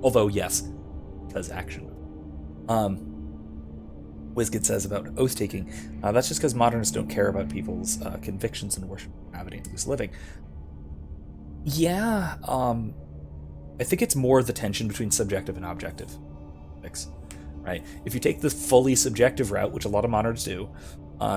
Although, yes, because action movie. WizKid says about oath-taking, that's just because modernists don't care about people's convictions and worship gravity and loose living. Yeah, I think it's more the tension between subjective and objective. Right? If you take the fully subjective route, which a lot of moderns do,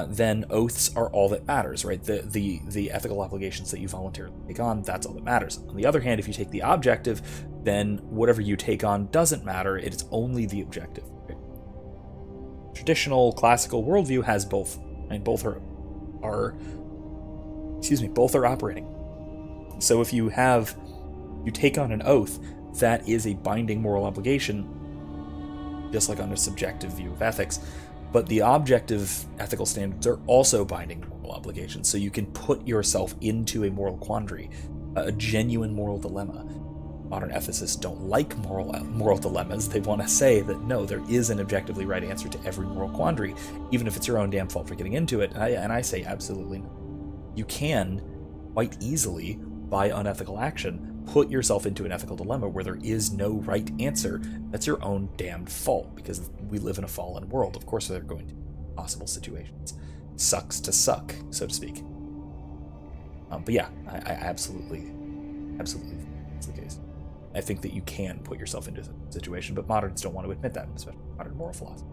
then oaths are all that matters, right? The ethical obligations that you voluntarily take on, that's all that matters. On the other hand, if you take the objective, then whatever you take on doesn't matter, it's only the objective. Right? Traditional classical worldview has both, and both are operating. So if you take on an oath, that is a binding moral obligation, just like on a subjective view of ethics. But the objective ethical standards are also binding moral obligations, so you can put yourself into a moral quandary, a genuine moral dilemma. Modern ethicists don't like moral dilemmas. They want to say that, no, there is an objectively right answer to every moral quandary, even if it's your own damn fault for getting into it. And I say absolutely no. You can, quite easily, by unethical action, put yourself into an ethical dilemma where there is no right answer. That's your own damned fault, because we live in a fallen world. Of course there are going to be possible situations. Sucks to suck, so to speak. But yeah, I absolutely that's the case. I think that you can put yourself into a situation, but moderns don't want to admit that, especially modern moral philosophy.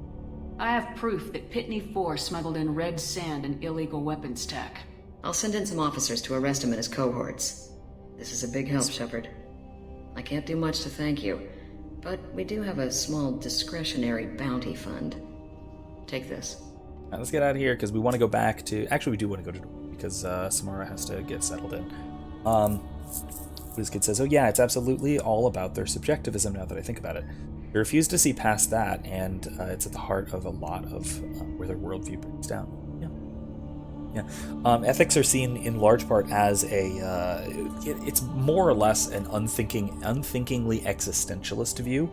I have proof that Pitney 4 smuggled in red sand and illegal weapons tech. I'll send in some officers to arrest him and his cohorts. This is a big help, Shepard. I can't do much to thank you, but we do have a small discretionary bounty fund. Take this. Now let's get out of here, because we want to go back to... Actually, we do want to go to... because Samara has to get settled in. WizKid says, oh yeah, it's absolutely all about their subjectivism now that I think about it. They refuse to see past that, and it's at the heart of a lot of where their worldview breaks down. Yeah. Ethics are seen in large part as it's more or less an unthinkingly existentialist view.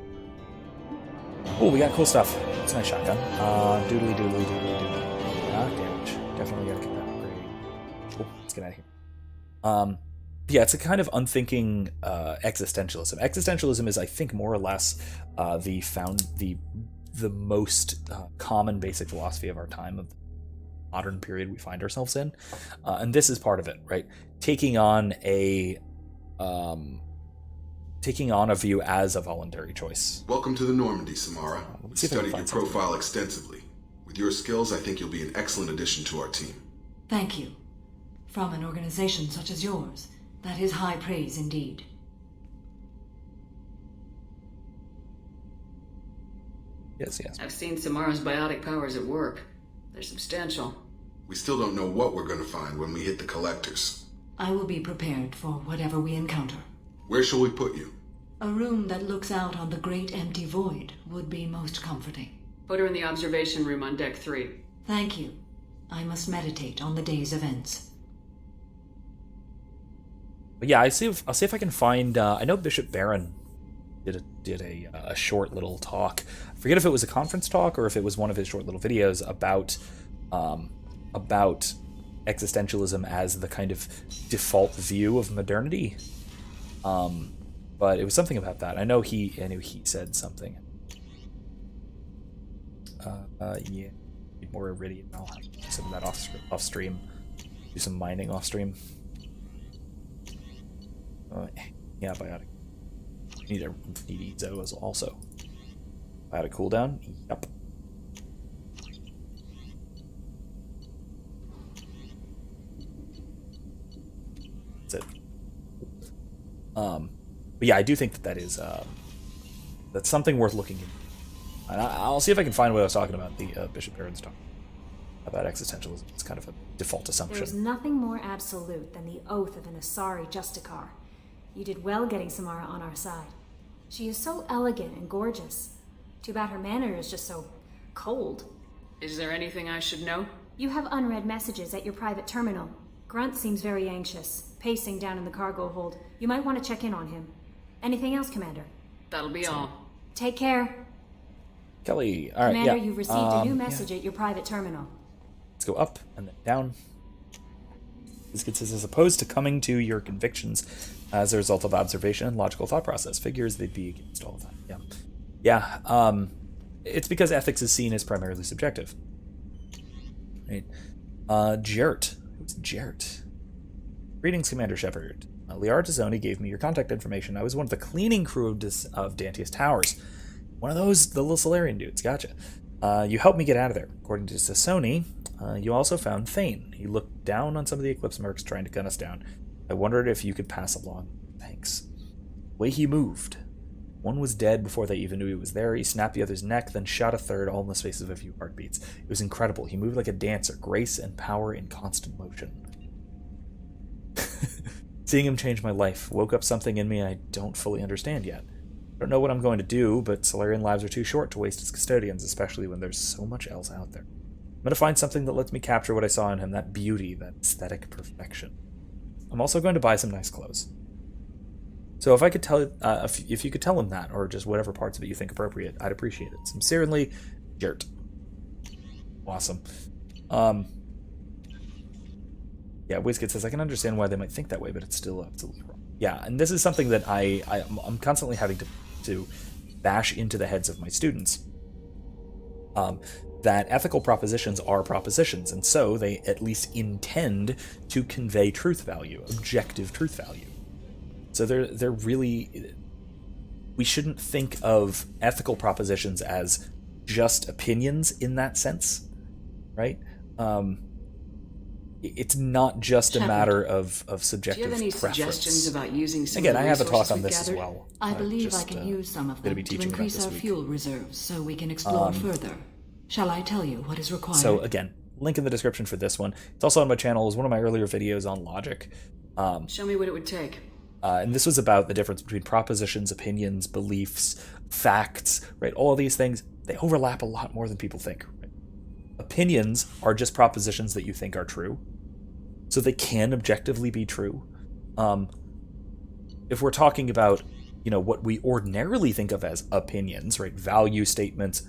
Oh, we got cool stuff. It's a nice shotgun. Doodly. Damage. Definitely gotta get that upgrade. Cool, let's get out of here. Yeah, it's a kind of unthinking existentialism. Existentialism is, I think, more or less the most common basic philosophy of our time, of the modern period we find ourselves in, and this is part of it, right? Taking on a view as a voluntary choice. Welcome to the Normandy, Samara. We studied your profile extensively. With your skills, I think you'll be an excellent addition to our team. Thank you. From an organization such as yours, that is high praise indeed. Yes. I've seen Samara's biotic powers at work. They're substantial. We still don't know what we're going to find when we hit the collectors. I will be prepared for whatever we encounter. Where shall we put you? A room that looks out on the great empty void would be most comforting. Put her in the observation room on deck 3. Thank you. I must meditate on the day's events. But yeah, I'll see if I can find... I know Bishop Barron did a short little talk. I forget if it was a conference talk or if it was one of his short little videos about existentialism as the kind of default view of modernity. But it was something about that. I knew he said something. Yeah, need more iridium. I'll have to do some of that off stream. Do some mining off stream. Yeah, biotic. Need Ezo also. Biotic cooldown. Yep. That's it. But yeah, I do think that is That's something worth looking into. And I'll see if I can find what I was talking about, the Bishop Aaron's talk about existentialism. It's kind of a default assumption. There's nothing more absolute than the oath of an Asari Justicar. You did well getting Samara on our side. She is so elegant and gorgeous. Too bad her manner is just so cold. Is there anything I should know? You have unread messages at your private terminal. Grunt seems very anxious, pacing down in the cargo hold. You might want to check in on him. Anything else, Commander? That'll be all. Take care. Kelly, all right, Commander, yeah. you've received a new message at your private terminal. Let's go up and then down. This gets us, as opposed to coming to your convictions as a result of observation and logical thought process. Figures they'd be against all of that. Yeah. It's because ethics is seen as primarily subjective. Right. Jarrett. Who's Jarrett? Greetings, Commander Shepard. Liara Tazzoni gave me your contact information. I was one of the cleaning crew of Dantius Towers. One of those, the little Solarian dudes. Gotcha. You helped me get out of there. According to Tazzoni, you also found Thane. He looked down on some of the Eclipse mercs trying to gun us down. I wondered if you could pass along thanks. The way he moved. One was dead before they even knew he was there. He snapped the other's neck, then shot a third, all in the space of a few heartbeats. It was incredible. He moved like a dancer, grace and power in constant motion. Seeing him changed my life. Woke up something in me I don't fully understand yet. I don't know what I'm going to do, but Solarian lives are too short to waste as custodians, especially when there's so much else out there. I'm going to find something that lets me capture what I saw in him, that beauty, that aesthetic perfection. I'm also going to buy some nice clothes. So if I could tell, if you could tell him that, or just whatever parts of it you think appropriate, I'd appreciate it. Sincerely, Jarrett. Awesome. Yeah, Wizkid says, I can understand why they might think that way, but it's still absolutely wrong. Yeah, and this is something that I'm constantly having to bash into the heads of my students. That ethical propositions are propositions, and so they at least intend to convey truth value, objective truth value. So they're really... We shouldn't think of ethical propositions as just opinions in that sense, right? It's not just a matter of subjective Do you have any preference. suggestions about using some Again, of the I have a talk resources on we've this gathered? as well. I believe I can use some of them to increase our fuel reserves so we can explore further. Shall I tell you what is required? So again, link in the description for this one. It's also on my channel. It was one of my earlier videos on logic. Show me what it would take. And this was about the difference between propositions, opinions, beliefs, facts, right? All of these things, they overlap a lot more than people think. Right? Opinions are just propositions that you think are true. So they can objectively be true. If we're talking about, what we ordinarily think of as opinions, right? Value statements,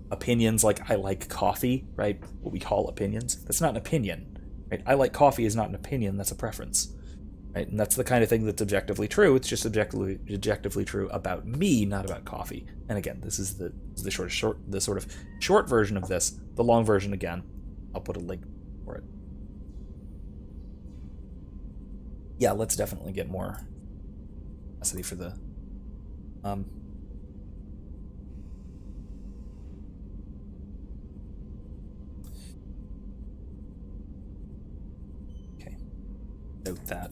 opinions like I like coffee, right? What we call opinions. That's not an opinion, right? I like coffee is not an opinion, that's a preference, right? And that's the kind of thing that's objectively true. It's just objectively true about me, not about coffee. And again, this is the sort of short version of this. The long version, again, I'll put a link for it. Yeah, let's definitely get more capacity for the okay. Note that.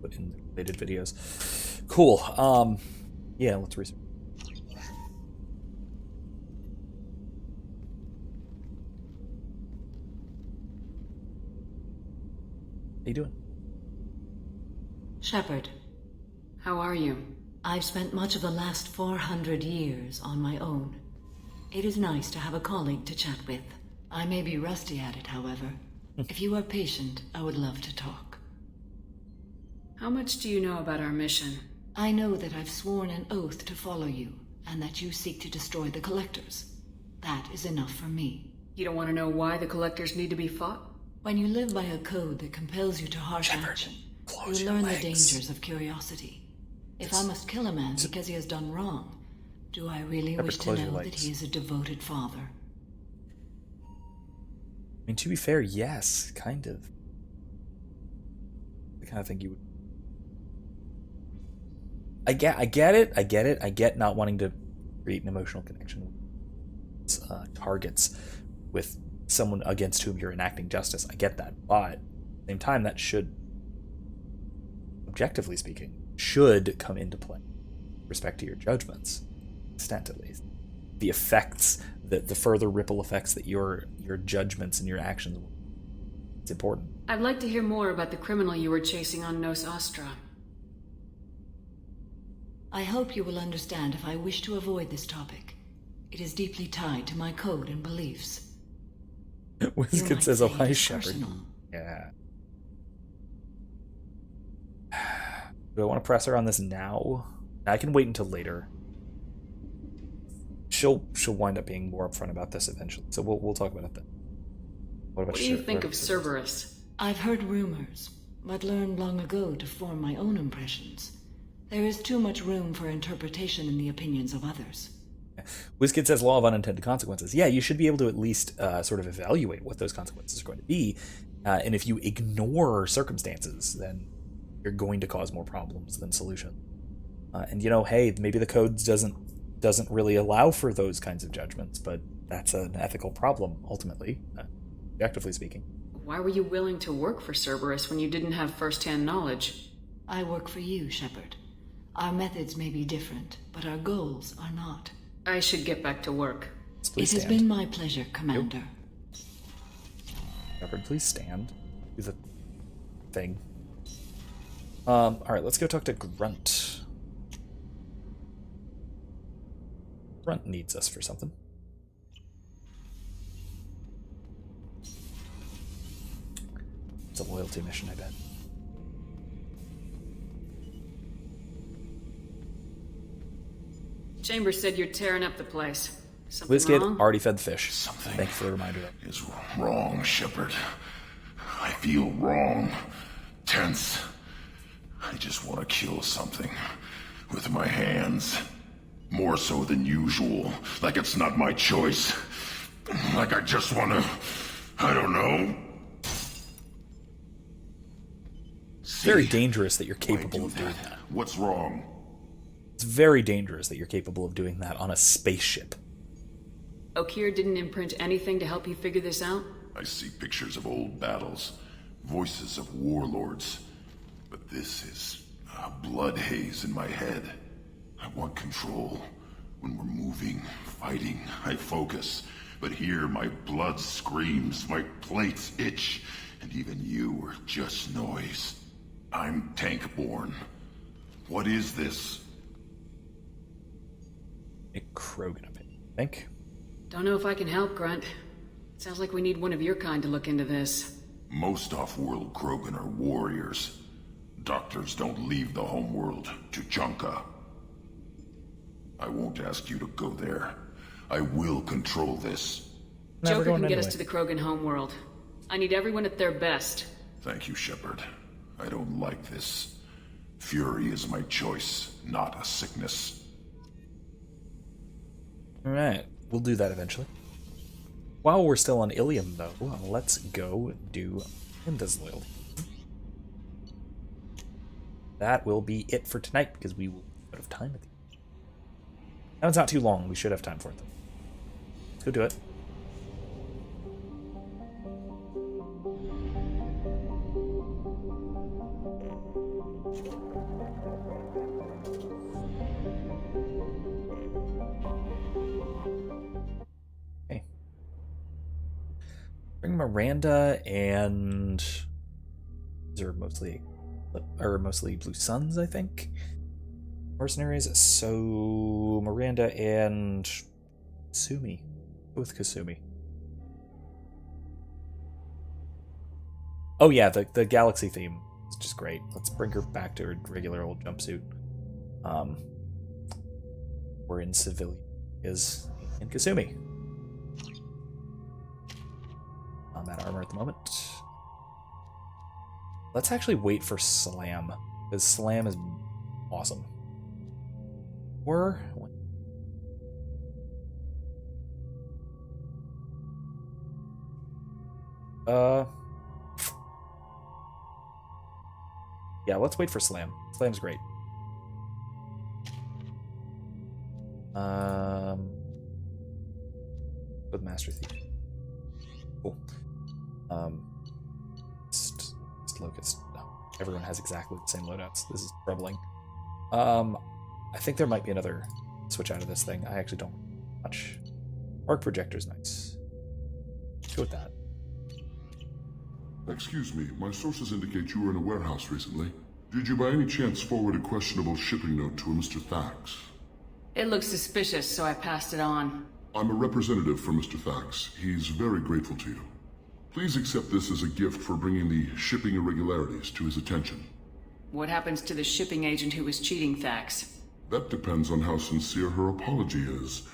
Put in the related videos. Cool. Yeah, let's research. How you doing? Shepard. How are you? I've spent much of the last 400 years on my own. It is nice to have a colleague to chat with. I may be rusty at it, however. If you are patient, I would love to talk. How much do you know about our mission? I know that I've sworn an oath to follow you, and that you seek to destroy the Collectors. That is enough for me. You don't want to know why the Collectors need to be fought? When you live by a code that compels you to harsh action, you learn the dangers of curiosity. If I must kill a man because he has done wrong, do I really wish to know that he is a devoted father? I mean, to be fair, yes, kind of. The kind of thing you would... I get it. I get not wanting to create an emotional connection with targets with someone against whom you're enacting justice. I get that. But at the same time, that should, objectively speaking, should come into play. respect to your judgments, extent at least. The effects, the further ripple effects that your judgments and your actions will. It's important. I'd like to hear more about the criminal you were chasing on Nos Astra. I hope you will understand if I wish to avoid this topic. It is deeply tied to my code and beliefs. Wizkid says, "Oh, hi, Shepard." Yeah. Do I want to press her on this now? I can wait until later. She'll wind up being more upfront about this eventually, so we'll talk about it then. What do you think of Cerberus? I've heard rumors, but learned long ago to form my own impressions. There is too much room for interpretation in the opinions of others. Wizkid says law of unintended consequences. Yeah, you should be able to at least sort of evaluate what those consequences are going to be. And if you ignore circumstances, then you're going to cause more problems than solutions. And hey, maybe the code doesn't really allow for those kinds of judgments, but that's an ethical problem, ultimately, objectively speaking. Why were you willing to work for Cerberus when you didn't have first-hand knowledge? I work for you, Shepard. Our methods may be different, but our goals are not. I should get back to work. It has been my pleasure, Commander. Shepard, please stand. Do the thing. Alright, let's go talk to Grunt. Grunt needs us for something. It's a loyalty mission, I bet. Chambers said you're tearing up the place. Something Wizkid wrong? already fed the fish. Something Thank you for the reminder. Is wrong, Shepard. I feel wrong. Tense. I just want to kill something. With my hands. More so than usual. Like it's not my choice. Like I just want to... I don't know. It's very dangerous that you're capable of doing that. What's wrong? It's very dangerous that you're capable of doing that on a spaceship. Okeer didn't imprint anything to help you figure this out? I see pictures of old battles. Voices of warlords. But this is a blood haze in my head. I want control. When we're moving, fighting, I focus. But here my blood screams, my plates itch, and even you are just noise. I'm tank-born. What is this? Nick Krogan opinion, I think. Don't know if I can help, Grunt. Sounds like we need one of your kind to look into this. Most off-world Krogan are warriors. Doctors don't leave the homeworld to Junka. I won't ask you to go there. I will control this. Joker can get us to the Krogan homeworld. I need everyone at their best. Thank you, Shepard. I don't like this. Fury is my choice, not a sickness. Alright, we'll do that eventually. While we're still on Ilium, though, let's go do Linda's loyalty. That will be it for tonight, because we will be out of time at the end. Now it's not too long, we should have time for it, though. Let's go do it. Bring Miranda and these are mostly Blue Suns, I think. Mercenaries, so Miranda and Kasumi. Go with Kasumi. Oh yeah, the galaxy theme is just great. Let's bring her back to her regular old jumpsuit. We're in civilian is in Kasumi. Combat armor at the moment. Let's actually wait for Slam, because Slam is awesome. Or yeah, let's wait for Slam. Slam's great. With Master Thief. Cool. Locust. No, everyone has exactly the same loadouts. This is troubling. I think there might be another switch out of this thing. I actually don't much. Arc projector's nice. Let's go with that. Excuse me, my sources indicate you were in a warehouse recently. Did you by any chance forward a questionable shipping note to a Mr. Thax? It looks suspicious, so I passed it on. I'm a representative for Mr. Thax. He's very grateful to you. Please accept this as a gift for bringing the shipping irregularities to his attention. What happens to the shipping agent who was cheating Thax? That depends on how sincere her apology is,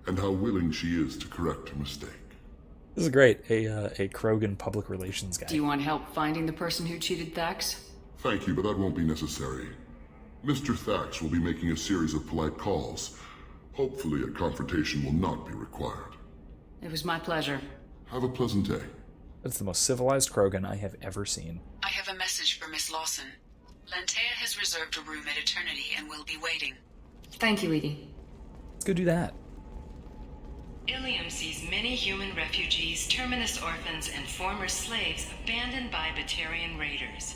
and how willing she is to correct her mistake. This is great. A Krogan public relations guy. Do you want help finding the person who cheated Thax? Thank you, but that won't be necessary. Mr. Thax will be making a series of polite calls. Hopefully a confrontation will not be required. It was my pleasure. Have a pleasant day. That's the most civilized Krogan I have ever seen. I have a message for Miss Lawson. Lantea has reserved a room at Eternity and will be waiting. Thank you, Edie. Let's go do that. Ilium sees many human refugees, terminus orphans, and former slaves abandoned by Batarian raiders.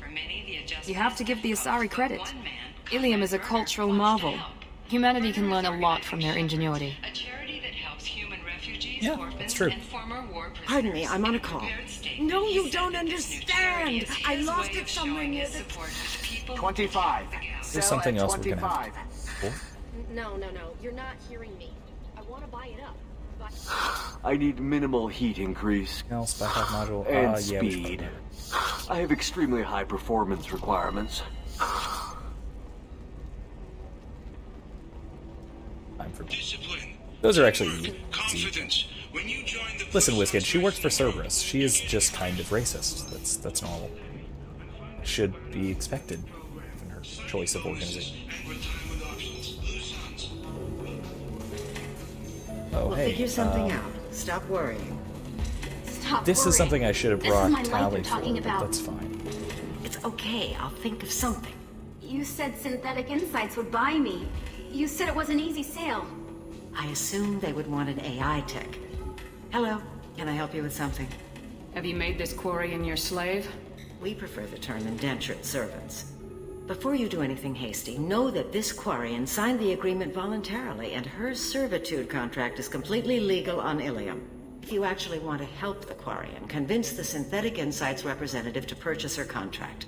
For many, the adjustment You have to give the Asari credit. Ilium is a cultural marvel. Humanity can learn a lot from their ingenuity. a charity that helps human refugees, Yeah, orphans, that's true. and former war prisoners. Pardon me, I'm on a call. No, you don't understand. I lost it somewhere near the 25. There's something else we're gonna have to pull. No, you're not hearing me. I want to buy it up, but... I need minimal heat increase. Else, backup module. And Yeah, we should speed. put I have extremely high performance requirements. time for Discipline. those are actually easy. Confidence. When you join the Listen, Wizkid, she works for Cerberus. She is just kind of racist. That's normal. Should be expected in her choice of organization. Oh, We'll hey. figure something out. Stop worrying. Stop This worrying. is something I should have This is brought my life Tally you're for, talking but about. that's fine. It's okay. I'll think of something. You said Synthetic Insights would buy me. You said it was an easy sale. I assumed they would want an AI tech. Hello. Can I help you with something? Have you made this Quarian your slave? We prefer the term indentured servants. Before you do anything hasty, know that this Quarian signed the agreement voluntarily, and her servitude contract is completely legal on Ilium. If you actually want to help the Quarian, convince the Synthetic Insights representative to purchase her contract.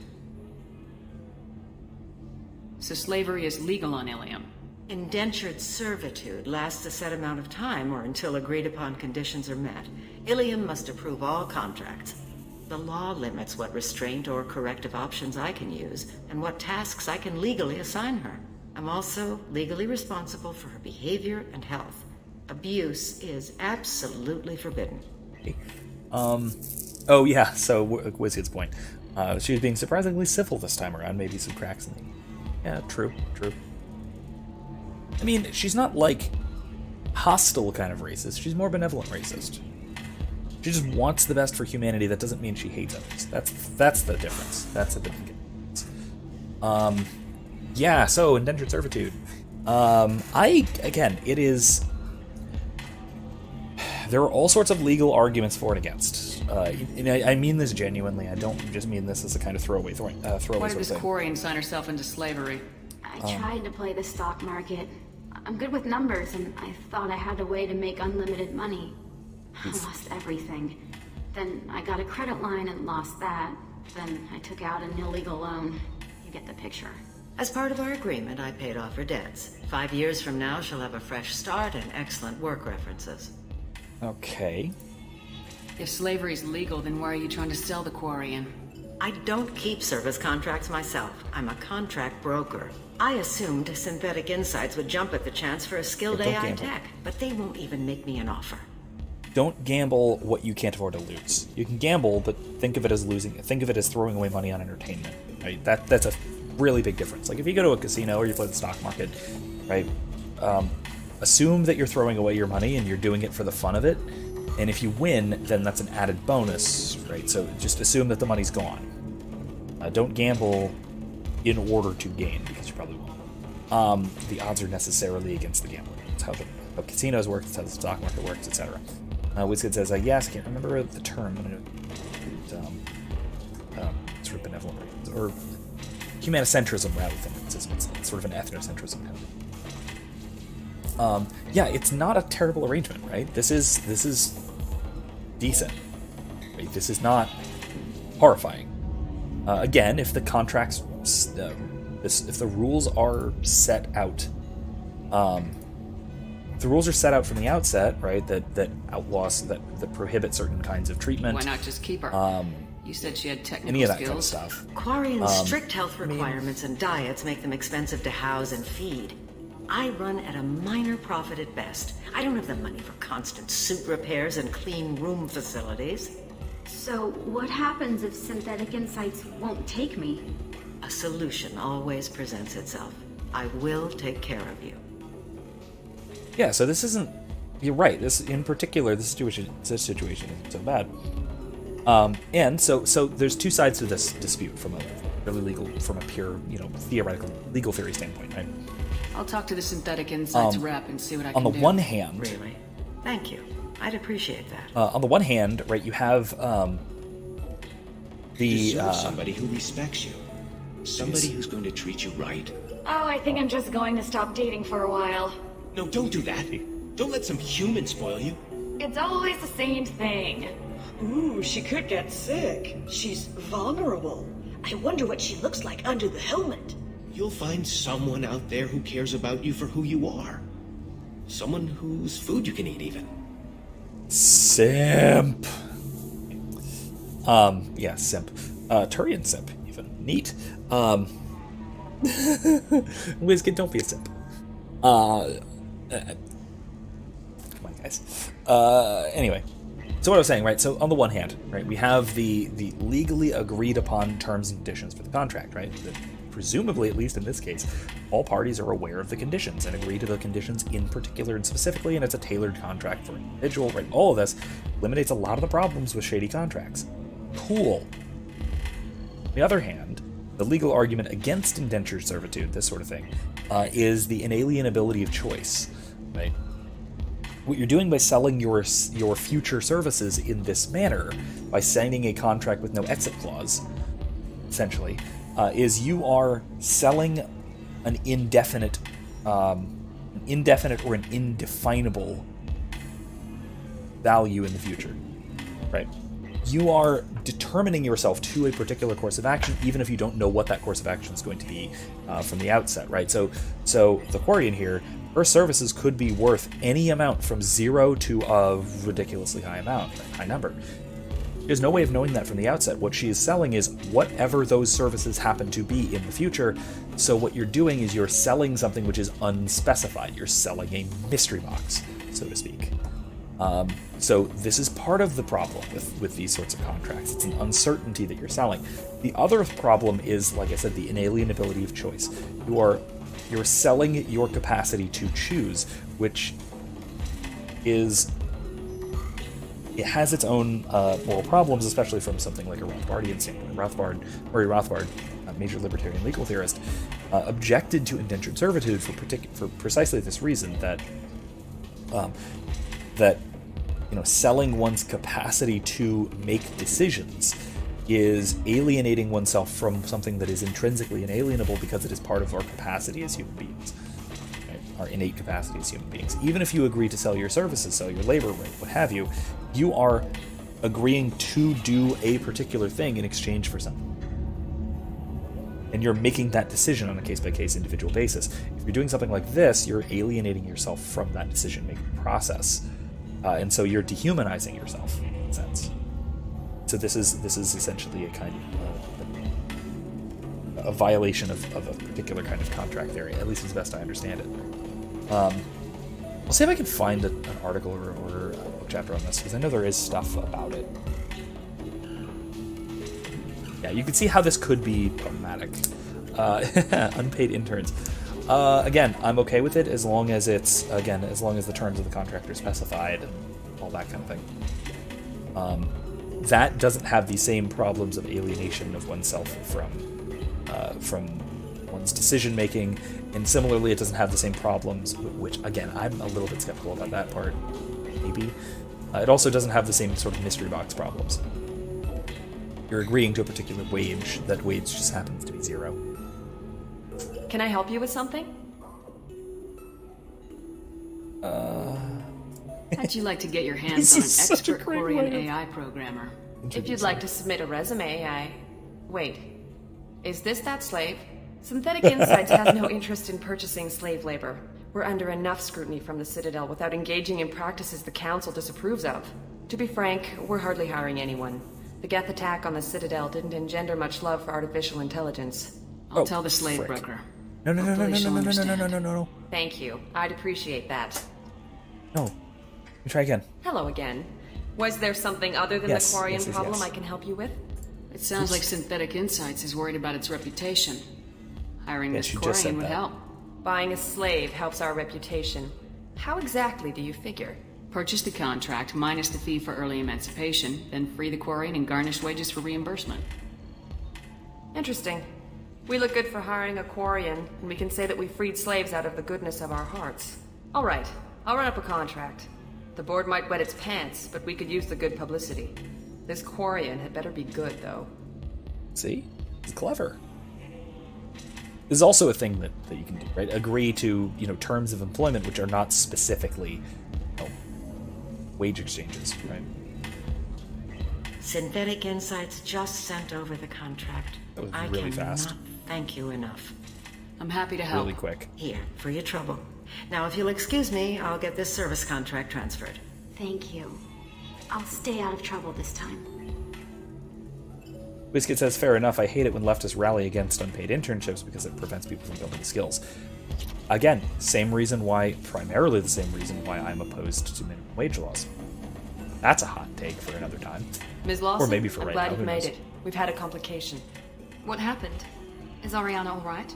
So slavery is legal on Ilium. Indentured servitude lasts a set amount of time or until agreed upon conditions are met. Ilium must approve all contracts. The law limits what restraint or corrective options I can use and what tasks I can legally assign her. I'm also legally responsible for her behavior and health. Abuse is absolutely forbidden. Oh yeah, so Wizkid's point. She was being surprisingly civil this time around, maybe some cracks in the... Yeah, true. I mean, she's not like hostile kind of racist, she's more benevolent racist. She just wants the best for humanity. That doesn't mean she hates others. That's the difference. That's the big difference. Yeah, so indentured servitude. It is... There are all sorts of legal arguments for and against. And I mean this genuinely. I don't just mean this as a kind of throwaway Why sort did of this thing. Quarian sign herself into slavery? I tried to play the stock market. I'm good with numbers, and I thought I had a way to make unlimited money. I lost everything. Then I got a credit line and lost that. Then I took out an illegal loan. You get the picture. As part of our agreement, I paid off her debts. 5 years from now, she'll have a fresh start and excellent work references. Okay. If slavery's legal, then why are you trying to sell the Quarian? I don't keep service contracts myself. I'm a contract broker. I assumed Synthetic Insights would jump at the chance for a skilled But don't AI gamble. tech, but they won't even make me an offer. Don't gamble what you can't afford to lose. You can gamble, but think of it as losing. Think of it as throwing away money on entertainment. Right? That's a really big difference. Like if you go to a casino or you play the stock market, right? Assume that you're throwing away your money and you're doing it for the fun of it. And if you win, then that's an added bonus, right? So just assume that the money's gone. Don't gamble in order to gain, because you probably won't. The odds are necessarily against the gambler. That's how casinos work, that's how the stock market works, etc. Wizkid says, yes, I can't remember the term, but it's for benevolent reasons. Or humanocentrism rather than racism. It's sort of an ethnocentrism kind of thing. Yeah, it's not a terrible arrangement, right? This is decent. Right? This is not horrifying. Again, if the contracts, if the rules are set out, the rules are set out from the outset, right? That outlaws that prohibit certain kinds of treatment. Why not just keep her? You said she had technical any of that skills. kind of stuff. Quarian's strict health requirements and diets make them expensive to house and feed. I run at a minor profit at best. I don't have the money for constant suit repairs and clean room facilities. So, what happens if synthetic insights won't take me? A solution always presents itself. I will take care of you. Yeah, so this isn't. You're right. This, in particular, this situation isn't so bad. And so there's two sides to this dispute from a pure, theoretical legal theory standpoint, right? I'll talk to the synthetic insights rep and see what I can do. On the one hand, really, thank you. I'd appreciate that. On the one hand, right, you have You deserve somebody who respects you, somebody who's going to treat you right. Oh, I think I'm just going to stop dating for a while. No, don't do that. Don't let some human spoil you. It's always the same thing. Ooh, she could get sick. She's vulnerable. I wonder what she looks like under the helmet. You'll find someone out there who cares about you for who you are. Someone whose food you can eat, even. Simp. Yeah, simp. Turian simp, even. Neat. WizKid, don't be a simp. Come on, guys. Anyway. So what I was saying, right, so on the one hand, right, we have the legally agreed upon terms and conditions for the contract, right? That presumably, at least in this case, all parties are aware of the conditions and agree to the conditions in particular and specifically, and it's a tailored contract for an individual, right? All of this eliminates a lot of the problems with shady contracts. Cool. On the other hand, the legal argument against indentured servitude, this sort of thing, is the inalienability of choice, right? What you're doing by selling your future services in this manner, by signing a contract with no exit clause, essentially, is you are selling an indefinite or an indefinable value in the future, right? You are determining yourself to a particular course of action, even if you don't know what that course of action is going to be from the outset, right? So the Quarian here, her services could be worth any amount from 0 to a ridiculously high number. There's no way of knowing that from the outset. What she is selling is whatever those services happen to be in the future. So what you're doing is you're selling something which is unspecified. You're selling a mystery box, so to speak. So this is part of the problem with these sorts of contracts. It's an uncertainty that you're selling. The other problem is, like I said, the inalienability of choice. You're selling your capacity to choose, which is, it has its own moral problems, especially from something like a Rothbardian standpoint. Murray Rothbard, a major libertarian legal theorist, objected to indentured servitude for precisely this reason, that selling one's capacity to make decisions is alienating oneself from something that is intrinsically inalienable because it is part of our capacity as human beings, right? Our innate capacity as human beings. Even if you agree to sell your services, sell your labor, right, what have you, you are agreeing to do a particular thing in exchange for something. And you're making that decision on a case-by-case individual basis. If you're doing something like this, you're alienating yourself from that decision-making process. And so you're dehumanizing yourself, in a sense. So this is essentially a kind of a violation of a particular kind of contract theory, at least as best I understand it. I'll see if I can find an article or a book chapter on this, because I know there is stuff about it. Yeah, you can see how this could be problematic. Unpaid interns. Again, I'm okay with it as long as the terms of the contract are specified and all that kind of thing. That doesn't have the same problems of alienation of oneself from one's decision making, and similarly, it doesn't have the same problems, which again, I'm a little bit skeptical about that part. Maybe it also doesn't have the same sort of mystery box problems. You're agreeing to a particular wage. That wage just happens to be 0. Can I help you with something? How'd you like to get your hands on an expert Quarian AI programmer? If you'd like to submit a resume, Wait. Is this that slave? Synthetic Insights has no interest in purchasing slave labor. We're under enough scrutiny from the Citadel without engaging in practices the Council disapproves of. To be frank, we're hardly hiring anyone. The Geth attack on the Citadel didn't engender much love for artificial intelligence. I'll tell the slave broker. No. Thank you. I'd appreciate that. No. Let me try again. Hello again. Was there something other than the Quarian yes. problem I can help you with? It sounds like Synthetic Insights is worried about its reputation. Hiring this Quarian would help. Buying a slave helps our reputation. How exactly do you figure? Purchase the contract minus the fee for early emancipation, then free the Quarian and garnish wages for reimbursement. Interesting. We look good for hiring a Quarian, and we can say that we freed slaves out of the goodness of our hearts. All right, I'll run up a contract. The board might wet its pants, but we could use the good publicity. This Quarian had better be good, though. See? It's clever. This is also a thing that you can do, right? Agree to, terms of employment which are not specifically, wage exchanges, right? Synthetic Insights just sent over the contract. That was really fast. I cannot thank you enough. I'm happy to help. Really quick. Here, for your trouble. Now, if you'll excuse me, I'll get this service contract transferred. Thank you. I'll stay out of trouble this time. Biscuit says, fair enough, I hate it when leftists rally against unpaid internships because it prevents people from building skills. Again, primarily the same reason why I'm opposed to minimum wage laws. That's a hot take for another time. Ms. Lawson, or maybe for I'm right glad now, you've who made knows? it. We've had a complication. What happened? Is Ariana all right?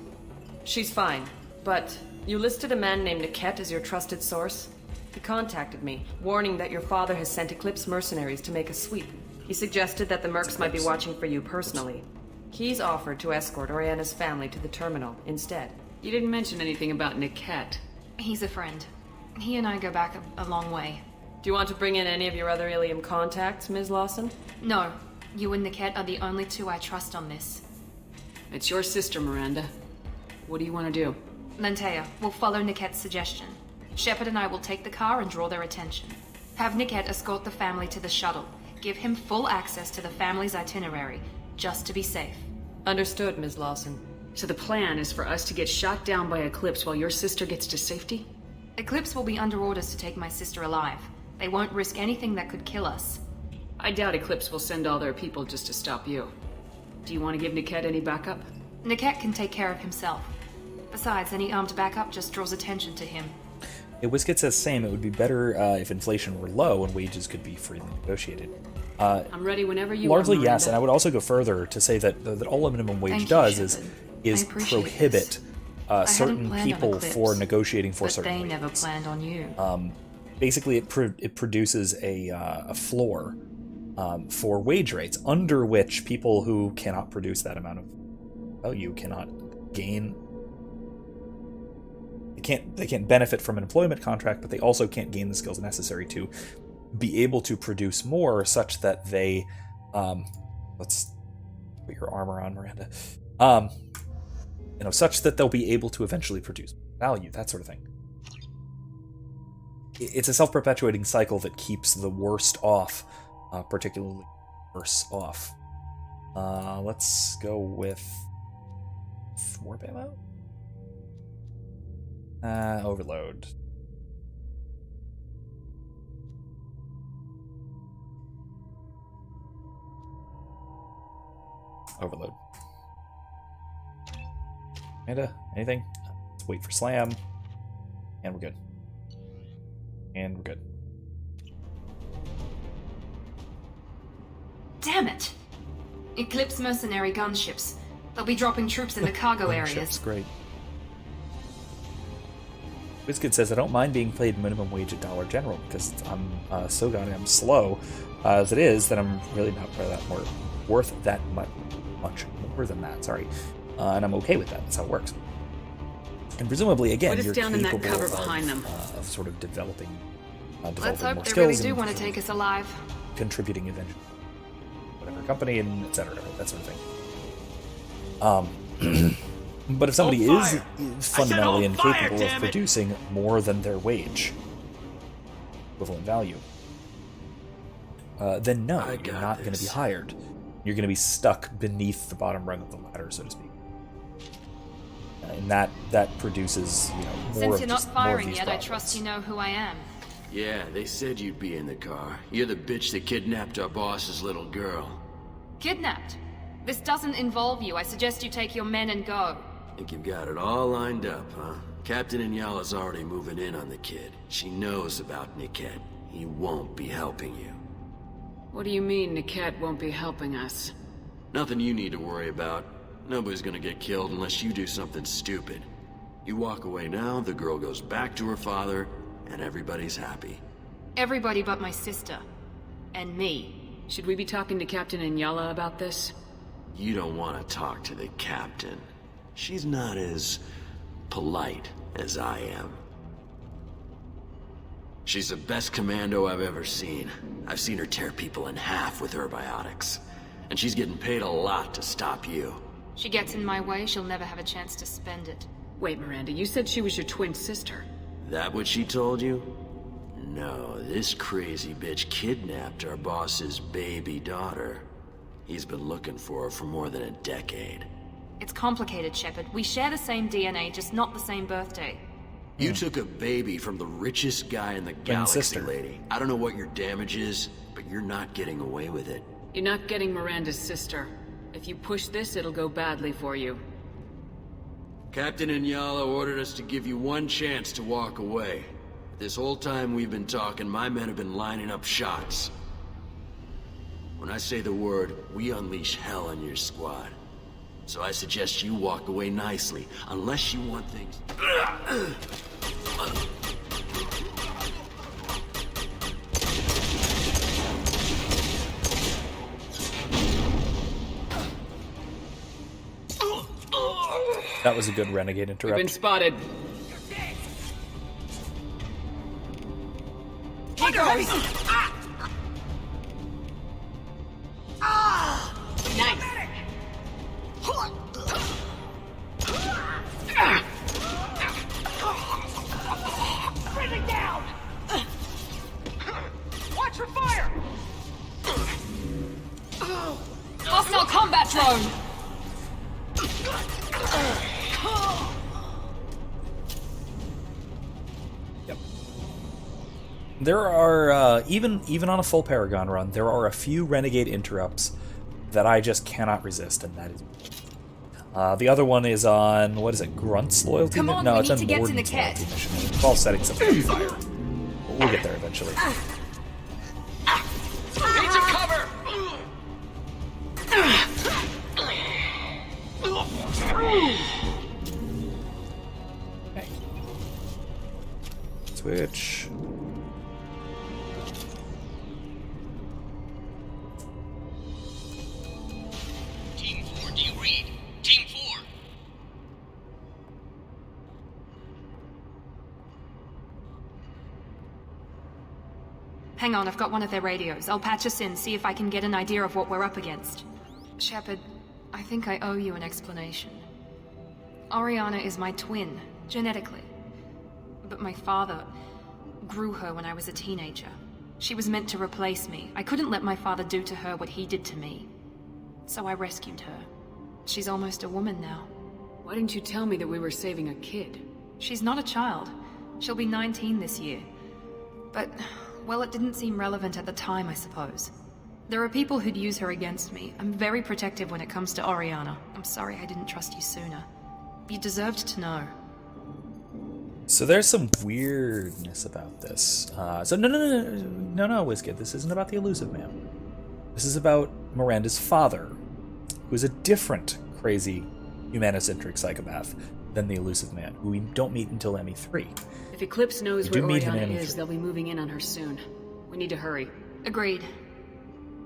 She's fine, but you listed a man named Niket as your trusted source. He contacted me, warning that your father has sent Eclipse mercenaries to make a sweep. He suggested that the Mercs might be watching for you personally. He's offered to escort Oriana's family to the terminal instead. You didn't mention anything about Niket. He's a friend. He and I go back a long way. Do you want to bring in any of your other Ilium contacts, Ms. Lawson? No. You and Niket are the only two I trust on this. It's your sister, Miranda. What do you want to do? Lantea, we'll follow Niket's suggestion. Shepard and I will take the car and draw their attention. Have Niket escort the family to the shuttle. Give him full access to the family's itinerary, just to be safe. Understood, Ms. Lawson. So the plan is for us to get shot down by Eclipse while your sister gets to safety? Eclipse will be under orders to take my sister alive. They won't risk anything that could kill us. I doubt Eclipse will send all their people just to stop you. Do you want to give Niket any backup? Niket can take care of himself. Besides, any armed backup just draws attention to him. Yeah, Whiskett says same. It would be better if inflation were low and wages could be freely negotiated. I'm ready whenever you largely are, yes, and I would also go further to say that all a minimum wage does is prohibit certain people for negotiating for certain wages. But they never planned on you. Basically, it produces a floor for wage rates under which people who cannot produce that amount of value cannot gain. They can't benefit from an employment contract, but they also can't gain the skills necessary to be able to produce more, such that they let's put your armor on, Miranda. Such that they'll be able to eventually produce value, that sort of thing. It's a self-perpetuating cycle that keeps the worst off, particularly worse off. Let's go with warp ammo. Overload. Overload. Amanda, anything? Let's wait for slam. And we're good. And we're good. Damn it! Eclipse mercenary gunships. They'll be dropping troops in the cargo areas. Great. Biscuit says, I don't mind being paid minimum wage at Dollar General because I'm so goddamn slow as it is that I'm really not worth that much more than that. Sorry. And I'm okay with that. That's how it works. And presumably, again, you're down capable in that cover behind them. Of sort of developing Let's hope more they skills really do and want to take us alive. contributing eventually, whatever company and etc. That sort of thing. But if somebody is fundamentally incapable of producing more than their wage, equivalent value, then no, you're not going to be hired. You're going to be stuck beneath the bottom rung of the ladder, so to speak. And that produces, more Since of you're just not more of firing these yet, I problems. trust you know who I am. Yeah, they said you'd be in the car. You're the bitch that kidnapped our boss's little girl. Kidnapped? This doesn't involve you. I suggest you take your men and go. Think you've got it all lined up, huh? Captain Inyala's already moving in on the kid. She knows about Niket. He won't be helping you. What do you mean Niket won't be helping us? Nothing you need to worry about. Nobody's gonna get killed unless you do something stupid. You walk away now, the girl goes back to her father, and everybody's happy. Everybody but my sister. And me. Should we be talking to Captain Inyala about this? You don't want to talk to the captain. She's not as polite as I am. She's the best commando I've ever seen. I've seen her tear people in half with her biotics. And she's getting paid a lot to stop you. She gets in my way, she'll never have a chance to spend it. Wait, Miranda, you said she was your twin sister. That what she told you? No, this crazy bitch kidnapped our boss's baby daughter. He's been looking for her for more than a decade. It's complicated, Shepard. We share the same DNA, just not the same birthday. You took a baby from the richest guy in the galaxy, lady. I don't know what your damage is, but you're not getting away with it. You're not getting Miranda's sister. If you push this, it'll go badly for you. Captain Inyala ordered us to give you one chance to walk away. This whole time we've been talking, my men have been lining up shots. When I say the word, we unleash hell on your squad. So I suggest you walk away nicely, unless you want things... That was a good renegade interrupt. We've been spotted. He goes. Nice. Breathing down. Watch for fire. Hostile combat drone! Yep. There are, even on a full Paragon run, there are a few Renegade interrupts that I just cannot resist, and that is... the other one is on, what is it, Grunt's loyalty mission? No, it's on Morden's loyalty mission. It involves setting something on fire. We'll get there eventually. Need some cover. Okay. Switch. Team 4, do you read? Team 4! Hang on, I've got one of their radios. I'll patch us in, see if I can get an idea of what we're up against. Shepard, I think I owe you an explanation. Oriana is my twin, genetically. But my father grew her when I was a teenager. She was meant to replace me. I couldn't let my father do to her what he did to me. So I rescued her. She's almost a woman now. Why didn't you tell me that we were saving a kid? She's not a child. She'll be 19 this year. But, well, it didn't seem relevant at the time, I suppose. There are people who'd use her against me. I'm very protective when it comes to Oriana. I'm sorry I didn't trust you sooner. You deserved to know. So there's some weirdness about this. No, Wizkid. This isn't about the Elusive Man. This is about Miranda's father, who is a different crazy humanocentric psychopath than the Elusive Man, who we don't meet until ME3. If Eclipse knows We where do meet him Oriana in is, they'll be moving in on her soon. We need to hurry. Agreed.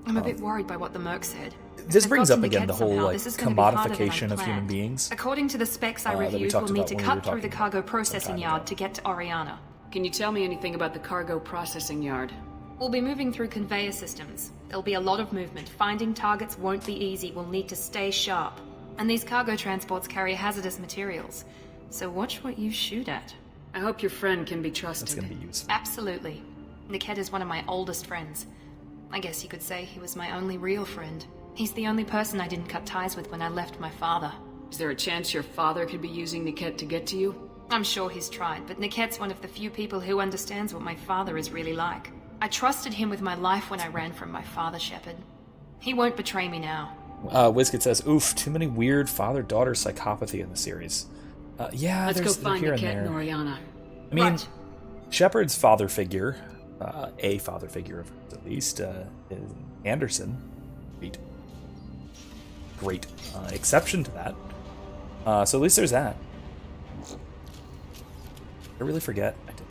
I'm a bit worried by what the Merc said. This I've brings got up to again Niket the whole somehow. like This is gonna be harder than I commodification of human planned. beings. According to the specs I that we reviewed, talked we'll need about to when we were cut through the talking cargo processing time yard ago. to get to Oriana. Can you tell me anything about the cargo processing yard? We'll be moving through conveyor systems. There'll be a lot of movement. Finding targets won't be easy. We'll need to stay sharp. And these cargo transports carry hazardous materials. So watch what you shoot at. I hope your friend can be trusted. That's gonna be useful. Absolutely. Niket is one of my oldest friends. I guess you could say he was my only real friend. He's the only person I didn't cut ties with when I left my father. Is there a chance your father could be using Niket to get to you? I'm sure he's tried, but Niket's one of the few people who understands what my father is really like. I trusted him with my life when I ran from my father, Shepard. He won't betray me now. Wizkid says, oof, too many weird father-daughter psychopathy in the series. Yeah, Let's go they're find here and Niket there. and Oriana. I mean, Right. Shepard's father figure, a father figure at least, is Anderson. Great exception to that. So at least there's that. I really forget. I did.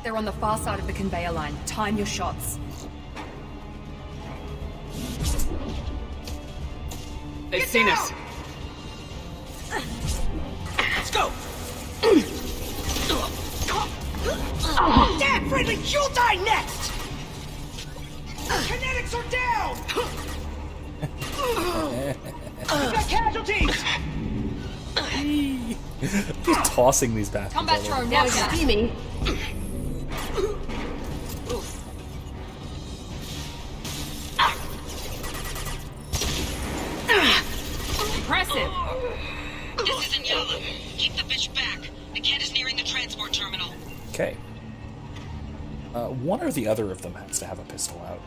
They're on the far side of the conveyor line. Time your shots. They've seen us. Let's go! Damn, friendly, you'll die next! Kinetics are down! We've got casualties! Just tossing these bastards. Combat all over. drone now, steaming. Impressive. This is Inyala. Keep the bitch back. Niket is nearing the transport terminal. Okay. One or the other of them has to have a pistol out.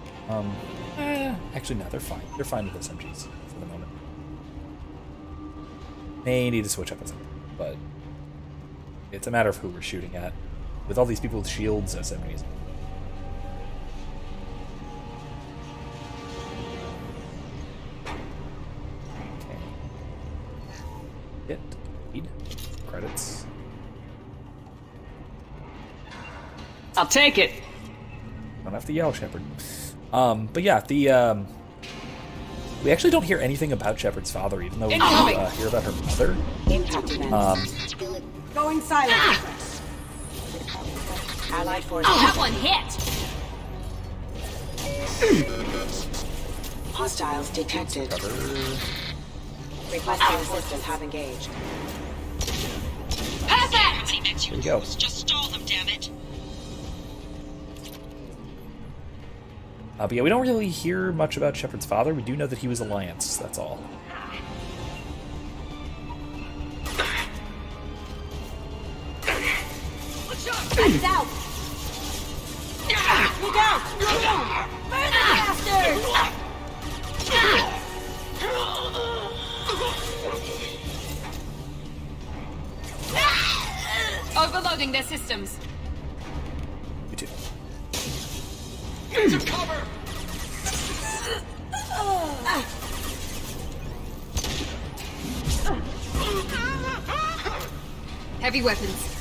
Actually, no, they're fine. They're fine with SMGs for the moment. May need to switch up at some point, but it's a matter of who we're shooting at. With all these people with shields, SMGs. Okay. Hit. Lead. Credits. I'll take it. Don't have to yell, Shepard. But yeah, we actually don't hear anything about Shepard's father, even though we hear about her mother. Going silent. Allied forces. That one hit! Hostiles detected. Requesting assistance have engaged. Perfect! Here we go. Just stall them, damn it. But yeah, we don't really hear much about Shepard's father. We do know that he was Alliance, that's all. He's out! Look out! Look out! Burn the bastard! Overloading their systems. You too. Get to cover! Heavy weapons.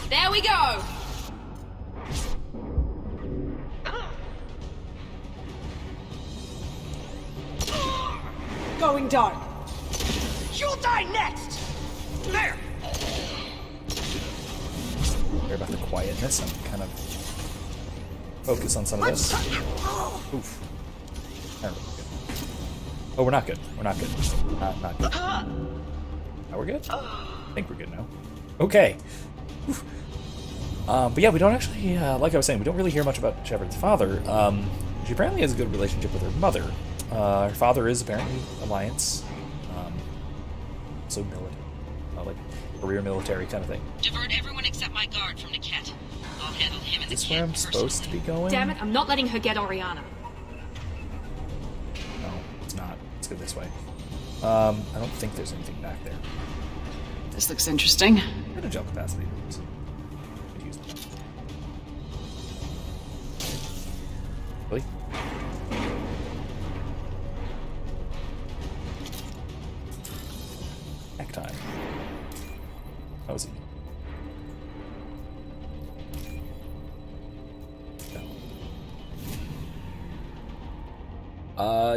There we go! Going dark. You'll die next! There! Sorry about the quietness. I'm kind of focused on some of this. Oof. There we go. Oh, we're not good. We're not good. Not good. Now we're good? I think we're good now. Okay. Oof. But yeah, we don't actually, like I was saying, we don't really hear much about Shepard's father. She apparently has a good relationship with her mother. Her father is apparently Alliance. So military. Like career military kind of thing. Divert everyone except my guard from Niket. I'll handle him and the Is this kid where I'm supposed to be going? Damn it, I'm not letting her get Oriana. No, it's not. Let's go this way. I don't think there's anything back there. This looks interesting. Get a jump capacity. Please. Could use that. Really? Hack time. That was easy.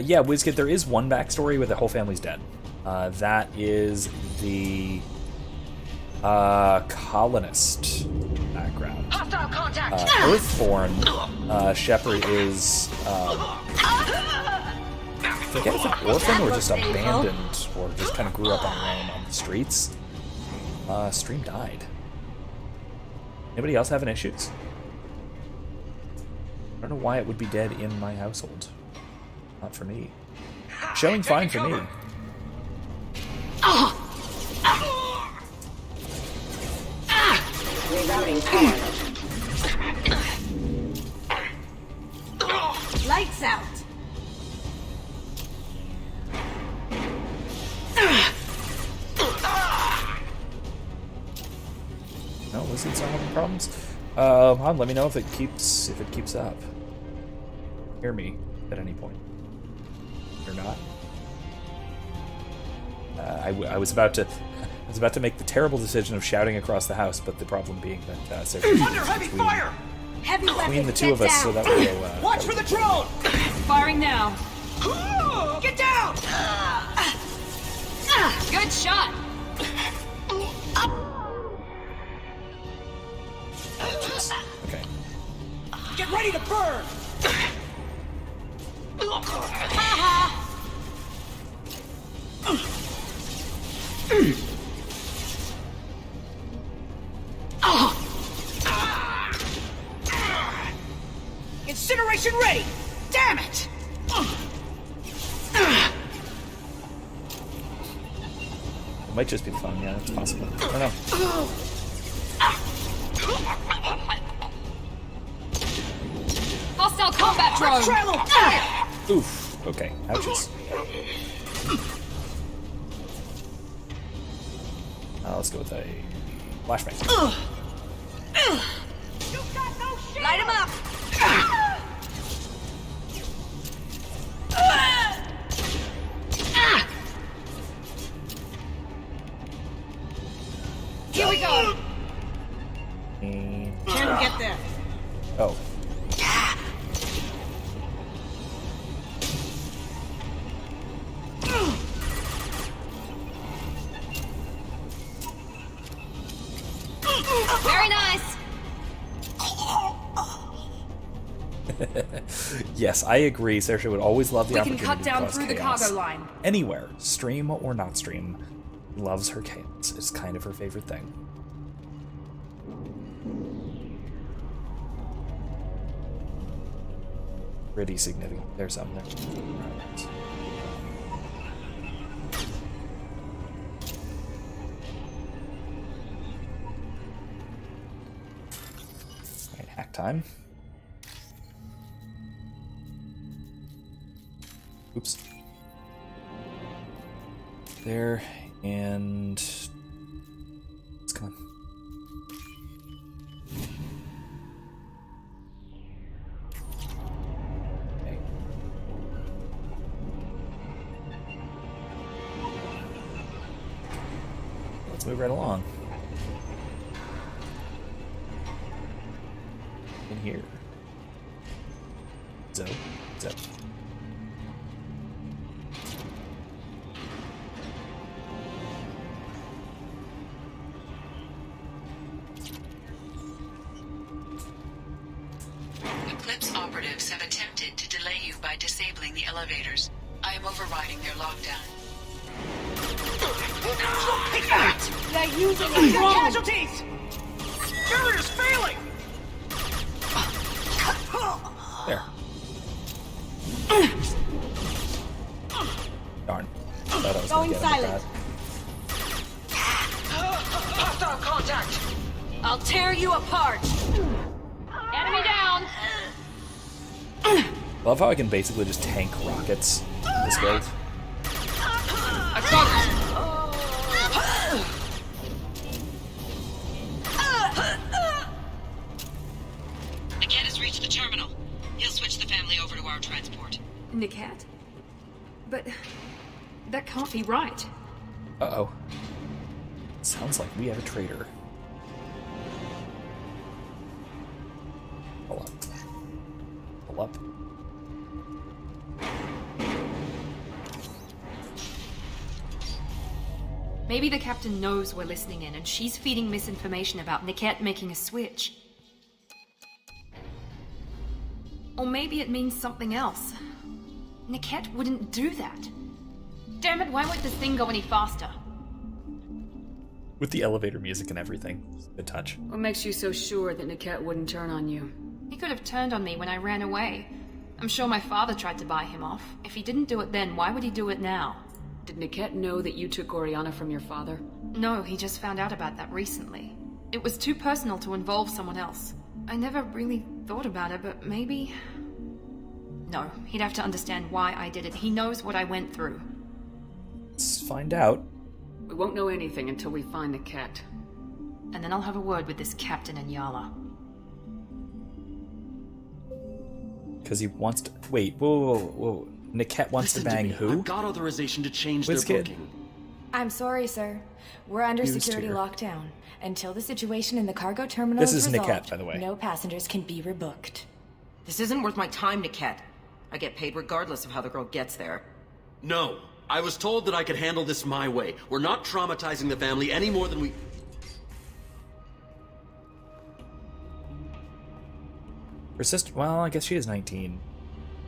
Yeah, WizKid, there is one backstory where the whole family's dead. That is the Colonist background. Hostile contact. Earthborn. Shepard is. I forget if an orphan or just abandoned, or just kind of grew up on her own on the streets. Stream died. Anybody else having issues? I don't know why it would be dead in my household. Not for me. Showing fine for me. Rerouting power. Lights out. No, lizards are having problems. Han, let me know if it keeps up. Hear me at any point. Or not. I was about to make the terrible decision of shouting across the house, but the problem being that Sarah's Under heavy fire! Heavy between the two of us, so that would go. Watch for the drone! Firing now. Get down! Good shot. Okay. Get ready to burn! Incineration ready! Damn it! It might just be fun, yeah, it's possible. I don't know. Hostile combat drone. Oof. Okay. Ouches. Let's go with a flashbang. Light him up! Here we go! Can't get there. Oh. Very nice. Yes, I agree. Saoirse would always love the We can opportunity cut down to cause through the chaos. cargo line. Anywhere, stream or not stream, loves her chaos. It's kind of her favorite thing. Pretty significant. There's something there. Right. Alright, hack time. Oops. There, and it's gone. Okay. Let's move right along. In here. Zip. Eclipse operatives have attempted to delay you by disabling the elevators. I am overriding their lockdown. Take that! They're using a drone! Casualties! Barrier's failing! There. Darn. Thought I was Going gonna get him with silent. Hostile contact! I'll tear you apart. Enemy down. Love how I can basically just tank rockets in this build. I've got it. Niket has reached the terminal. He'll switch the family over to our transport. Niket? But that can't be right. Uh-oh. Sounds like we have a traitor. Hold up. Hold up. Maybe the captain knows we're listening in, and she's feeding misinformation about Niket making a switch. Or maybe it means something else. Niket wouldn't do that. Damn it, why won't this thing go any faster? With the elevator music and everything. Good touch. What makes you so sure that Niket wouldn't turn on you? He could have turned on me when I ran away. I'm sure my father tried to buy him off. If he didn't do it then, why would he do it now? Did Niket know that you took Oriana from your father? No, he just found out about that recently. It was too personal to involve someone else. I never really thought about it, but maybe... No, he'd have to understand why I did it. He knows what I went through. Let's find out. We won't know anything until we find Niket. And then I'll have a word with this captain in Yala. Because he wants to... Wait, whoa. Niket wants to bang who? I've got authorization to change their booking. I'm sorry, sir. We're under Used security here. lockdown. Until the situation in the cargo terminal This is is resolved, Niket, by the way. no passengers can be rebooked. This isn't worth my time, Niket. I get paid regardless of how the girl gets there. No. I was told that I could handle this my way. We're not traumatizing the family any more than we... Her sister... Well, I guess she is 19.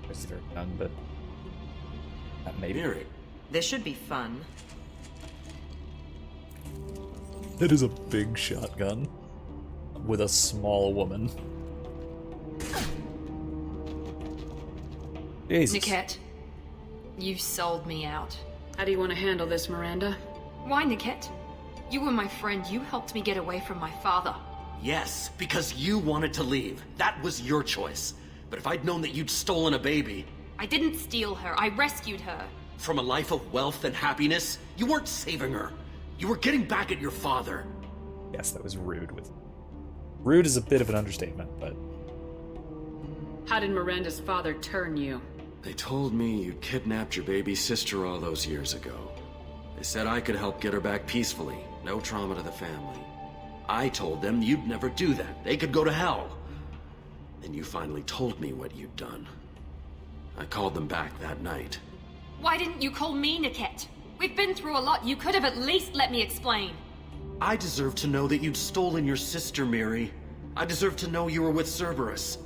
She's very young, but... maybe. Mary. This should be fun. It is a big shotgun. With a small woman. Jesus. Niket, you sold me out. How do you want to handle this, Miranda? Why, Niket? You were my friend. You helped me get away from my father. Yes, because you wanted to leave. That was your choice. But if I'd known that you'd stolen a baby... I didn't steal her. I rescued her. From a life of wealth and happiness, you weren't saving her. You were getting back at your father. Yes, that was rude. Rude is a bit of an understatement, but... How did Miranda's father turn you? They told me you'd kidnapped your baby sister all those years ago. They said I could help get her back peacefully. No trauma to the family. I told them you'd never do that. They could go to hell. Then you finally told me what you'd done. I called them back that night. Why didn't you call me, Niket? We've been through a lot. You could have at least let me explain. I deserve to know that you'd stolen your sister, Miri. I deserve to know you were with Cerberus.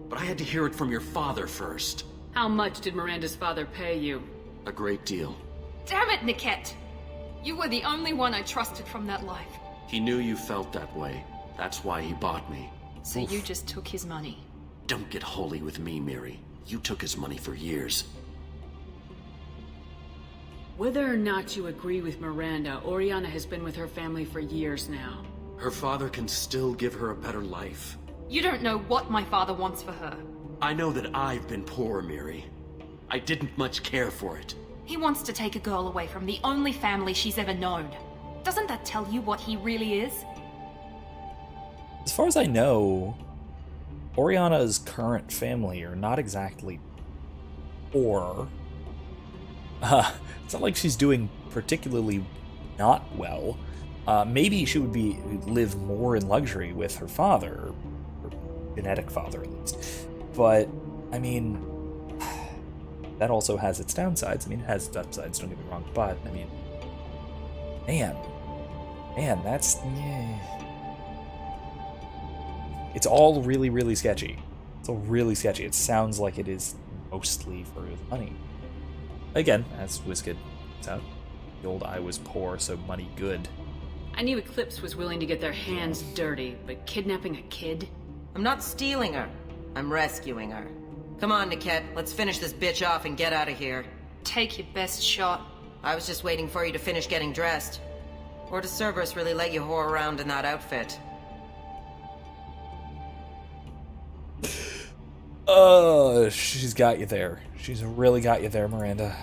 But I had to hear it from your father first. How much did Miranda's father pay you? A great deal. Damn it, Niket! You were the only one I trusted from that life. He knew you felt that way. That's why he bought me. So you just took his money? Don't get holy with me, Miri. You took his money for years. Whether or not you agree with Miranda, Oriana has been with her family for years now. Her father can still give her a better life. You don't know what my father wants for her. I know that I've been poor, Miri. I didn't much care for it. He wants to take a girl away from the only family she's ever known. Doesn't that tell you what he really is? As far as I know, Oriana's current family are not exactly poor. It's not like she's doing particularly not well. Maybe she would live more in luxury with her father, or genetic father at least. But, I mean, that also has its downsides. I mean, it has its upsides, don't get me wrong, but, I mean, man, that's... Yeah. It's all really, really sketchy. It's all really sketchy. It sounds like it is mostly for money. Again, as WizKid points out, the old I was poor, so money good. I knew Eclipse was willing to get their hands dirty, but kidnapping a kid? I'm not stealing her. I'm rescuing her. Come on, Niket. Let's finish this bitch off and get out of here. Take your best shot. I was just waiting for you to finish getting dressed. Or does Cerberus really let you whore around in that outfit? She's got you there. She's really got you there, Miranda.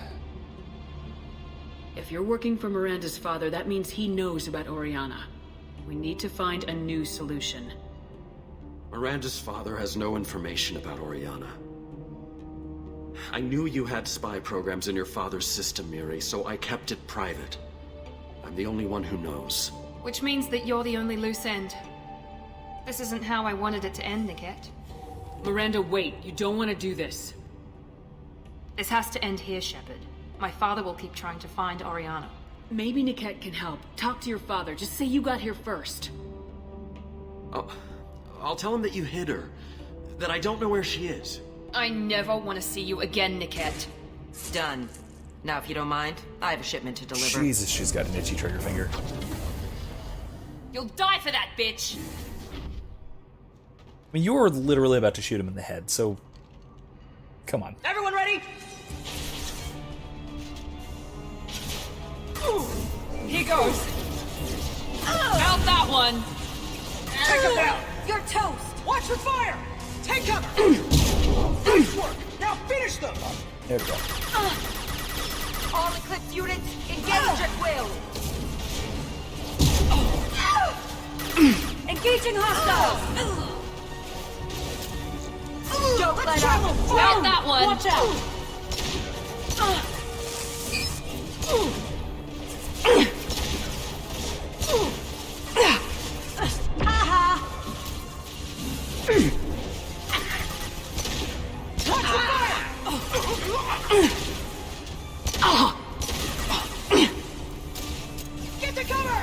If you're working for Miranda's father, that means he knows about Oriana. We need to find a new solution. Miranda's father has no information about Oriana. I knew you had spy programs in your father's system, Miri, so I kept it private. I'm the only one who knows. Which means that you're the only loose end. This isn't how I wanted it to end, Niket. Miranda, wait. You don't want to do this. This has to end here, Shepard. My father will keep trying to find Oriana. Maybe Niket can help. Talk to your father. Just say you got here first. I'll tell him that you hid her. That I don't know where she is. I never want to see you again, Niket. Done. Now, if you don't mind, I have a shipment to deliver. Jesus, she's got an itchy trigger finger. You'll die for that, bitch! I mean, you were literally about to shoot him in the head, so... Come on. Everyone ready? Here goes. Out that one! Take him down! You're toast! Watch your fire! Take cover! Nice work! Now finish them! There we go. All Eclipse units, engage at will! Engaging hostiles! Don't let up! Out that one! Watch out! Aha! Watch the fire! Get to cover!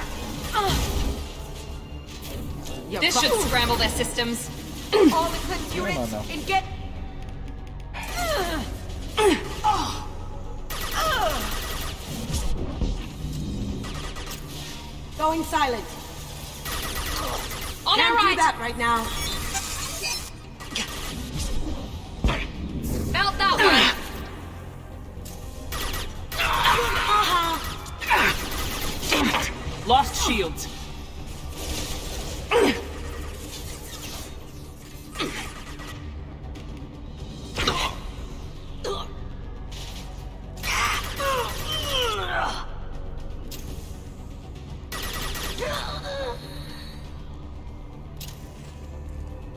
This should scramble their systems. All Eclipse units, engage. Going silent. On Can't our right. do that right now. Melt that one. Lost shields.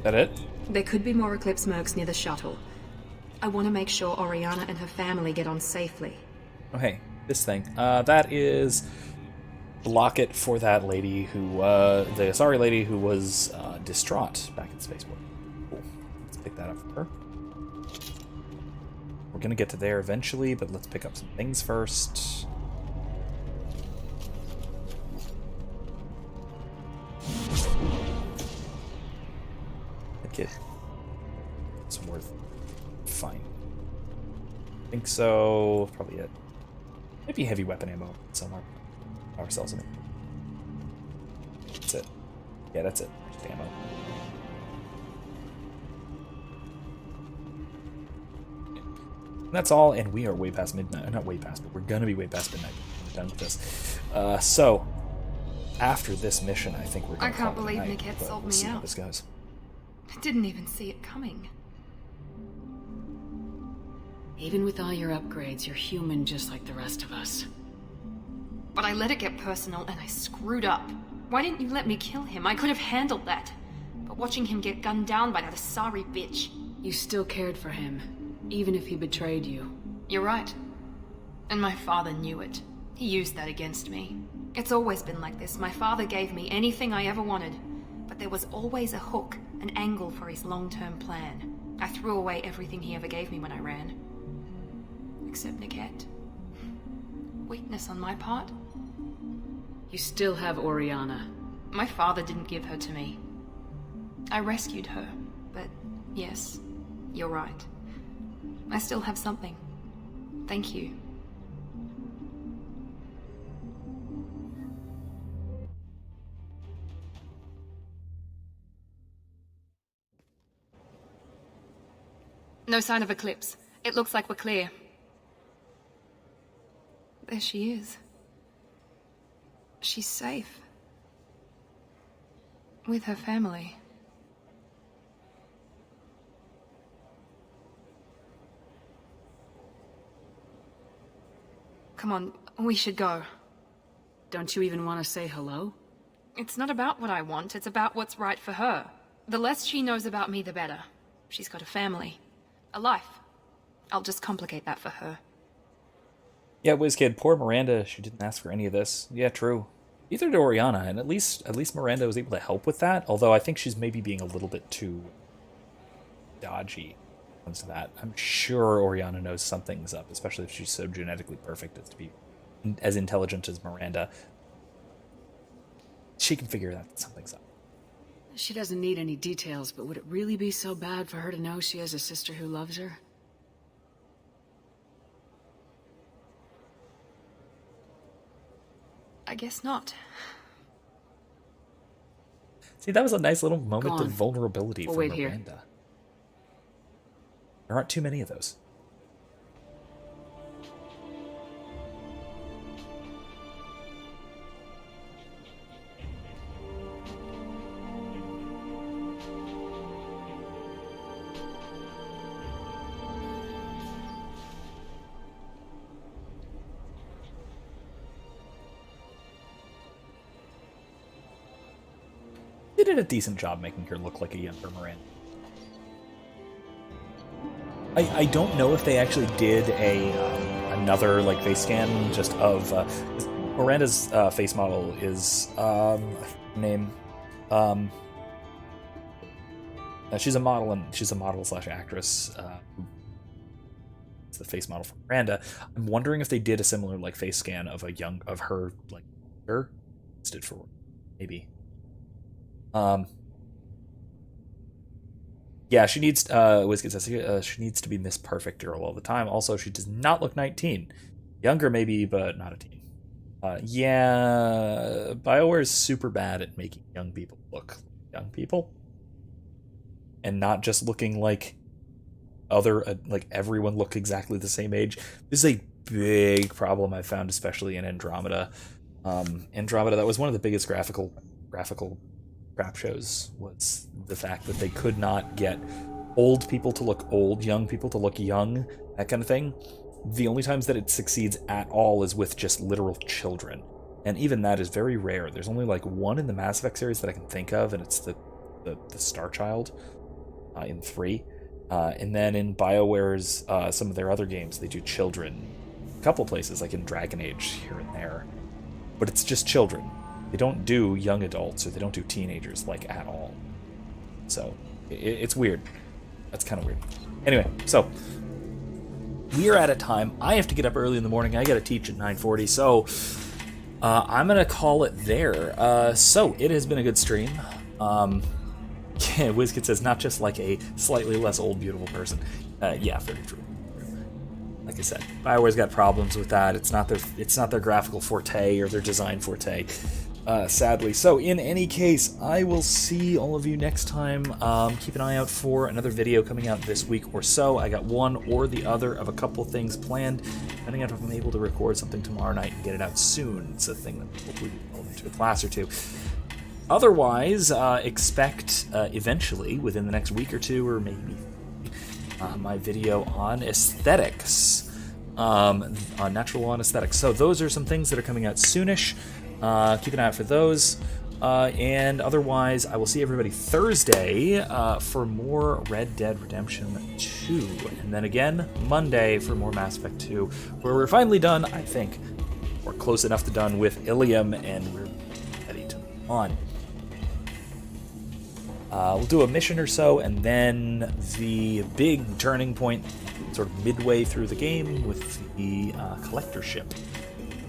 That it? There could be more Eclipse mercs near the shuttle. I want to make sure Oriana and her family get on safely. Oh, hey, this thing. That is the locket for that lady who, the Asari lady who was distraught back in Spaceport. Cool. Let's pick that up for her. We're gonna get to there eventually, but let's pick up some things first. Kid. It's worth fine. I think so. Probably it. Maybe heavy weapon ammo somewhere. Power cells in it. That's it. Yeah, that's it. Just ammo. And that's all, and we are way past midnight. Not way past, but we're gonna be way past midnight when we're done with this. So after this mission, I think we're gonna I can't call it believe a night, Niket but sold we'll me see how out. this goes. I didn't even see it coming. Even with all your upgrades, you're human just like the rest of us. But I let it get personal and I screwed up. Why didn't you let me kill him? I could have handled that. But watching him get gunned down by that Asari bitch. You still cared for him, even if he betrayed you. You're right. And my father knew it. He used that against me. It's always been like this. My father gave me anything I ever wanted. But there was always a hook, an angle for his long-term plan. I threw away everything he ever gave me when I ran. Except Niket. Weakness on my part? You still have Oriana. My father didn't give her to me. I rescued her, but yes, you're right. I still have something. Thank you. No sign of Eclipse. It looks like we're clear. There she is. She's safe. With her family. Come on, we should go. Don't you even want to say hello? It's not about what I want, it's about what's right for her. The less she knows about me, the better. She's got a family. A life. I'll just complicate that for her. Yeah, WizKid, poor Miranda, she didn't ask for any of this. Yeah, true. Either did Oriana, and at least Miranda was able to help with that, although I think she's maybe being a little bit too dodgy when it comes to that. I'm sure Oriana knows something's up, especially if she's so genetically perfect as to be as intelligent as Miranda, she can figure that something's up. She doesn't need any details, but would it really be so bad for her to know she has a sister who loves her? I guess not. See, that was a nice little moment Go of on. vulnerability We'll for wait here. Miranda. There aren't too many of those. They did a decent job making her look like a younger Miranda. I don't know if they actually did another like face scan just of Miranda's face model is name she's a model and she's a model / actress. It's the face model for Miranda. I'm wondering if they did a similar like face scan of her like her stood for maybe. Yeah, she needs Whiskey says she needs to be Miss Perfect Girl all the time. Also, she does not look 19. Younger maybe, but not a teen. Yeah, BioWare is super bad at making young people look like young people. And not just looking like like everyone look exactly the same age. This is a big problem I found, especially in Andromeda. Andromeda, that was one of the biggest graphical crap shows, was the fact that they could not get old people to look old, young people to look young, that kind of thing. The only times that it succeeds at all is with just literal children. And even that is very rare. There's only like one in the Mass Effect series that I can think of, and it's the Star Child in 3. And then in BioWare's some of their other games, they do children. A couple places, like in Dragon Age here and there. But it's just children. They don't do young adults, or they don't do teenagers, like, at all. So, it's weird. That's kind of weird. Anyway, so, we're at a time. I have to get up early in the morning. I got to teach at 9:40, so I'm going to call it there. So, it has been a good stream. WizKid says, not just like a slightly less old, beautiful person. Yeah, very true. Like I said, BioWare's got problems with that. It's not their graphical forte or their design forte. Sadly. So in any case, I will see all of you next time. Keep an eye out for another video coming out this week or so. I got one or the other of a couple things planned, depending on if I'm able to record something tomorrow night and get it out soon. It's a thing that hopefully will go into a class or two. Otherwise, expect eventually, within the next week or two, or maybe my video on aesthetics, on natural law and aesthetics. So those are some things that are coming out soonish. Keep an eye out for those. And otherwise, I will see everybody Thursday for more Red Dead Redemption 2. And then again, Monday for more Mass Effect 2, where we're finally done, I think. We're close enough to done with Ilium, and we're ready to move on. We'll do a mission or so, and then the big turning point, sort of midway through the game, with the collector ship.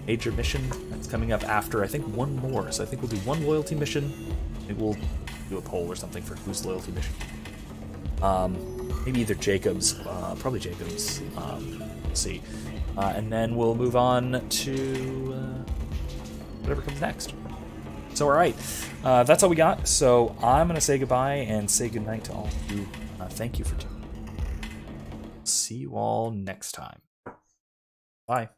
Major mission that's coming up after, I think, one more. So I think we'll do one loyalty mission. Maybe we'll do a poll or something for whose loyalty mission. Maybe either Jacob's, probably Jacob's. We'll see. And then we'll move on to whatever comes next. So, all right, that's all we got. So I'm going to say goodbye and say goodnight to all of you. Thank you for tuning in. See you all next time. Bye.